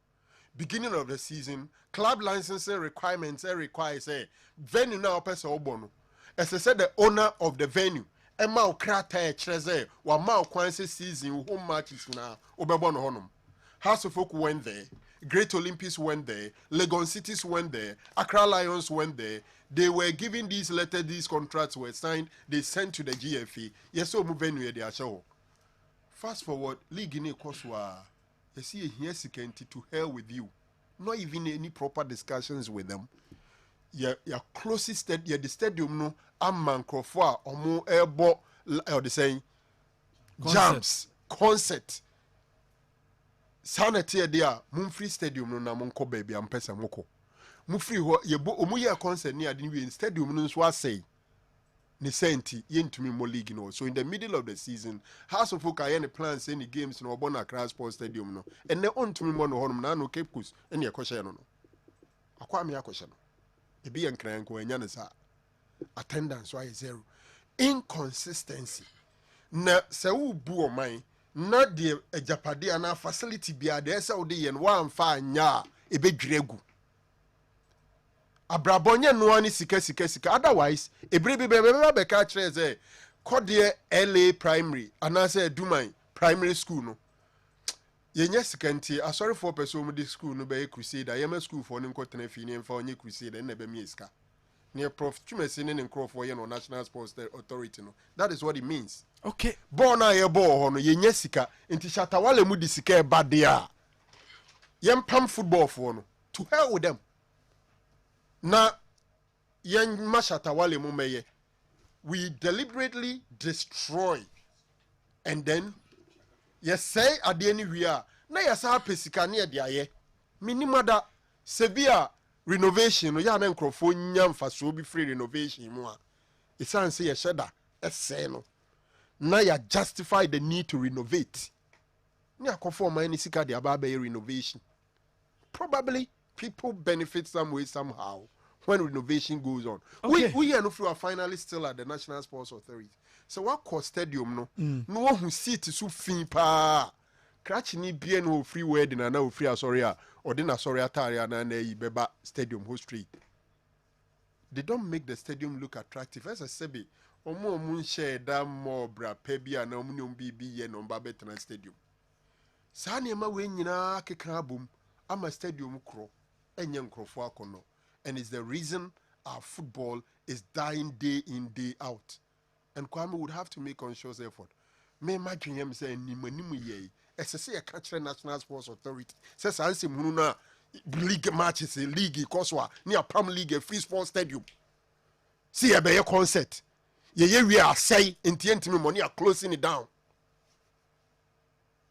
Beginning of the season, club licensing requirements require say venue now person obono. As I said, the owner of the venue. Emma Krata Treze, while Mao Kwanse season home matches now, Obebono Honum. House of Folk went there. Great Olympics went there, Legon Cities went there, Accra Lions went there. They were given these letters, these contracts were signed, they sent to the GFA. Yes, so move anywhere they are show. Fast forward, League in a Koswa, you see, yes, to hell with you. Not even any proper discussions with them. Your closest the stadium, no, Amman Crawford, or more airborne, or the saying, jams, concert. Sanity there, Mumfree Stadium no na monko baby am pesa moko. Mufree ho ye bo omu ye concert ni ade ni stadium no so asay. Ni senti yentumi mo league no. So in the middle of the season, House of Folk are plans any games no Obona Accra Sports Stadium no. And ne ontumi mo no honum na no Cape Coast ene ye kwahye no no. Akwa me akwahye no. E bi enkran ko enya ne sa. Attendance why zero. Inconsistency. na sɛ wobu ɔman na deɛ agyapade anaa facility biara deɛ ɛsɛ wode yɛ no woamfa anyɛ a ɛbɛdwiri agu abrabɔ nyɛ noa ne sika otherwise ɛbere bi bɛbɛbɛ bɛka kyerɛ sɛ kɔdeɛ LA primary anaasɛ aduman primary school no yɛnyɛ sika nti asɔrefoɔ pɛ sɛ ɔmde school no bɛyɛ crusade a yɛma schoolfoɔ no nkɔtena fii ne ɛmfa ɔnyɛ crusade ɛnna ɛbɛmiyɛ sika near Prof Chumesi ne Nkrofo no National Sports Authority no. That is what it means. Okay. Born na ye ball hono ye nya sika nti Shatawale mu di sika ba dia. Yem pam football for no. To hell with them. Na yen ma Shatawale mu meye. We deliberately destroy and then ye say ade ni wi a na ye sa pesika na ye de aye. Minimada sebia renovation no ya na nkrofo nya mfaso bi free renovation mu a isan say ye sheda ese no na ya justify the need to renovate ni akofo man ni sika de aba be renovation. Probably people benefit some way somehow when renovation goes on. Okay. We are no through are finally still at the National Sports Authority. So what cost stadium no no one who seat so fin pa cratch ni bien no free wedding and now free sorry or then sorry atari and beba stadium host street. They don't make the stadium look attractive. As I said, omo mun share that more bra pebi and omunium bibi ye no babe tena stadium. Sani ma we nyina kekra bom ama stadium kro enye nkrofo akono. And it's the reason our football is dying day in, day out. And Kwame would have to make conscious effort. Me imagine him saying, Nimanimu ye, SSA catcher National Sports Authority. Says, I say, Mununa, league matches, a league, Koswa, near Pram League, a free sports stadium. See a better concert. Ye, we are say, in the money are closing it down.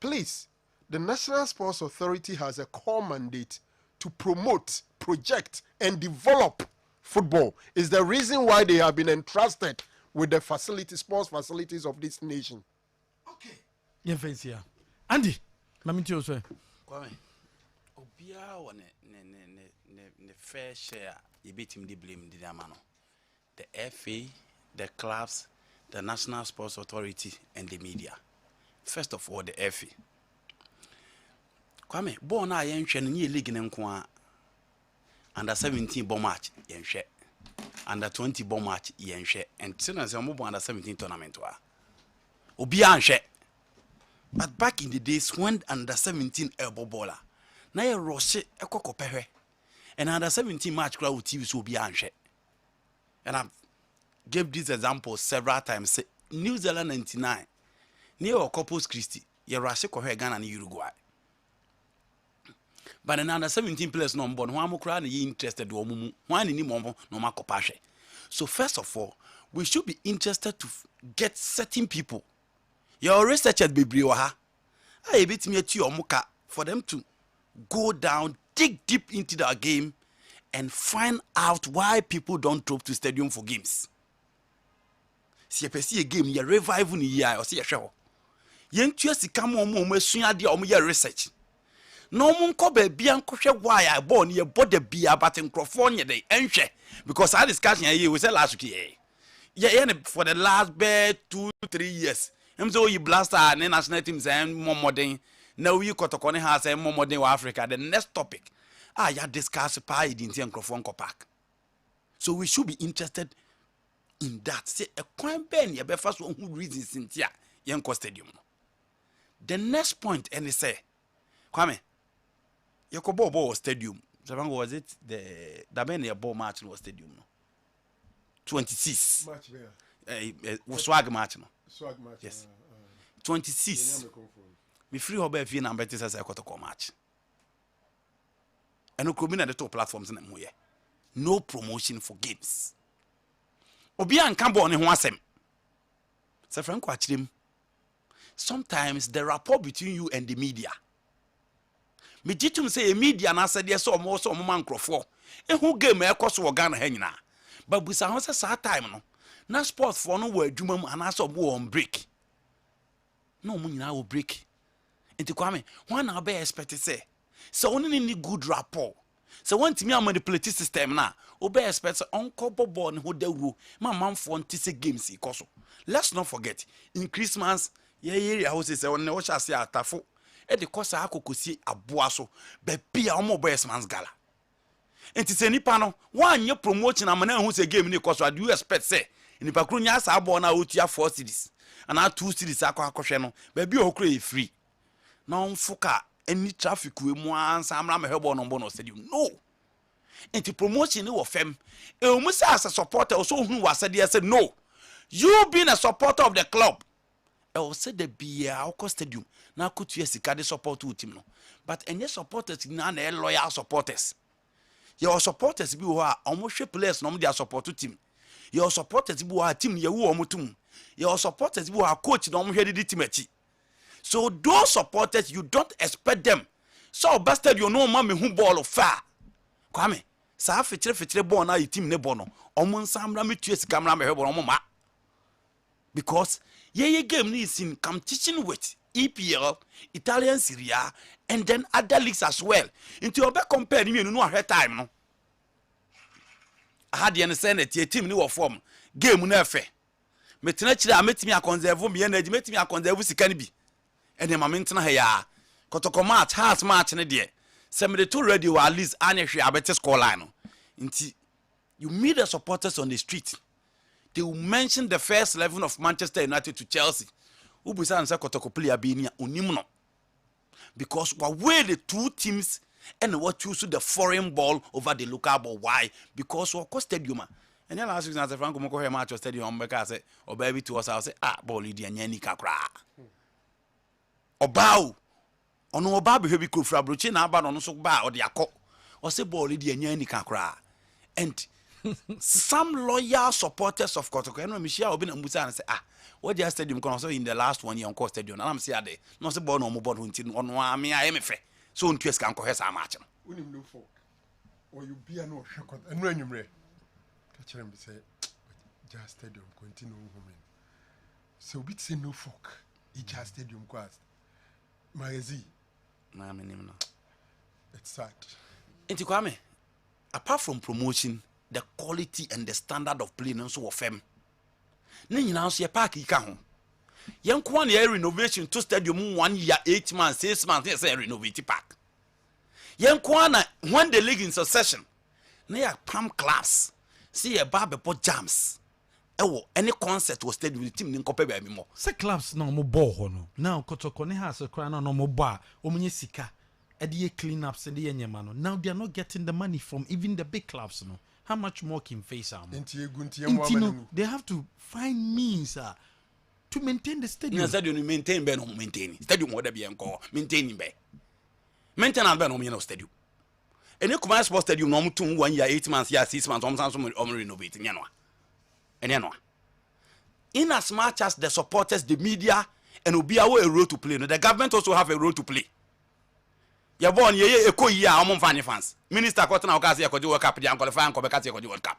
Please, the National Sports Authority has a core mandate to promote, project, and develop football. Is the reason why they have been entrusted with the facilities, sports facilities of this nation. Okay. Yeah, thanks, yeah. Andy, let me tell you, sir. Kwame, Obia one ne fair share. You beat him the blame the amano. The FA, the clubs, the National Sports Authority, and the media. First of all, the FA. Kwame, born I yenhwe no ye league nko under 17 bomb match yenhwe. Under 20 bomb match yenhwe. And since we move under 17 tournament wa. Obi anhwe. But back in the days when under 17 elbow baller, na ye rush ekokopehwe. And under 17 match crowd TV so obi anhwe. And I gave this example several times. Say, New Zealand 99 near Corpus Christi, ye rush kohwe Ghana and Uruguay. But an under 17 players no born, one more interested one any more no makopashe. So first of all, we should be interested to get certain people. Your research at Bibrioha, I bit me at your muka for them to go down, dig deep into the game, and find out why people don't drop to stadium for games. See a game, you revive in year or see a show. Young Chelsea come on more soon at the research. No mun ko be bia nkohwe why I born ye body bia but in California they enhwe because our discussion here we said last week yeah for the last 2-3 years him so you blaster and national teams and more modern now you kotokone has and more modern Africa. The next topic ya discuss pa idinti nkrofo park. So we should be interested in that. Say a coin ben ye be first one who reasons in tia yenko stadium. The next point and they say Kwame Yakobo stadium. Was it the Dabene ball match no stadium no? 26. Match there. Swag match no. Swag match. Yes. 26. Me free hobe fi na betis as a match. And no na the top platforms na mo ye. No promotion for games. Obi an kan ball ne ho asem. Se Franco achirem. Sometimes the rapport between you and the media. Me jitum say media na said yes so mo man crofo who game e koso wo Ghana ha nyina but busa ho say sa time no na sports for no wo adwuma mu ana so bo on break no mo nyina wo break enti Kwame when na be expect say so only need good rapport So one to me manipulate system na obey expect uncle bobo ne ho dawro ma manfo ntise games ikoso. Let's not forget in Christmas area houses say on watch as atafo e de kosa akokosi aboa so be bia omo boys man's gala. Enti se nipa no wan ye promotion amana hu se game ni koso do you expect say nipa kru nya sa abo na otua 4 cities and 2 cities akohwe no be bia okro e free. Na onfuka any traffic we mu ansa amra me hebo no mbo no stadium no. Enti promotion ni wo fem e o mu say as a supporter so hu wasade say no. You being a supporter of the club, I will say the be our stadium. Now could you sika the support to team no. But any supporters na na loyal supporters. Your supporters be who are almost players no their support to team. Your supporters be who are team ye who omutum. Your supporters be who are coach no hwe the team achi. So those supporters you don't expect them. So bastard you know man me hu ball of far. Kwame, sa fetire ball na your team ne ball no. Omo nsamra me tue sika mra me hwe ball omo ma. Because ye game is in competition with EPL, Italian Serie A, and then other leagues as well. Into your back compare me no ahead time no. I had the understand that your team new form game no fair. Metena chira metimi akonserve me energy metimi akonserve sika ni bi. And then mamentena he ya. Kotoko match has match ne de. Say me the two ready or at least anehwe abete score line no. Inti you meet the supporters on the street. They will mention the first 11 of Manchester United to Chelsea. Ubusa and Sakotoko player being unimno. Because what were the two teams and what choose the foreign ball over the local ball? Why? Because what cost stadium. And then last week, as a Franco Moko match of stadium, because or baby to us, I'll say, ball Lydia Nyani Kakra. Or bow. Or no baby who be cool for a bruchin, but on so bar or the acco. Or say ball Lydia Nyani Kakra. And some loyal supporters of Kotoko, and Michelle Obin and Musa and say, what your stadium can also in the last 1 year on cost stadium. And I'm saying, no, say, born on mobile hunting on 1 me, I am a fair. So, in Twisk can cohese a match. When you know folk, or you be a no shock, and when you read, catch him say, just stadium continue women. So, we say no folk, each stadium quest. My Z. It's sad. Into Kwame, apart from promotion, the quality and the standard of play and so of them. Then you now see a park you can. Young one year renovation to stadium 1 year, 8 months, 6 months, yes, a renovated park. Young one when the league in succession. Near Pam class. See a barber pot jams. Oh, any concert was stayed with the team in Copa anymore. Say clubs no more ball no. Now Kotoko has a crown no more bar. Omunyesika. Eddie cleanups and the Enyamano. Now they are not getting the money from even the big clubs no. How much more can face them? They have to find means to maintain the stadium. You said you maintain Ben or maintain stadium would be encore maintaining bay. Maintenance Ben on stadium. And you come sports stadium no 2 1 year 8 months, 6 months, almost renovating Yanwa. And Yanwa. In as much as the supporters, the media, and will be our role to play. The government also have a role to play. You're born ye a year among fans. Minister Cotton Ocasio World Cup, the Uncle Fan Cobacasio World Cup.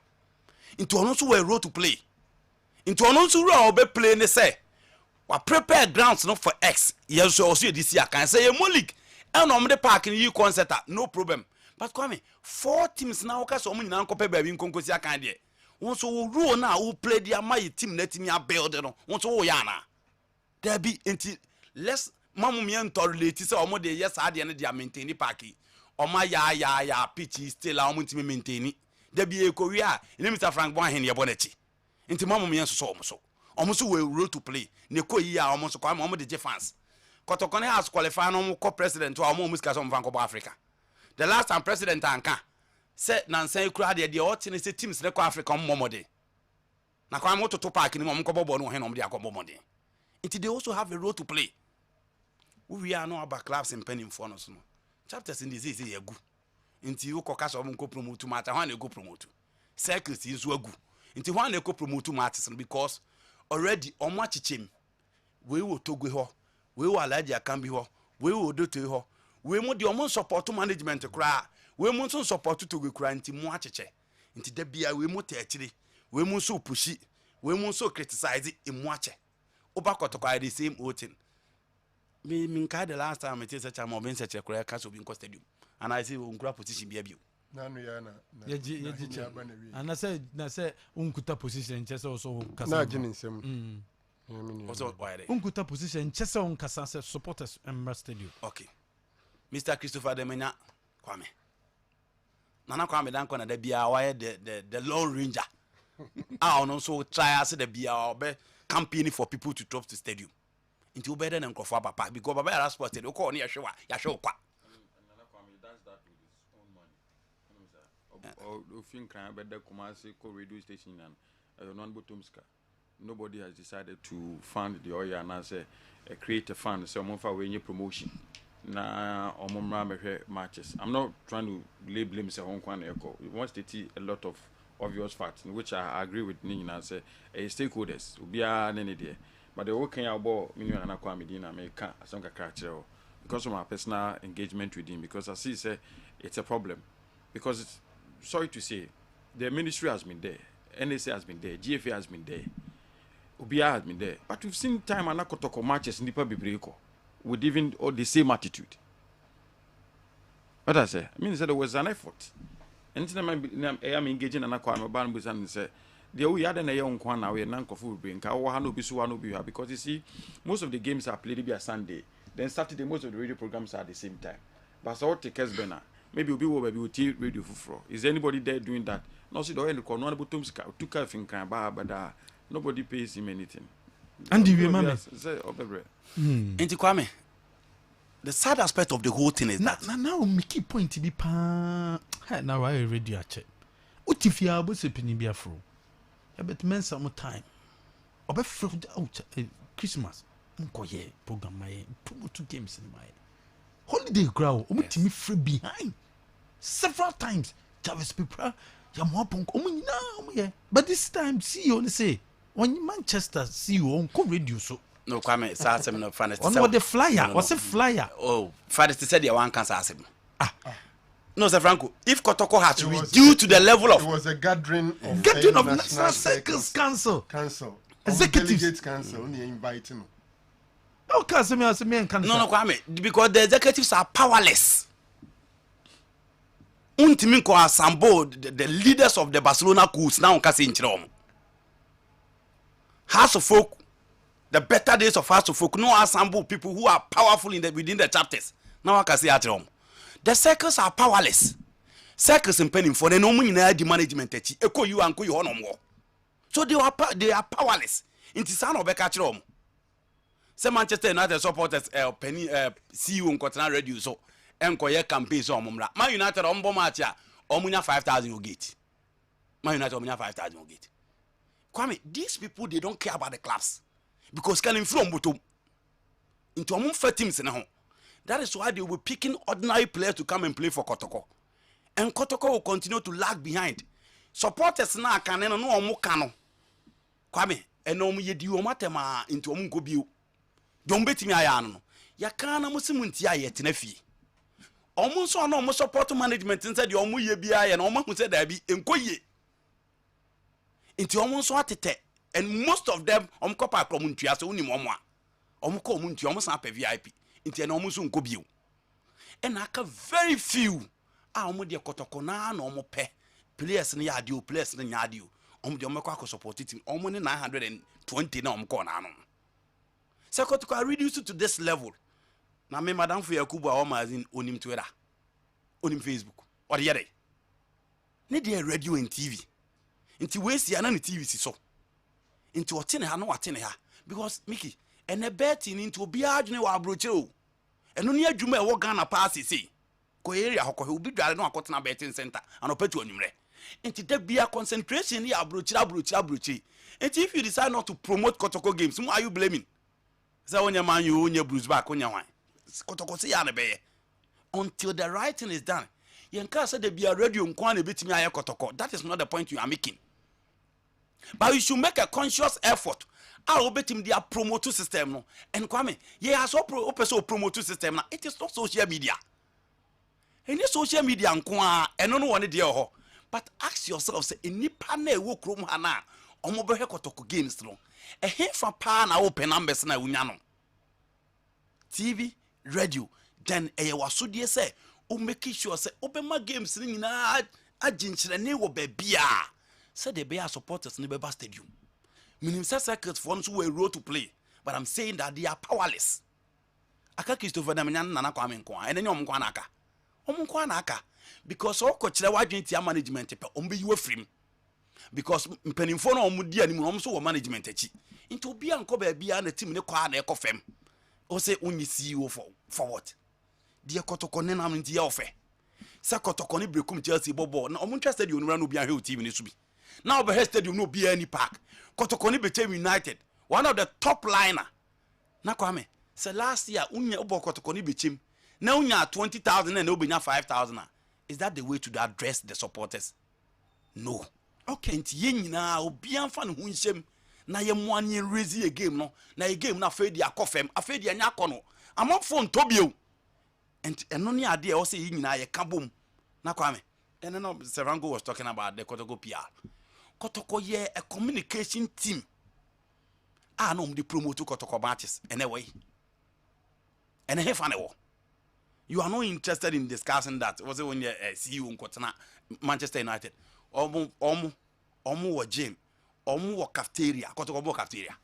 Into also a role to play. Into also role be playing the say. What prepare grounds not for X. Yes, also this year can say a Molik. And on the park in you concert, no problem. But come 4 teams now, because only Uncle Baby in Concosia can de. Once who rule now who play their my team letting me build it on. Once Yana. There be until less. Mamu mi ento relate say omo de yes ade ne dia maintain parki oma ya pitch still omo ntimi maintain da bi ekowi a ne Mr Frank Bon hen ye bonachi nti mamu mi enso omo so we role to play ne ko yi a omo so kwa omo de fans Kotoko ne has qualify no ko president omo muska so mfa ko Africa the last time president anka say nansan kura de otine say teams ne ko Africa omo de na kwa mo to park ni mo ko bobo no hen omo de akobo de nti they also have a role to play. We are not about clubs and penning for us. Chapters in this is a good. Until you cock us or go promote to matter when you go promote. Circles is good. Until when you go promote to matters because already on much him. We will talk with her. We will allow you can be her. We will do to her. We want the almost support to management to cry. We want some support to go cry into much. Into the beer we want actually. We want so pushy. We want so criticize it in much. Obako to cry the same old thing. Me the last time it is such a moment such a career castle in stadium. And I say unkura position be. Nanu ya na. Yeji. And I said unkuta position chesa also kasa. Na jini nsem. Also why? Unkuta position chesa on kasa supporters Emma Stadium. Okay. Mr. Christopher Demenya Kwame. Nana Kwame dan kona da bia why the Lone Ranger. I also try as the bia be campaigning for people to drop to stadium. Into better than Kofa Papa because Baba has spotted the call near Showa, Yasho Kwa. Or think I better Kumasi radio station and non Butumska. Nobody has decided to fund the oil and as create a fund, so I'm for any promotion. Na matches. I'm not trying to label him as a Hong Kong echo. He wants to see a lot of obvious facts, in which I agree with Nina as stakeholders. Will be any day. But the working about me and Anakwa Medina make some character because of my personal engagement with him. Because I see say it's a problem. Because it's, sorry to say, the ministry has been there, NSA has been there, GFA has been there, Ubia has been there. But we've seen time Anakotoko matches Nipa Bibreko with even all the same attitude. What I say? I mean, there was an effort. And I'm engaging Anakwa Maban and say, the we had a young one now, and Uncle Full Brink, because you see, most of the games are played on Sunday. Then Saturday, most of the radio programs are at the same time. But so take Kessben, maybe we'll be with radio for. Is anybody there doing that? No, see, the end of no Butumska, took a finger, but nobody pays him anything. And you remember? Auntie Kwame, the sad aspect of the whole thing is that now me keep point to be pa. Now I radio check. What if you are about to be afro? But men some time. Obe fraud out Christmas. Unkoye program my promote 2 games in my holiday growl. Omuti me free behind several times. Jarvis Pipra, Yamwapon, yeah. But this time, see you only say when Manchester see you on radio so. No, Kwame, Sassam, no fun. On the flyer, what's a flyer? Oh, Father said you want cancer. No, Sir Franco, if Kotoko has reduced to the level of. It was a gathering of National Circles Council. Executives Council, only inviting. No, Kwame, because the executives are powerless. Untiminko Asambo, the leaders of the Barcelona Cools now can in Chrom. House of Folk, the better days of House of Folk, no Asambo people who are powerful within the chapters. Now I can see at home. The circles are powerless. Circles in penning for the no money in the management. Echo you and you on more. So they are powerless. Into San of Becatrom. Some Manchester United supporters penny see you on Cotton Radio so enquire campaign so mumra. Man United on Bomatia Omunia 5,000 gate. Man United Omunia 5,000 gate. Kwame, these people they don't care about the class because can from Butum into a month teams in home. That is why they will be picking ordinary players to come and play for Kotoko. And Kotoko will continue to lag behind. Supporters now can no omukano. Kwame, and no ye do matema into omunko bio. Don't bet me ayano. Ya kana musimuntia yet nefi. Almost on almost support management inside the omu ye bia and almost said there be enkoye. Into almost what it and most of them omkopa komuntia so unimomwa. Omko munti almost up a VIP. Into an almost unkobio. And I can very few. Omudia Kotoko na no mo pe. Players in yadio, players in yadio. The Omako support it. Only 920 na omko na no. So Kotoko reduce it to this level. Na me madam for Yakubu Oma in onim Twitter, onim Facebook, or the other. Need the radio and TV. Into waste ya na TV so. Into attend her no attend her because Mickey and a betting into a biagene wa brocho. And only a Juma walk Ghana pass say. Ko area hoko will be driving no a betting center and open to onimre. Into there be a concentration here abrochi. And if you decide not to promote Kotoko games, who are you blaming? Say when your man you own your Bruce back on your wine. Kotoko say until the right thing is done. You can't say there be a radio and bit me Kotoko. That is not the point you are making. But you should make a conscious effort. I will bet him their promoter system no. And Kwame, has so promoter system now. It is not social media. Any social media and no one there. But ask yourself, say any panel wo krom hana omobe Kotoko games no. A hit from pan open numbers na unyano. TV, radio, then a wasudie say o make sure say obema games ni nyina aginchire ne wo babia say the be supporters ne beba stadium minim say circuits for so we road to play but I'm saying that they are powerless aka Christopher Damian nana kwa me nko ene nyom nko anaka nko anaka because o kire wadwen tia management pe ombe yiwe frim because mpanimfo no omudi anim no so wo management achi into obi anko ba bia na team ne kwa na ekofem o say onyi CEO for what die kotoko ne nam nti ya ofe sa kotoko ne brekum Chelsea bobo na omuntwa stadium no no bia hwe team ne subi na obe stadium no bia any park kotoko ne became United one of the top liner na kwame say last year unya obo kotoko ne became na unya 20,000 na obenya 5,000 is that the way to address the supporters no okay nti ye nyina obi anfa ne hu nsem na ye mo anye raise a game no na a game na afedi akofem afedi anya akono amofo ntobio and eno ne ade e o say ye nyina ye kabom na kwame and no Serango was talking about the Kotoko PR Kotoko ye a communication team no the promote Kotoko matches anyway and he fan you are not interested in discussing that was it when you see you in Manchester United omu wo gym omu wo cafeteria Kotoko cafeteria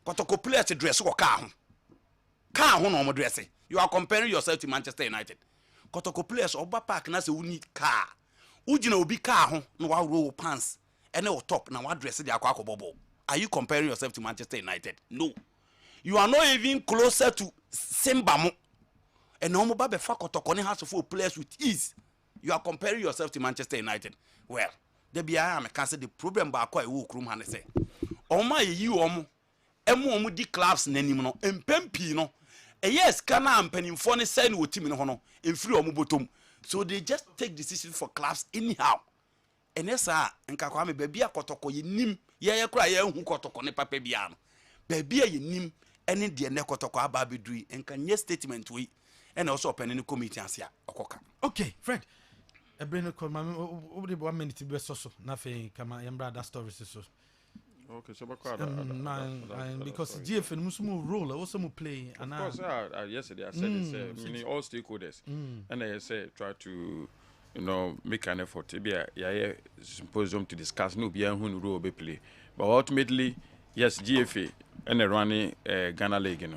Kotoko players dress wo car ho no omu dress you are comparing yourself to Manchester United Kotoko players oba park na say we need car ugina obi car ho no wa roll pants ene o top na wa dress dey akwa bobo are you comparing yourself to Manchester United no you are not even closer to Simba and omu ba be fa Kotoko ne has for players with ease you are comparing yourself to Manchester United well the bia me can say the problem ba kwa e wo krum ha ne say oma yi omu di clubs nanim no empempi no yes kana ampanimfo ne say no team no ho no emfiri omu botom so they just take decisions for clubs anyhow and yes nka kwa me ba bia Kotoko ye nim ye kura ye hu Kotoko ne papa bia no ba bia ye nim ene de ne Kotoko aba bedui nka nye statement we and also open committee asia okoka okay friend Ebreno call my 1 minute be so nothing kama yambra that story so okay so because GFN musumu role also mu play and of course yesterday I said it's meaning all stakeholders and I said try to make an effort to be a symposium to discuss no be who role be play but ultimately yes GFA and running Ghana League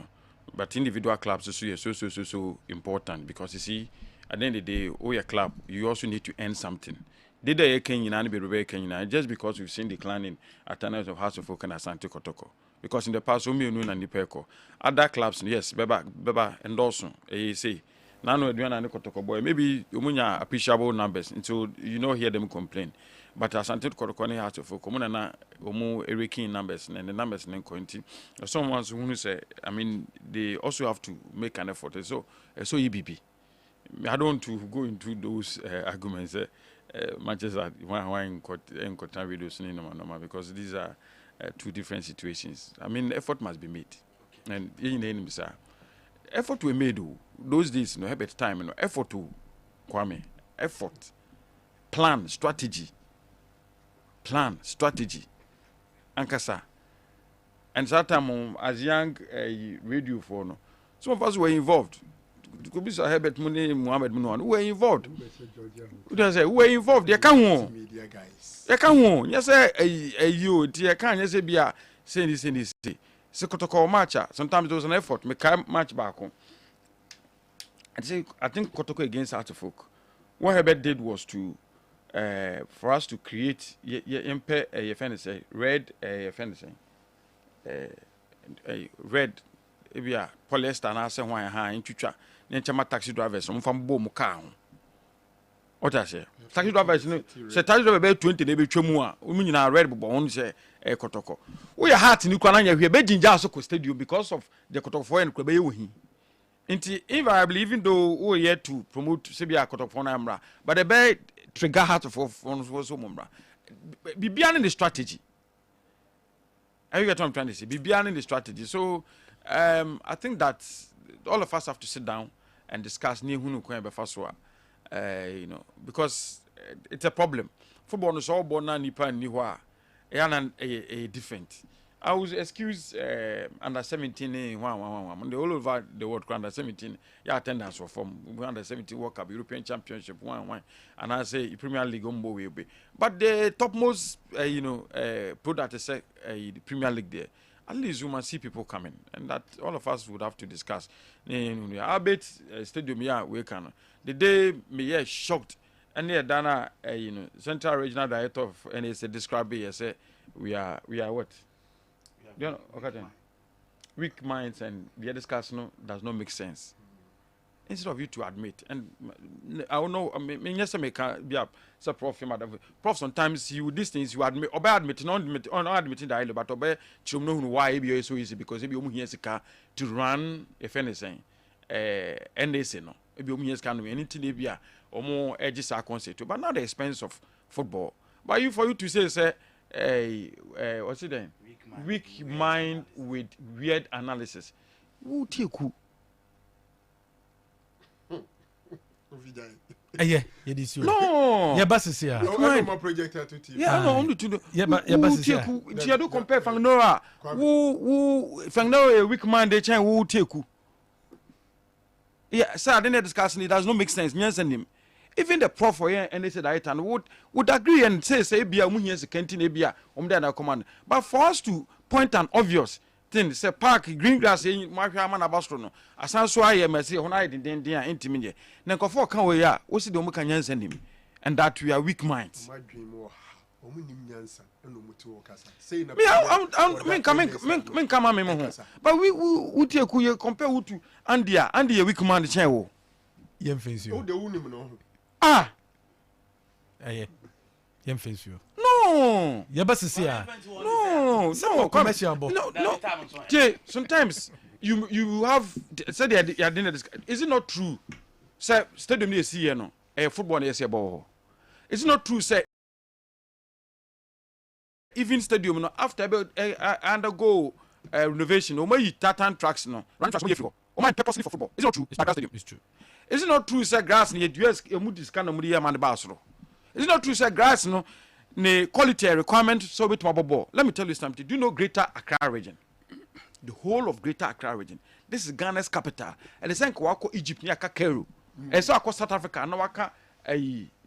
but individual clubs also so important because you see at the end of the day, your club, you also need to earn something. Did they be Kenya just because we've seen declining attendance of House of Folk and Asante Kotoko? Because in the past, we knew and Peko. Other clubs, yes, Beba endorsing, say, Nano Adrian and Kotoko boy, maybe Umunya appreciable numbers until hear them complain. But Asante Kotoko House of Folk, Comuna Omu Erikin numbers and the numbers in County. Someone who say, I mean, they also have to make an effort. So EBB. I don't want to go into those arguments. Manchester, why in videos, because these are two different situations. I mean, effort must be made, and effort we made. Those days, have time. Effort to Kwame. Effort, plan, strategy, Ankasa, and that time as young radio for some of us were involved. Could be Herbert Mune, Mohammed Munan, who were involved. Who were involved? They can't. Yes, you, dear, can you say, be a say this. Kotoko match. Sometimes there was an effort, make match back home. I think Kotoko against Artifolk. What Herbert did was to, for us to create, red, red, polyester, and I say, why, in future. Nenchama taxi drivers from bom car. What I say? Taxi drivers say taxi driver be 20 dey be twemu a we nyina red bo won say Kotoko. We heart ni kwana nya hwe be jinja so ko stadium because of the Kotoko for en be yewu hi. Nti invariably even though we here to promote Sebia Kotoko na amra but the be trigger heart for so mumra. Be beyond the strategy. Are you get what I'm trying to say? Be beyond the strategy. So I think that all of us have to sit down and discuss because it's a problem. Football is all born and nipa and niwa a different. I would excuse under 17 the all over the world under 17. Yeah, attendance for from under 17 World Cup, European Championship, one, and I say Premier League will be. But the topmost, product is the Premier League there. At least you must see people coming, and that all of us would have to discuss. I bet stadium, yeah, we can. The day me shocked, and yeah, Dana, Central Regional Director of NSA described it as we are what. You know, okay, weak minds and the discussion does not make sense. Instead of you to admit, and I don't know, I mean, yes, I may be up, so prof, sometimes you these things you admit, or admit, not admitting the idea, but obey to know why it is so easy because if you hears a car to run, if anything, and they say no, if you hears can be anything, they be or more edges are concept, but not the expense of football. But you for you to say, what's it then? Weak mind with weird analysis. Who take who? Yeah, this you. No. Yeah, but it's here. No, my projector to TV. Yeah, no, only to know. Yeah, but it's here. You don't compare Fangnora. Who Fangnora a weak mind? They change who take who? Yeah, sir, I didn't discuss it. It does not make sense. Me and him. Even the prof here and they said that and would agree and say be a muhias canteen ebia there command. But for us to point an obvious thing, say park green grass in my man abastrono. Asan so I am say when I didn't intimate. Nanko for can we are what's the Omukan send him and that we are weak minds. My dream or but we take we compare who to Andy a weak man chair. Yem face you. Oh, the woman. Ah, yeah. Yem face you. No. Yeah, but see ya. No. Commercial. No. Jay, sometimes you have said you didn't discuss. Is it not true? Say stadium near see no. Football near see ball. Is it not true? Say even stadium no after undergo renovation. O may tartan tracks no. Run tracks no for. O may purposely for football. It's not true. It's true. Is it not true say grass near US emudis kind of mudia man basro? Is it not true say grass no ne quality requirement so bit ball? Let me tell you something. Do you know Greater Accra region? The whole of Greater Accra region. This is Ghana's capital. And they say wako Egypt near Cairo. And so wako South Africa and waka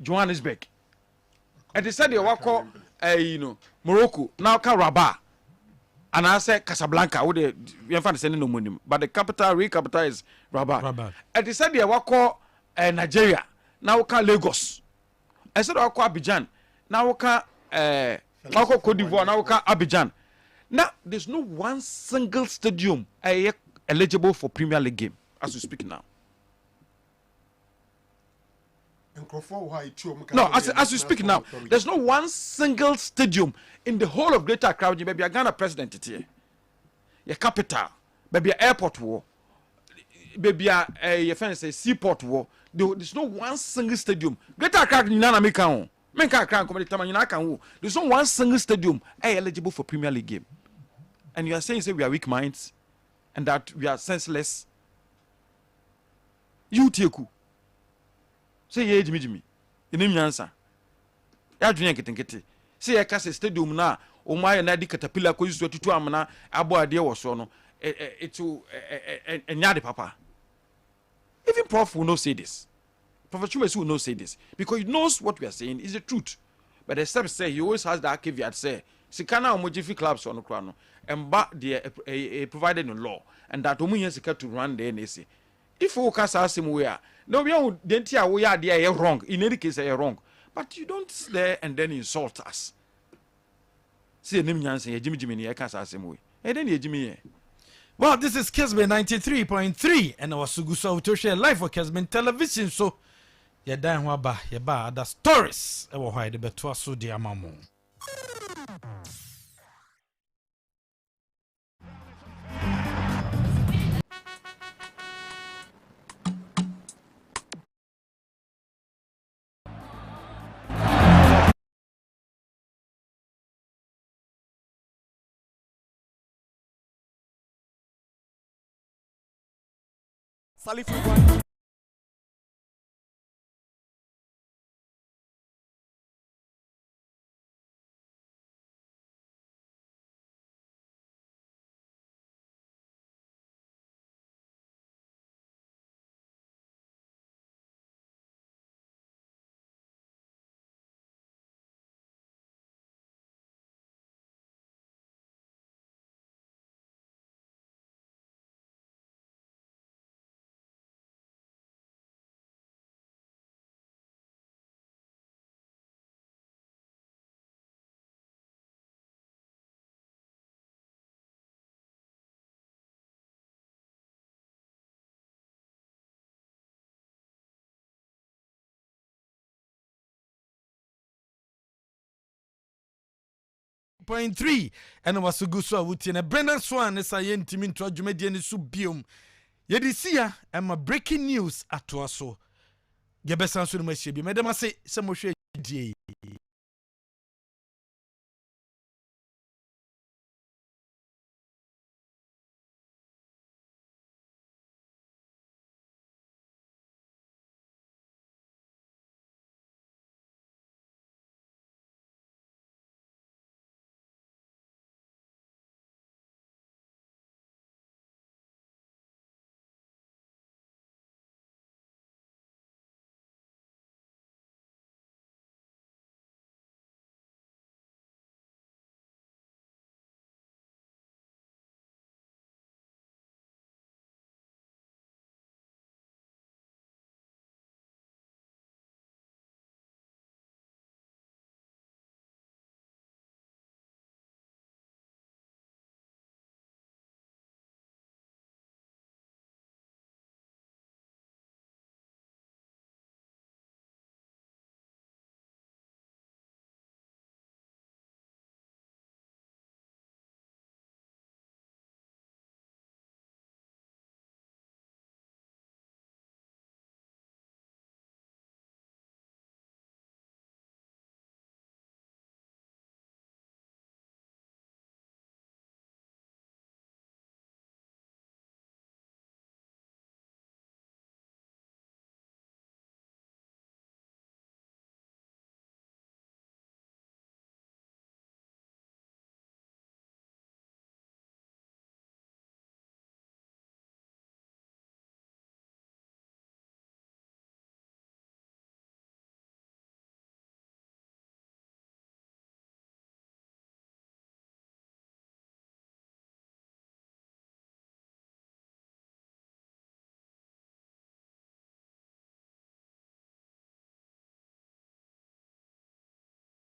Johannesburg. And they said they wako Morocco now ka Rabat. And I say Casablanca, we are sending no money, but the real capital is Rabat. And they said they wako Nigeria, now waka Lagos. I said wako Abidjan, now waka wako Cote d'Ivoire, now waka Abidjan. Now there's no one single stadium eligible for Premier League game as we speak now. No, as we speak now, there's no one single stadium in the whole of Greater Accra. Maybe a Ghana president it here, your capital, maybe a airport war, maybe a seaport war. There's no one single stadium. Greater Accra, Nana Mekao, Menka Accra, Community. There's no one single stadium eligible for Premier League game. And you are saying we are weak minds and that we are senseless. You take say ye Jimmy. In him answer. Ya drink it. Say a cast stadium na o my na di caterpillar ko use to amana abo ade wo so no enya de papa. Even prof will not say this. Prophet Chumesu will not say this because he knows what we are saying is the truth. But except say he always has that caveat say sikana omojifi clubs on no and ba the provided in law and that omu yen sika to run the NSA. If you can ask him where no, we don't hear we are there wrong. In any case, they are wrong. But you don't stare and then insult us. See, Jimmy, I can't ask him way. And then Jimmy. Well, this is Kessben 93.3, and our Sugusa to share live for Kessben television. So, you're dying waba, you're bad. The stories. I will hide the better so dear mamma. Salif 104.3 and was so good so wuti na Brennan Swan is a yentimi ntro dwumadi ani so biom yedisia and my breaking news atoa so yebesan so no machie bi medema se mo hwe die